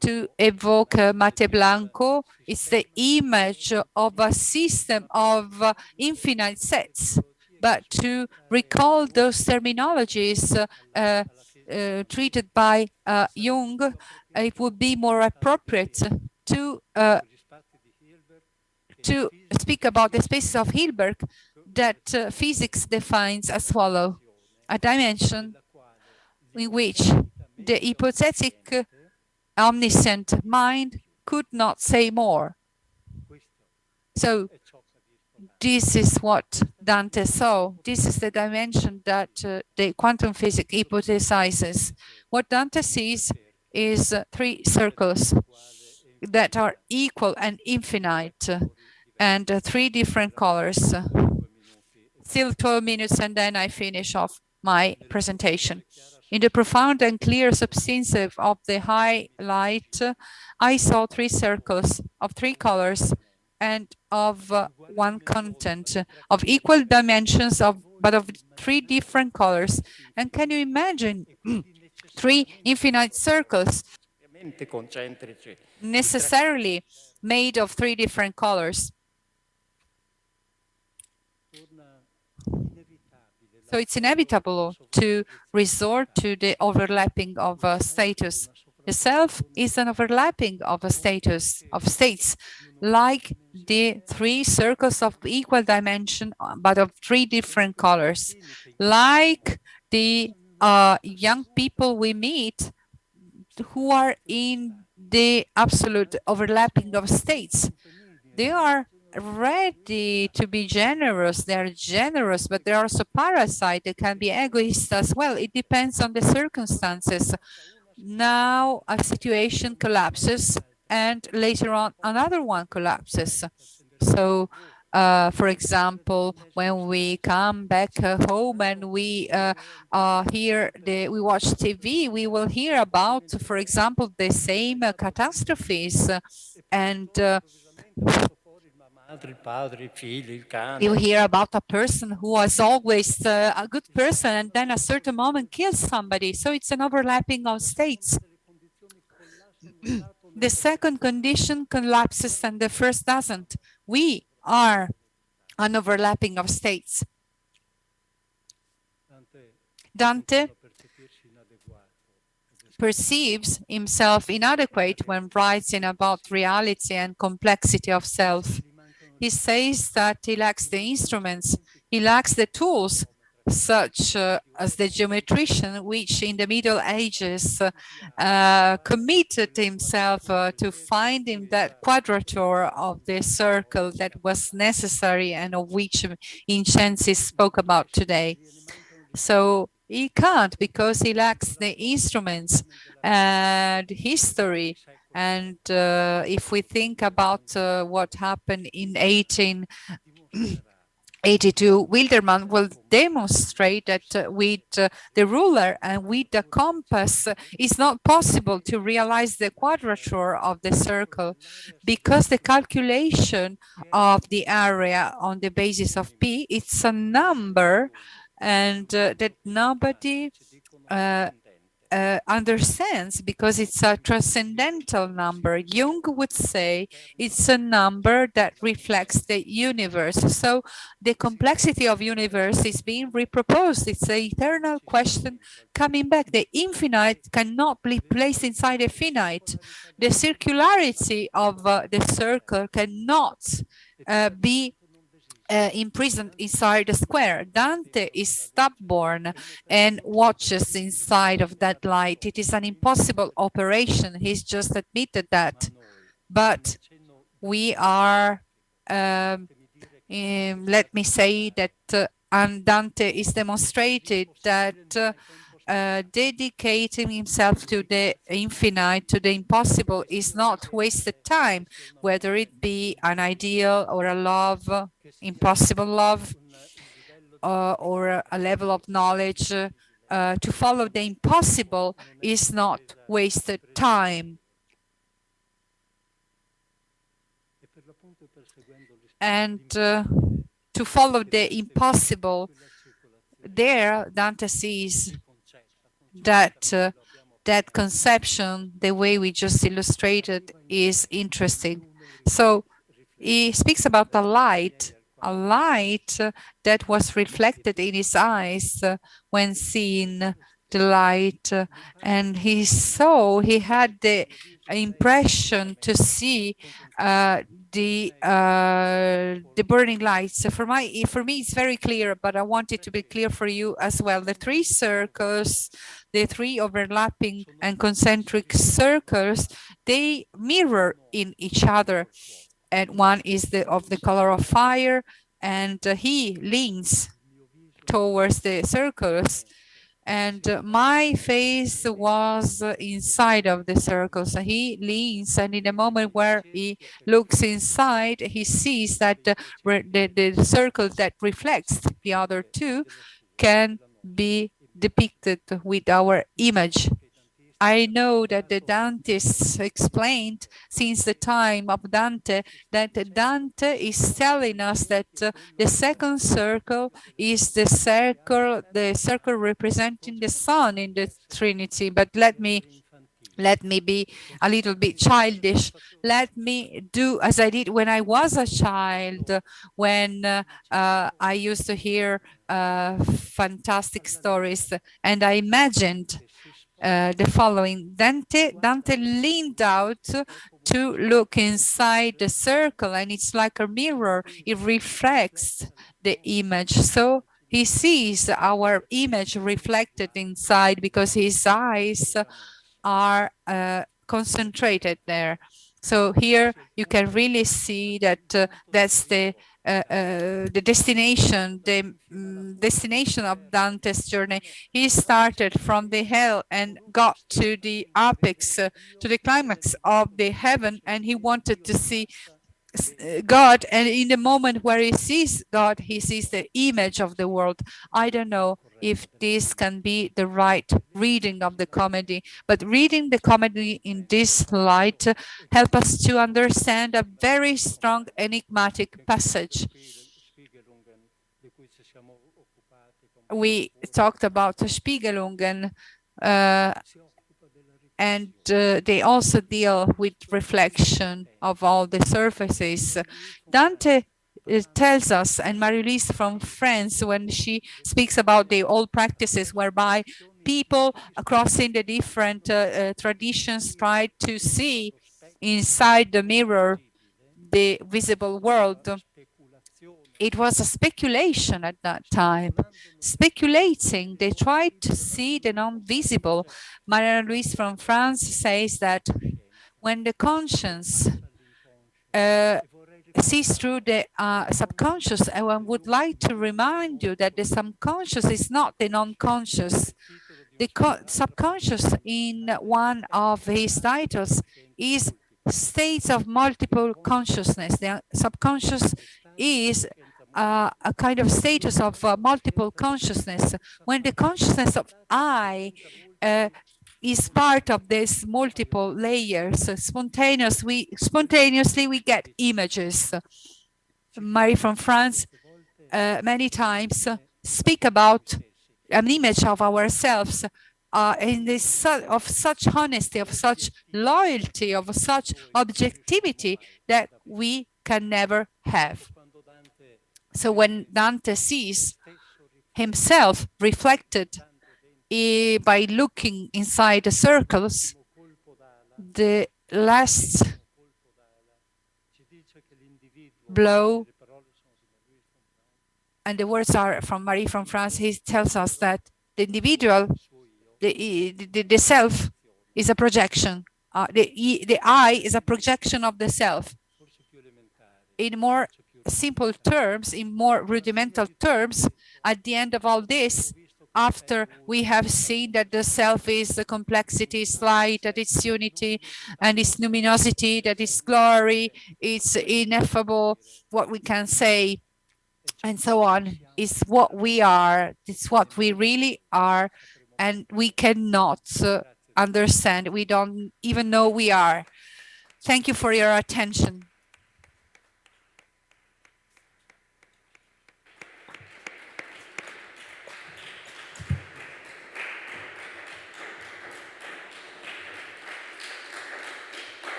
to evoke Mate Blanco, it's the image of a system of infinite sets. But to recall those terminologies treated by Jung, it would be more appropriate to speak about the spaces of Hilbert that physics defines as follows: a dimension in which the hypothetic omniscient mind could not say more. So this is what Dante saw. This is the dimension that the quantum physics hypothesizes. What Dante sees is three circles that are equal and infinite, and three different colors. Still 12 minutes, and then I finish off my presentation. In the profound and clear substance of the high light, I saw three circles of three colors and of one content, of equal dimensions, but of three different colors. And can you imagine three infinite circles necessarily made of three different colors? So it's inevitable to resort to the overlapping of status. The self is an overlapping of a status, of states, like the three circles of equal dimension, but of three different colors. Like the young people we meet who are in the absolute overlapping of states. They are ready to be generous. They are generous, but they are also parasite. They can be egoist as well. It depends on the circumstances. Now a situation collapses, and later on another one collapses. So, for example, when we come back home and we we watch TV, we will hear about, for example, the same catastrophes, and you hear about a person who was always a good person and then a certain moment kills somebody. So it's an overlapping of states. The second condition collapses and the first doesn't. We are an overlapping of states. Dante perceives himself inadequate when writing about reality and complexity of self. He says that he lacks the instruments, he lacks the tools, such as the geometrician, which in the Middle Ages committed himself to finding that quadrature of the circle that was necessary and of which Vincenzi spoke about today. So he can't because he lacks the instruments and history. And if we think about what happened in 1882, Wildermann will demonstrate that with the ruler and with the compass, it's not possible to realize the quadrature of the circle because the calculation of the area on the basis of P, it's a number and that nobody understands because it's a transcendental number. Jung would say it's a number that reflects the universe. So the complexity of universe is being reproposed. It's an eternal question coming back. The infinite cannot be placed inside a finite. The circularity of the circle cannot be imprisoned inside a square. Dante is stubborn and watches inside of that light. It is an impossible operation. He's just admitted that. But we are, let me say that and Dante is demonstrated that dedicating himself to the infinite, to the impossible, is not wasted time, whether it be an ideal or a love, impossible love, or a level of knowledge. To follow the impossible is not wasted time. And to follow the impossible, there Dante sees that that conception, the way we just illustrated, is interesting. So he speaks about a light that was reflected in his eyes when seeing the light, and he had the impression to see the burning lights. So for me, it's very clear, but I want it to be clear for you as well. The three circles, the three overlapping and concentric circles, they mirror in each other. And one is of the color of fire, and he leans towards the circles. And my face was inside of the circles. So he leans, and in the moment where he looks inside, he sees that the circle that reflects the other two can be depicted with our image. I know that the Dantists explained since the time of Dante that Dante is telling us that the second circle is the circle representing the Son in the Trinity. But let me be a little bit childish. Let me do as I did when I was a child, when I used to hear fantastic stories, and I imagined the following. Dante leaned out to look inside the circle, and it's like a mirror. It reflects the image. So he sees our image reflected inside because his eyes are concentrated there. So here you can really see that that's the destination, destination of Dante's journey. He started from the hell and got to the apex, to the climax of the heaven, and he wanted to see God, and in the moment where he sees God, he sees the image of the world. I don't know if this can be the right reading of the comedy, but reading the comedy in this light help us to understand a very strong enigmatic passage. We talked about Spiegelungen, and they also deal with reflection of all the surfaces. Dante tells us, and Marie-Louise from France, when she speaks about the old practices whereby people crossing the different traditions tried to see inside the mirror the visible world. It was a speculation at that time. Speculating, they tried to see the non-visible. Marie-Louise from France says that when the conscience sees through the subconscious, and I would like to remind you that the subconscious is not the non-conscious. The subconscious, in one of his titles, is states of multiple consciousness. The subconscious is a kind of status of multiple consciousness. When the consciousness of I is part of these multiple layers, spontaneously we get images. Marie from France many times speak about an image of ourselves in this of such honesty, of such loyalty, of such objectivity that we can never have. So when Dante sees himself reflected by looking inside the circles, the last blow, and the words are from Marie from France, he tells us that the individual, the self is a projection. The I is a projection of the self. In more simple terms, in more rudimental terms, at the end of all this, after we have seen that the self is the complexity, its light, that its unity and its luminosity, that its glory, it's ineffable, what we can say, and so on, is what we are, it's what we really are, and we cannot understand, we don't even know we are. Thank you for your attention.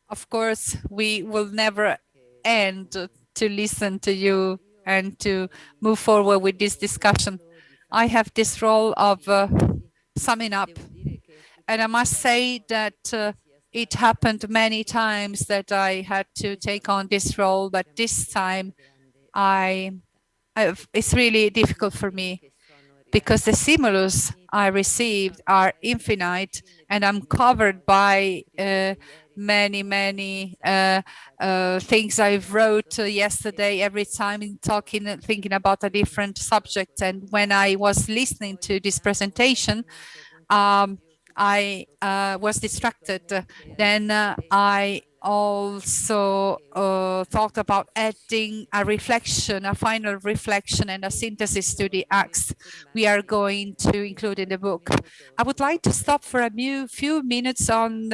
Of course, we will never end to listen to you and to move forward with this discussion. I have this role of summing up, and I must say that it happened many times that I had to take on this role, but this time it's really difficult for me, because the stimulus I received are infinite, and I'm covered by many things I've wrote yesterday, every time in talking and thinking about a different subject. And when I was listening to this presentation, I was distracted. Then I also thought about adding a reflection, a final reflection and a synthesis to the acts we are going to include in the book. I would like to stop for a few minutes on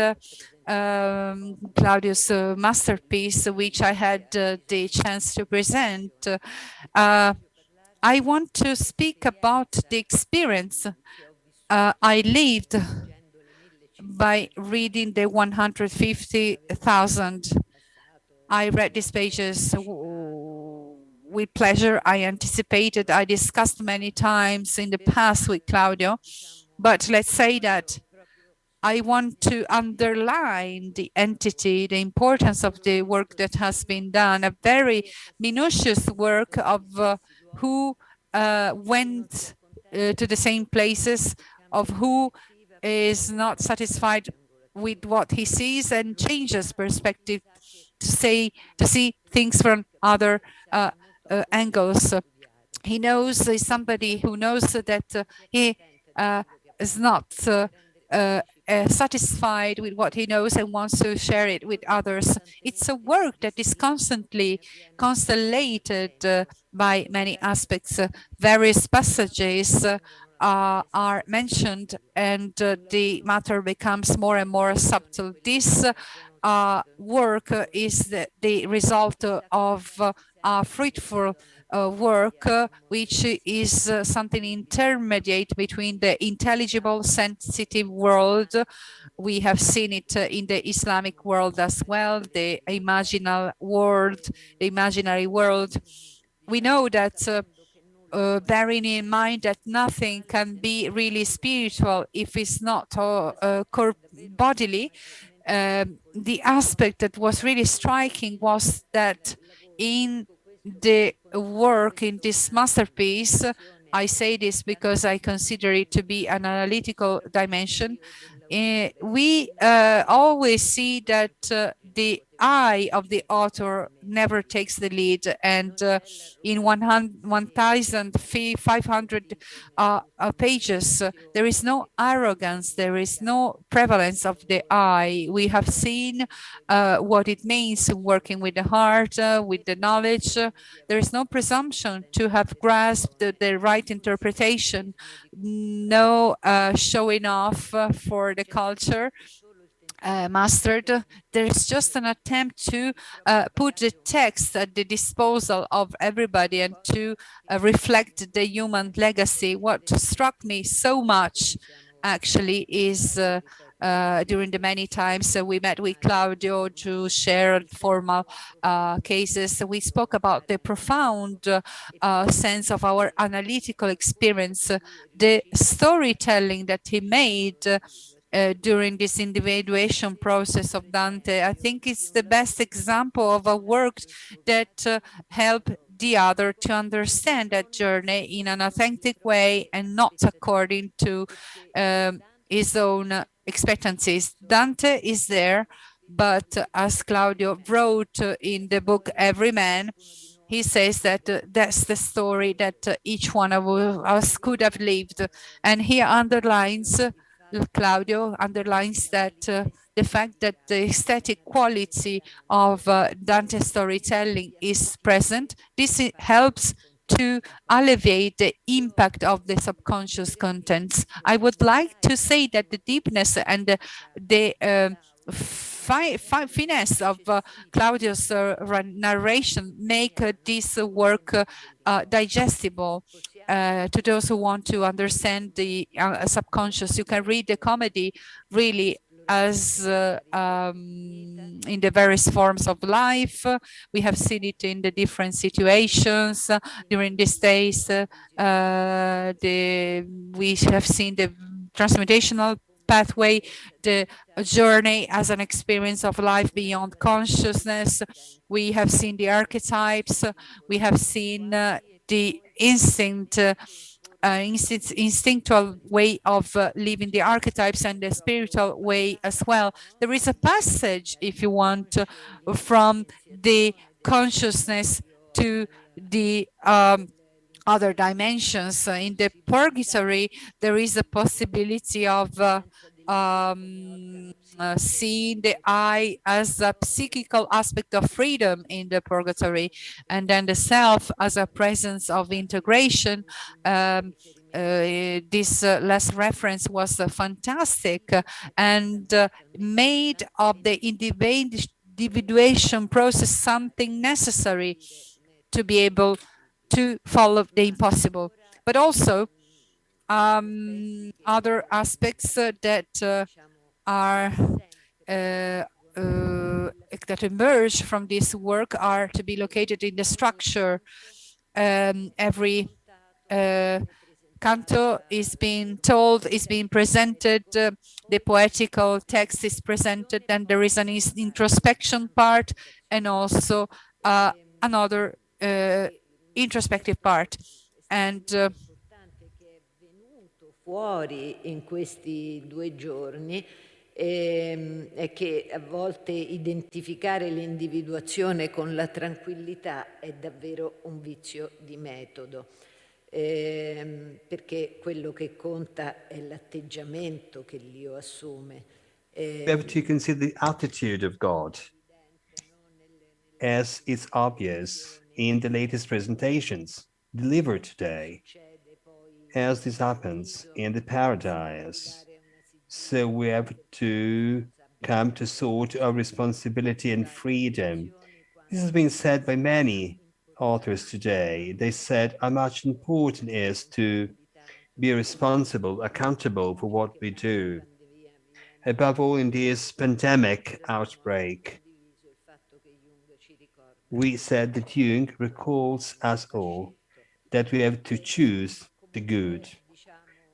Claudio's masterpiece, which I had the chance to present. I want to speak about the experience I lived by reading the 150,000. I read these pages with pleasure. I anticipated, I discussed many times in the past with Claudio, but let's say that I want to underline the entity, the importance of the work that has been done, a very minutious work of who went to the same places, of who is not satisfied with what he sees and changes perspective to see things from other angles. He knows, is somebody who knows that he is not satisfied with what he knows and wants to share it with others. It's a work that is constantly constellated by many aspects. Various passages are mentioned, and the matter becomes more and more subtle. This work is the result of a fruitful work, which is something intermediate between the intelligible, sensitive world. We have seen it in the Islamic world as well, the imaginal world, the imaginary world, we know that bearing in mind that nothing can be really spiritual if it's not bodily, the aspect that was really striking was that in the work, in this masterpiece, I say this because I consider it to be an analytical dimension, we always see that the eye of the author never takes the lead, and in 1,500 pages, there is no arrogance, there is no prevalence of the eye. We have seen what it means working with the heart, with the knowledge. There is no presumption to have grasped the right interpretation, no showing off for the culture mastered. There is just an attempt to put the text at the disposal of everybody and to reflect the human legacy. What struck me so much actually is during the many times we met with Claudio to share formal cases, we spoke about the profound sense of our analytical experience, the storytelling that he made during this individuation process of Dante. I think it's the best example of a work that helped the other to understand that journey in an authentic way and not according to his own expectancies. Dante is there, but as Claudio wrote in the book Every Man, he says that that's the story that each one of us could have lived. And he underlines, Claudio underlines that the fact that the aesthetic quality of Dante's storytelling is present. This helps to alleviate the impact of the subconscious contents. I would like to say that the deepness and the finesse of Claudio's narration make this work digestible to those who want to understand the subconscious. You can read the comedy really as in the various forms of life. We have seen it in the different situations during these days. We have seen the transmutational pathway, the journey as an experience of life beyond consciousness. We have seen the archetypes. We have seen the instinctual way of living the archetypes and the spiritual way as well. There is a passage, if you want, from the consciousness to the other dimensions. In the purgatory, there is a possibility of seeing the eye as a psychical aspect of freedom in the purgatory, and then the self as a presence of integration. This last reference was fantastic and made of the individuation process something necessary to be able to follow the impossible, but also other aspects that are that emerge from this work are to be located in the structure. Every canto is being told, is being presented, the poetical text is presented, and there is an introspection part and also another introspective part. And fuori in questi 2 giorni è che a volte identificare l'individuazione con la tranquillità è davvero un vizio di metodo, perché quello che conta è l'atteggiamento che l'io assume. We have to consider the attitude of God, as is obvious in the latest presentations delivered today, as this happens in the paradise. So we have to come to sort of responsibility and freedom. This has been said by many authors today. They said how much important it is to be responsible, accountable for what we do. Above all in this pandemic outbreak, we said that Jung recalls us all that we have to choose the good.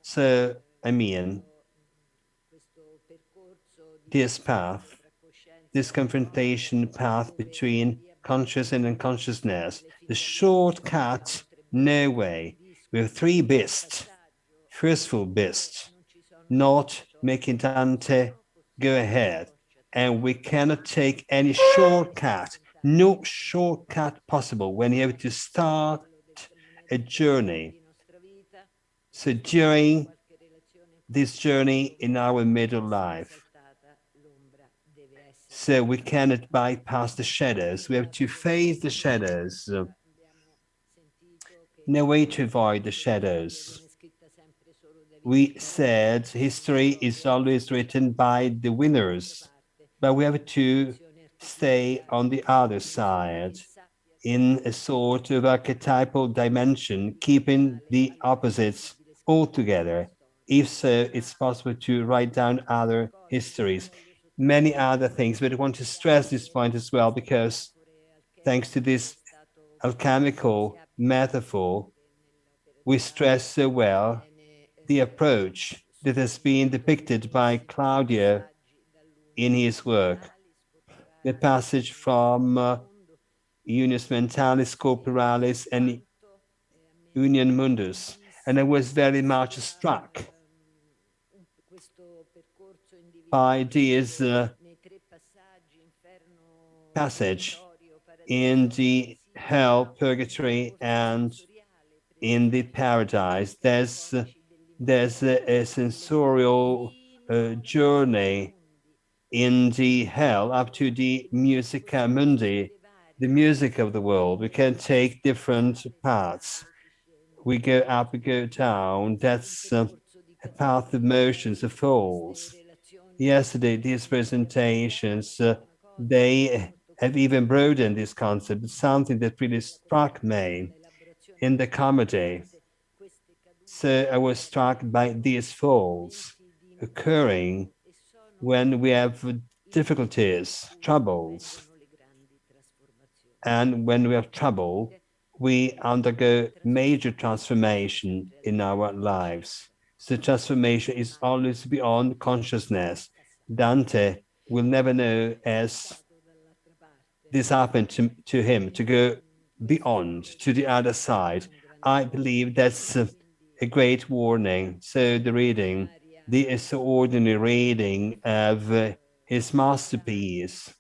So, I mean, this path, this confrontation path between conscious and unconsciousness, the shortcut, no way. We have three beasts. Firstful beast, not making Dante go ahead. And we cannot take any shortcut, no shortcut possible when you have to start a journey. So during this journey in our middle life, so we cannot bypass the shadows. We have to face the shadows. No way to avoid the shadows. We said history is always written by the winners, but we have to stay on the other side in a sort of archetypal dimension, keeping the opposites all together. If so, it's possible to write down other histories, many other things, but I want to stress this point as well, because thanks to this alchemical metaphor, we stress so well the approach that has been depicted by Claudio in his work. The passage from Unius Mentalis Corporalis and Union Mundus. And I was very much struck by this passage in the hell, purgatory, and in the paradise. There's a sensorial journey in the hell up to the musica mundi, the music of the world. We can take different paths. We go up, we go down. That's a path of motions, of falls. Yesterday, these presentations, they have even broadened this concept. It's something that really struck me in the comedy. So I was struck by these falls occurring when we have difficulties, troubles. And when we have trouble, we undergo major transformation in our lives. So transformation is always beyond consciousness. Dante will never know as this happened to him, to go beyond, to the other side. I believe that's a great warning. So the reading, the extraordinary reading of his masterpiece,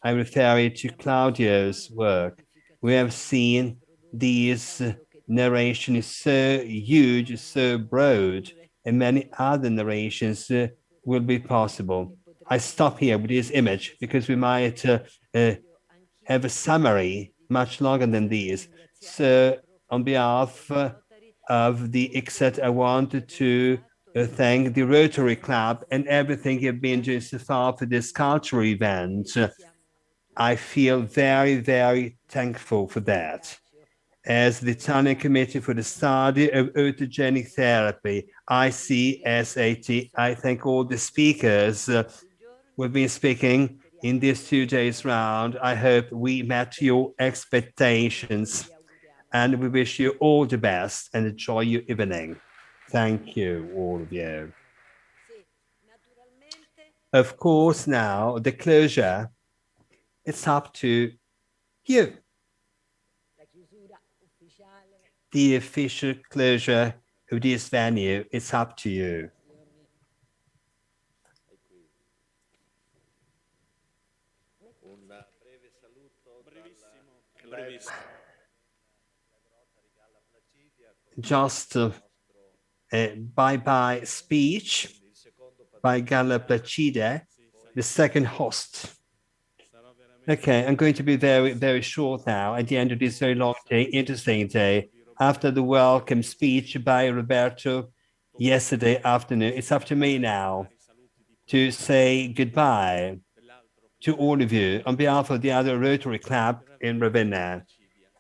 I refer to Claudio's work. We have seen these narration is so huge, so broad, and many other narrations will be possible. I stop here with this image because we might have a summary much longer than these. So on behalf of the ICSET, I wanted to thank the Rotary Club and everything you've been doing so far for this cultural event. I feel very, very thankful for that. As the Italian Committee for the Study of Autogenic Therapy, ICSAT, I thank all the speakers we've been speaking in these 2 days round. I hope we met your expectations, and we wish you all the best and enjoy your evening. Thank you, all of you. Of course, now the closure, it's up to you. The official closure of this venue, it's up to you. Just a bye-bye speech by Galla Placide, the second host. Okay, I'm going to be very, very short now at the end of this very long day, interesting day. After the welcome speech by Roberto yesterday afternoon, it's up to me now to say goodbye to all of you on behalf of the other Rotary Club in Ravenna,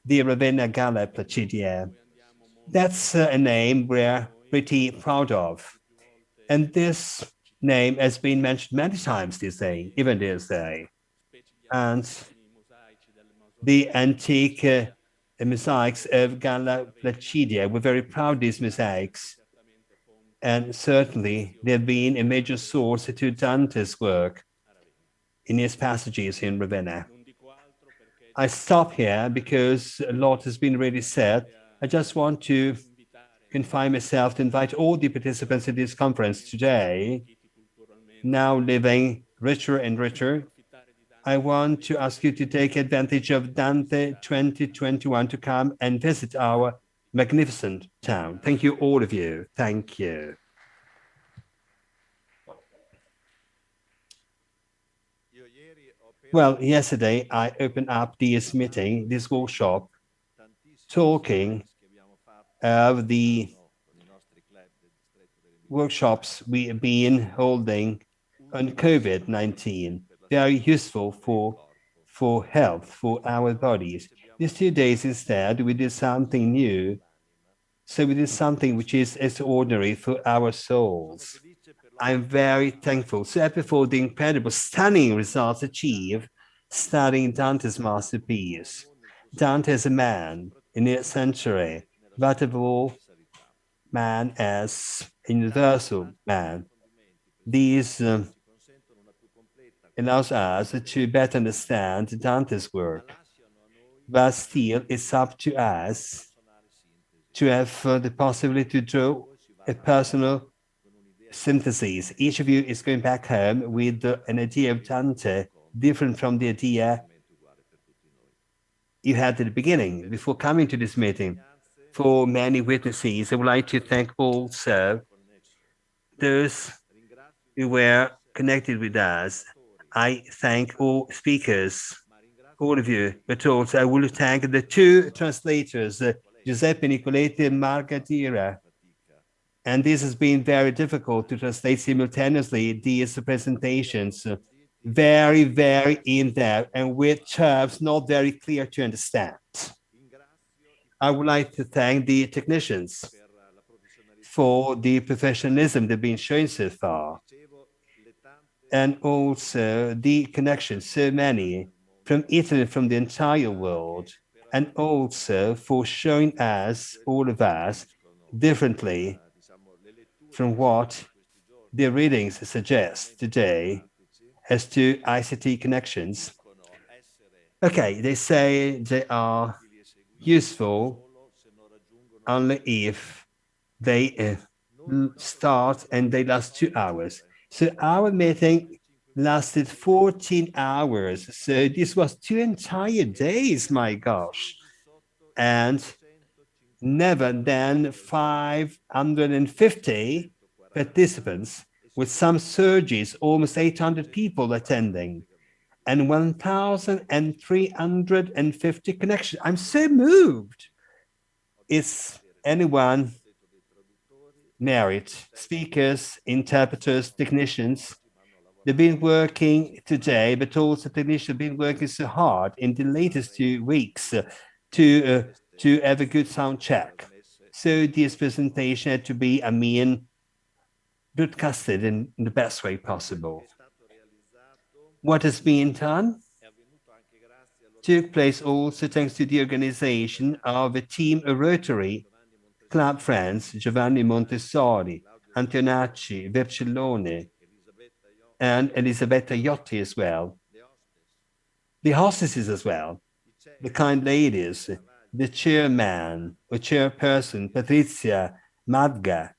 the Ravenna Galla Placidia. That's a name we're pretty proud of. And this name has been mentioned many times this day, even this day. And the antique mosaics of Galla Placidia. We're very proud of these mosaics. And certainly they've been a major source to Dante's work in his passages in Ravenna. I stop here because a lot has been already said. I just want to confine myself to invite all the participants in this conference today, now living richer and richer. I want to ask you to take advantage of Dante 2021 to come and visit our magnificent town. Thank you, all of you. Thank you. Well, yesterday I opened up this meeting, this workshop, talking of the workshops we have been holding on COVID-19, very useful for health, for our bodies. These 2 days instead, we did something new. So we did something which is extraordinary for our souls. I'm very thankful, so happy for the incredible, stunning results achieved studying Dante's masterpiece. Dante as a man in the 8th century, but above all, man as a universal man. These allows us to better understand Dante's work, but still it's up to us to have the possibility to draw a personal synthesis. Each of you is going back home with an idea of Dante different from the idea you had at the beginning before coming to this meeting. For many witnesses, I would like to thank also those who were connected with us. I thank all speakers, all of you, but also I will thank the 2 translators, Giuseppe Nicoletti and Marga Tira. And this has been very difficult to translate simultaneously these presentations, very, very in-depth and with terms not very clear to understand. I would like to thank the technicians for the professionalism they've been showing so far, and also the connections, so many from Italy, from the entire world, and also for showing us, all of us, differently from what the readings suggest today as to ICT connections. Okay, they say they are useful only if they start and they last 2 hours. So our meeting lasted 14 hours. So this was 2 entire days, my gosh. And never than 550 participants, with some surges, almost 800 people attending, and 1,350 connections. I'm so moved. Is anyone merit? Speakers, interpreters, technicians, they've been working today, but also technicians have been working so hard in the latest 2 weeks to have a good sound check. So this presentation had to be, broadcasted in the best way possible. What has been done took place also thanks to the organization of a team of Rotary Club friends, Giovanni Montessori, Antonacci, Vercellone, and Elisabetta Iotti as well. The hostesses as well, the kind ladies, the chairman or chairperson, Patrizia Madga,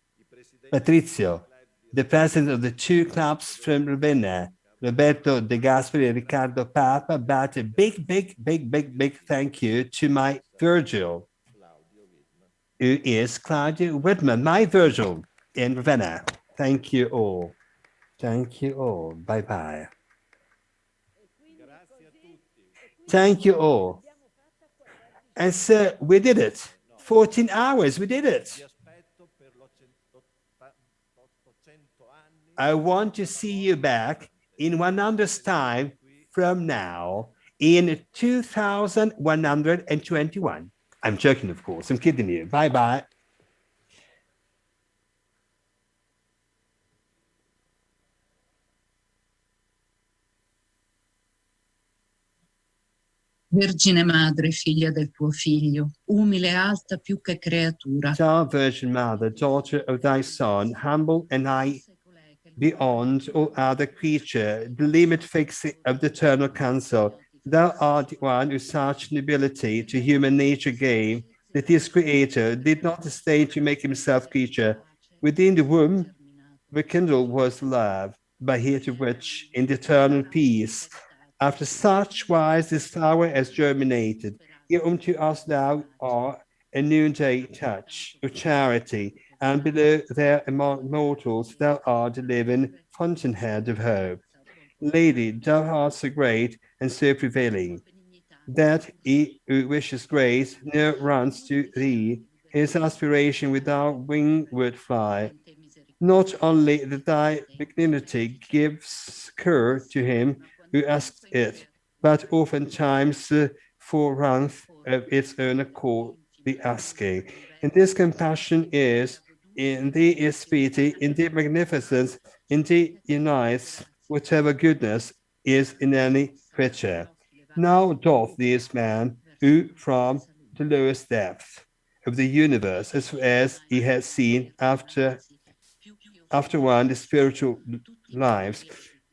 Patrizio, the president of the 2 clubs from Ravenna, Roberto De Gasperi and Riccardo Papa, but a big, big, big, big, big thank you to my Virgil, who is Claudio Whitman, my Virgil in Ravenna. Thank you all. Thank you all. Bye-bye. Thank you all. And so we did it. 14 hours, we did it. I want to see you back in 100's time from now in 2121. I'm joking, of course. I'm kidding you. Bye-bye. Vergine Madre, figlia del tuo Figlio, umile e alta più che creatura. Thou Virgin Mother, daughter of thy Son, humble and high beyond all other creature, the limit fixed of the eternal counsel. Thou art the one who such nobility to human nature gave, that his creator did not stay to make himself creature. Within the womb, rekindled was love, by hit of which, in the eternal peace, after such wise this flower has germinated, here unto us thou art a noonday touch of charity, and below there among mortals thou art the living fountainhead of hope. Lady, thou art so great and so prevailing, that he who wishes grace ne'er runs to thee, his aspiration without wing would fly. Not only that thy benignity gives cure to him who asks it, but oftentimes forruns of its own accord the asking. And this compassion is, in thee is pity, in thee magnificence, in thee unites whatever goodness is in any creature. Now doth this man, who from the lowest depth of the universe, as far as he has seen after one the spiritual lives,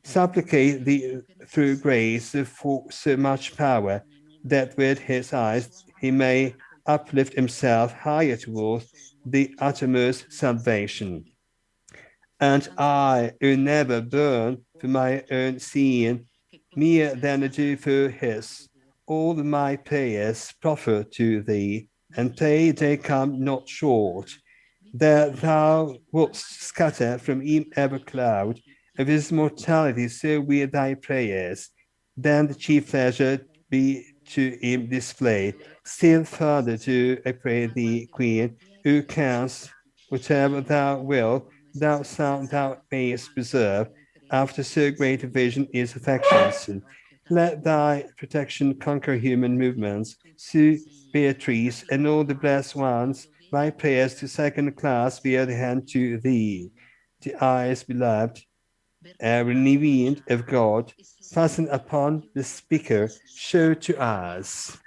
supplicate thee through grace for so much power, that with his eyes he may uplift himself higher towards the uttermost salvation. And I, who never burn for my own sin, mere than I do for his, all my prayers proffer to thee, and they come not short, that thou wouldst scatter from him every cloud of his mortality, so will thy prayers, then the chief pleasure be to him displayed. Still further do I pray thee, Queen, who canst, whatever thou wilt, thou sound thou mayest preserve, after so great a vision is affections. Let thy protection conquer human movements, Sue Beatrice, and all the blessed ones, my prayers to second class via the hand to thee. The eyes, beloved, revealed of God, fastened upon the speaker, show to us.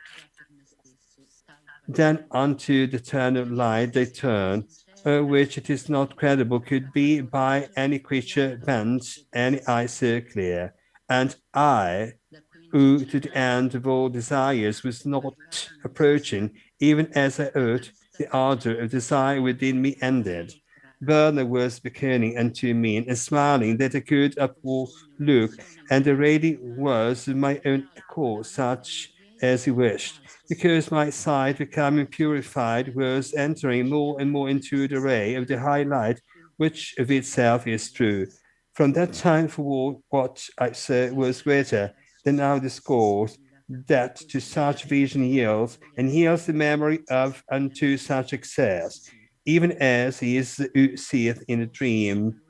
Then unto the eternal light they turn, which it is not credible could be by any creature bent, any eye so clear. And I, who to the end of all desires was not approaching, even as I ought, the ardor of desire within me ended. Werner was beckoning unto me and smiling that I could upward look, and the lady was of my own accord such as he wished, because my sight, becoming purified, was entering more and more into the ray of the high light, which of itself is true. From that time forward, what I said was greater than now discourse, that to such vision yields, and heals the memory of unto such excess, even as he is who seeth in a dream.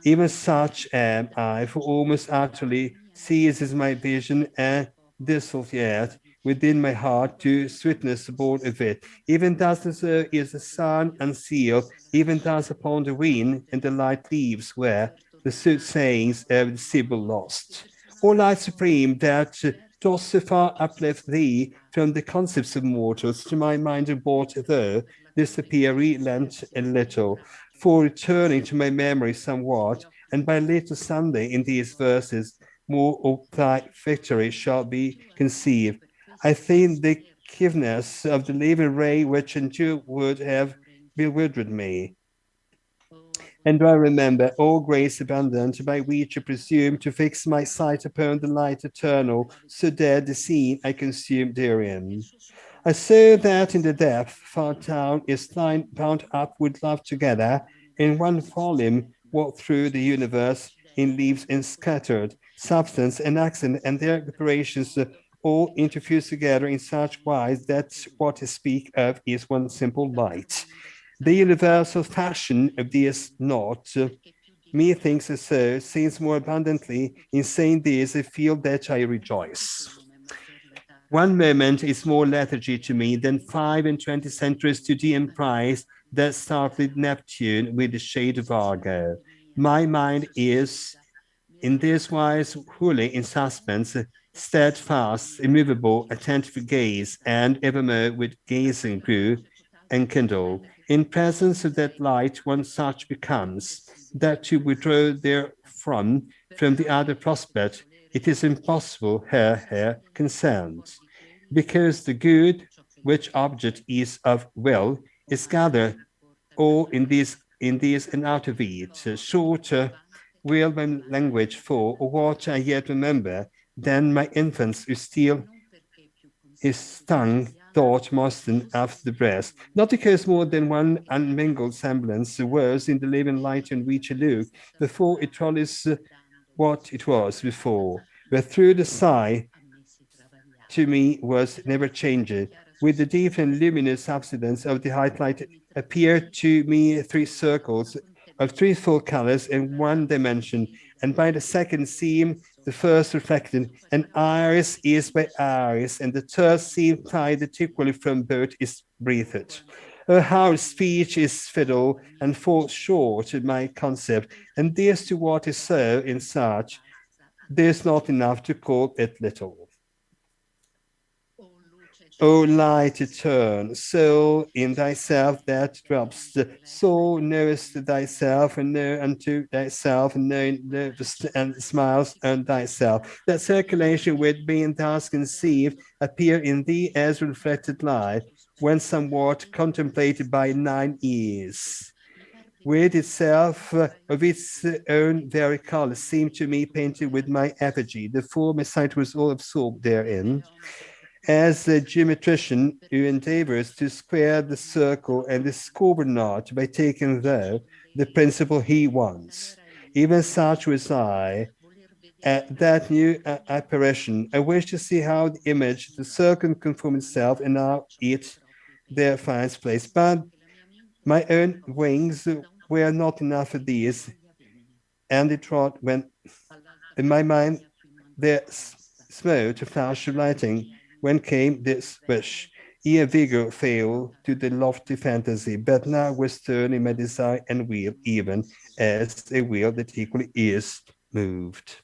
Even such am I, for almost utterly seizes my vision and dissolves yet within my heart to sweetness aboard of it. Even thus so is the sun unsealed, even thus upon the wind and the light leaves where the soothsayings of the Sibyl lost. O light supreme, that dost so far uplift thee from the concepts of mortals to my mind abhorred, though disappear relent a little, for returning to my memory somewhat, and by later Sunday in these verses, more of thy victory shall be conceived. I think the giveness of the living ray which endure would have bewildered me. And do I remember all grace abundant by which I presume to fix my sight upon the light eternal, so that the scene I consume therein. I saw that in the depth, far down, is line bound up with love together, in one volume, walked through the universe in leaves and scattered, substance and accent and their operations all interfused together in such wise that what I speak of is one simple light. The universal fashion of this not, methinks so, seems more abundantly in saying this, I feel that I rejoice. One moment is more lethargy to me than 25 centuries to the emprise that startled Neptune with the shade of Argo. My mind is in this wise wholly in suspense, steadfast, immovable, attentive gaze, and evermore with gazing grew and kindle. In presence of that light, one such becomes, that to withdraw therefrom from the other prospect, it is impossible her consent, because the good, which object is of will, is gathered all in these and out of it. Shorter will my language for what I yet remember than my infants who still his tongue thought Marston after the breast, not because more than one unmingled semblance was in the living light in which I looked before it trolleys what it was before, but through the sigh to me was never changed. With the deep and luminous substance of the height light appeared to me three circles of three full colors in one dimension, and by the second seem the first reflected, and iris is by iris, and the third seem tied equally from both is breathed. Oh, how speech is fiddle and falls short in my concept, and this to what is so in such, there's not enough to call it little. O light eternal, soul in thyself that drops, the soul knowest thyself and know unto thyself and knowest and smiles on thyself. That circulation with being thus conceived appear in thee as reflected light, when somewhat contemplated by 9 ears. With itself of its own very color seemed to me painted with my effigy. The former sight was all absorbed therein as a geometrician who endeavors to square the circle and discover not by taking though the principle he wants. Even such was I at that new apparition. I wish to see how the image, the circle conform itself and how it there finds place. But my own wings were not enough for these, and it trod when in my mind there smote a flash of lightning when came this wish. Ere vigor failed to the lofty fantasy, but now was stern in my desire and will, even as a will that equally is moved.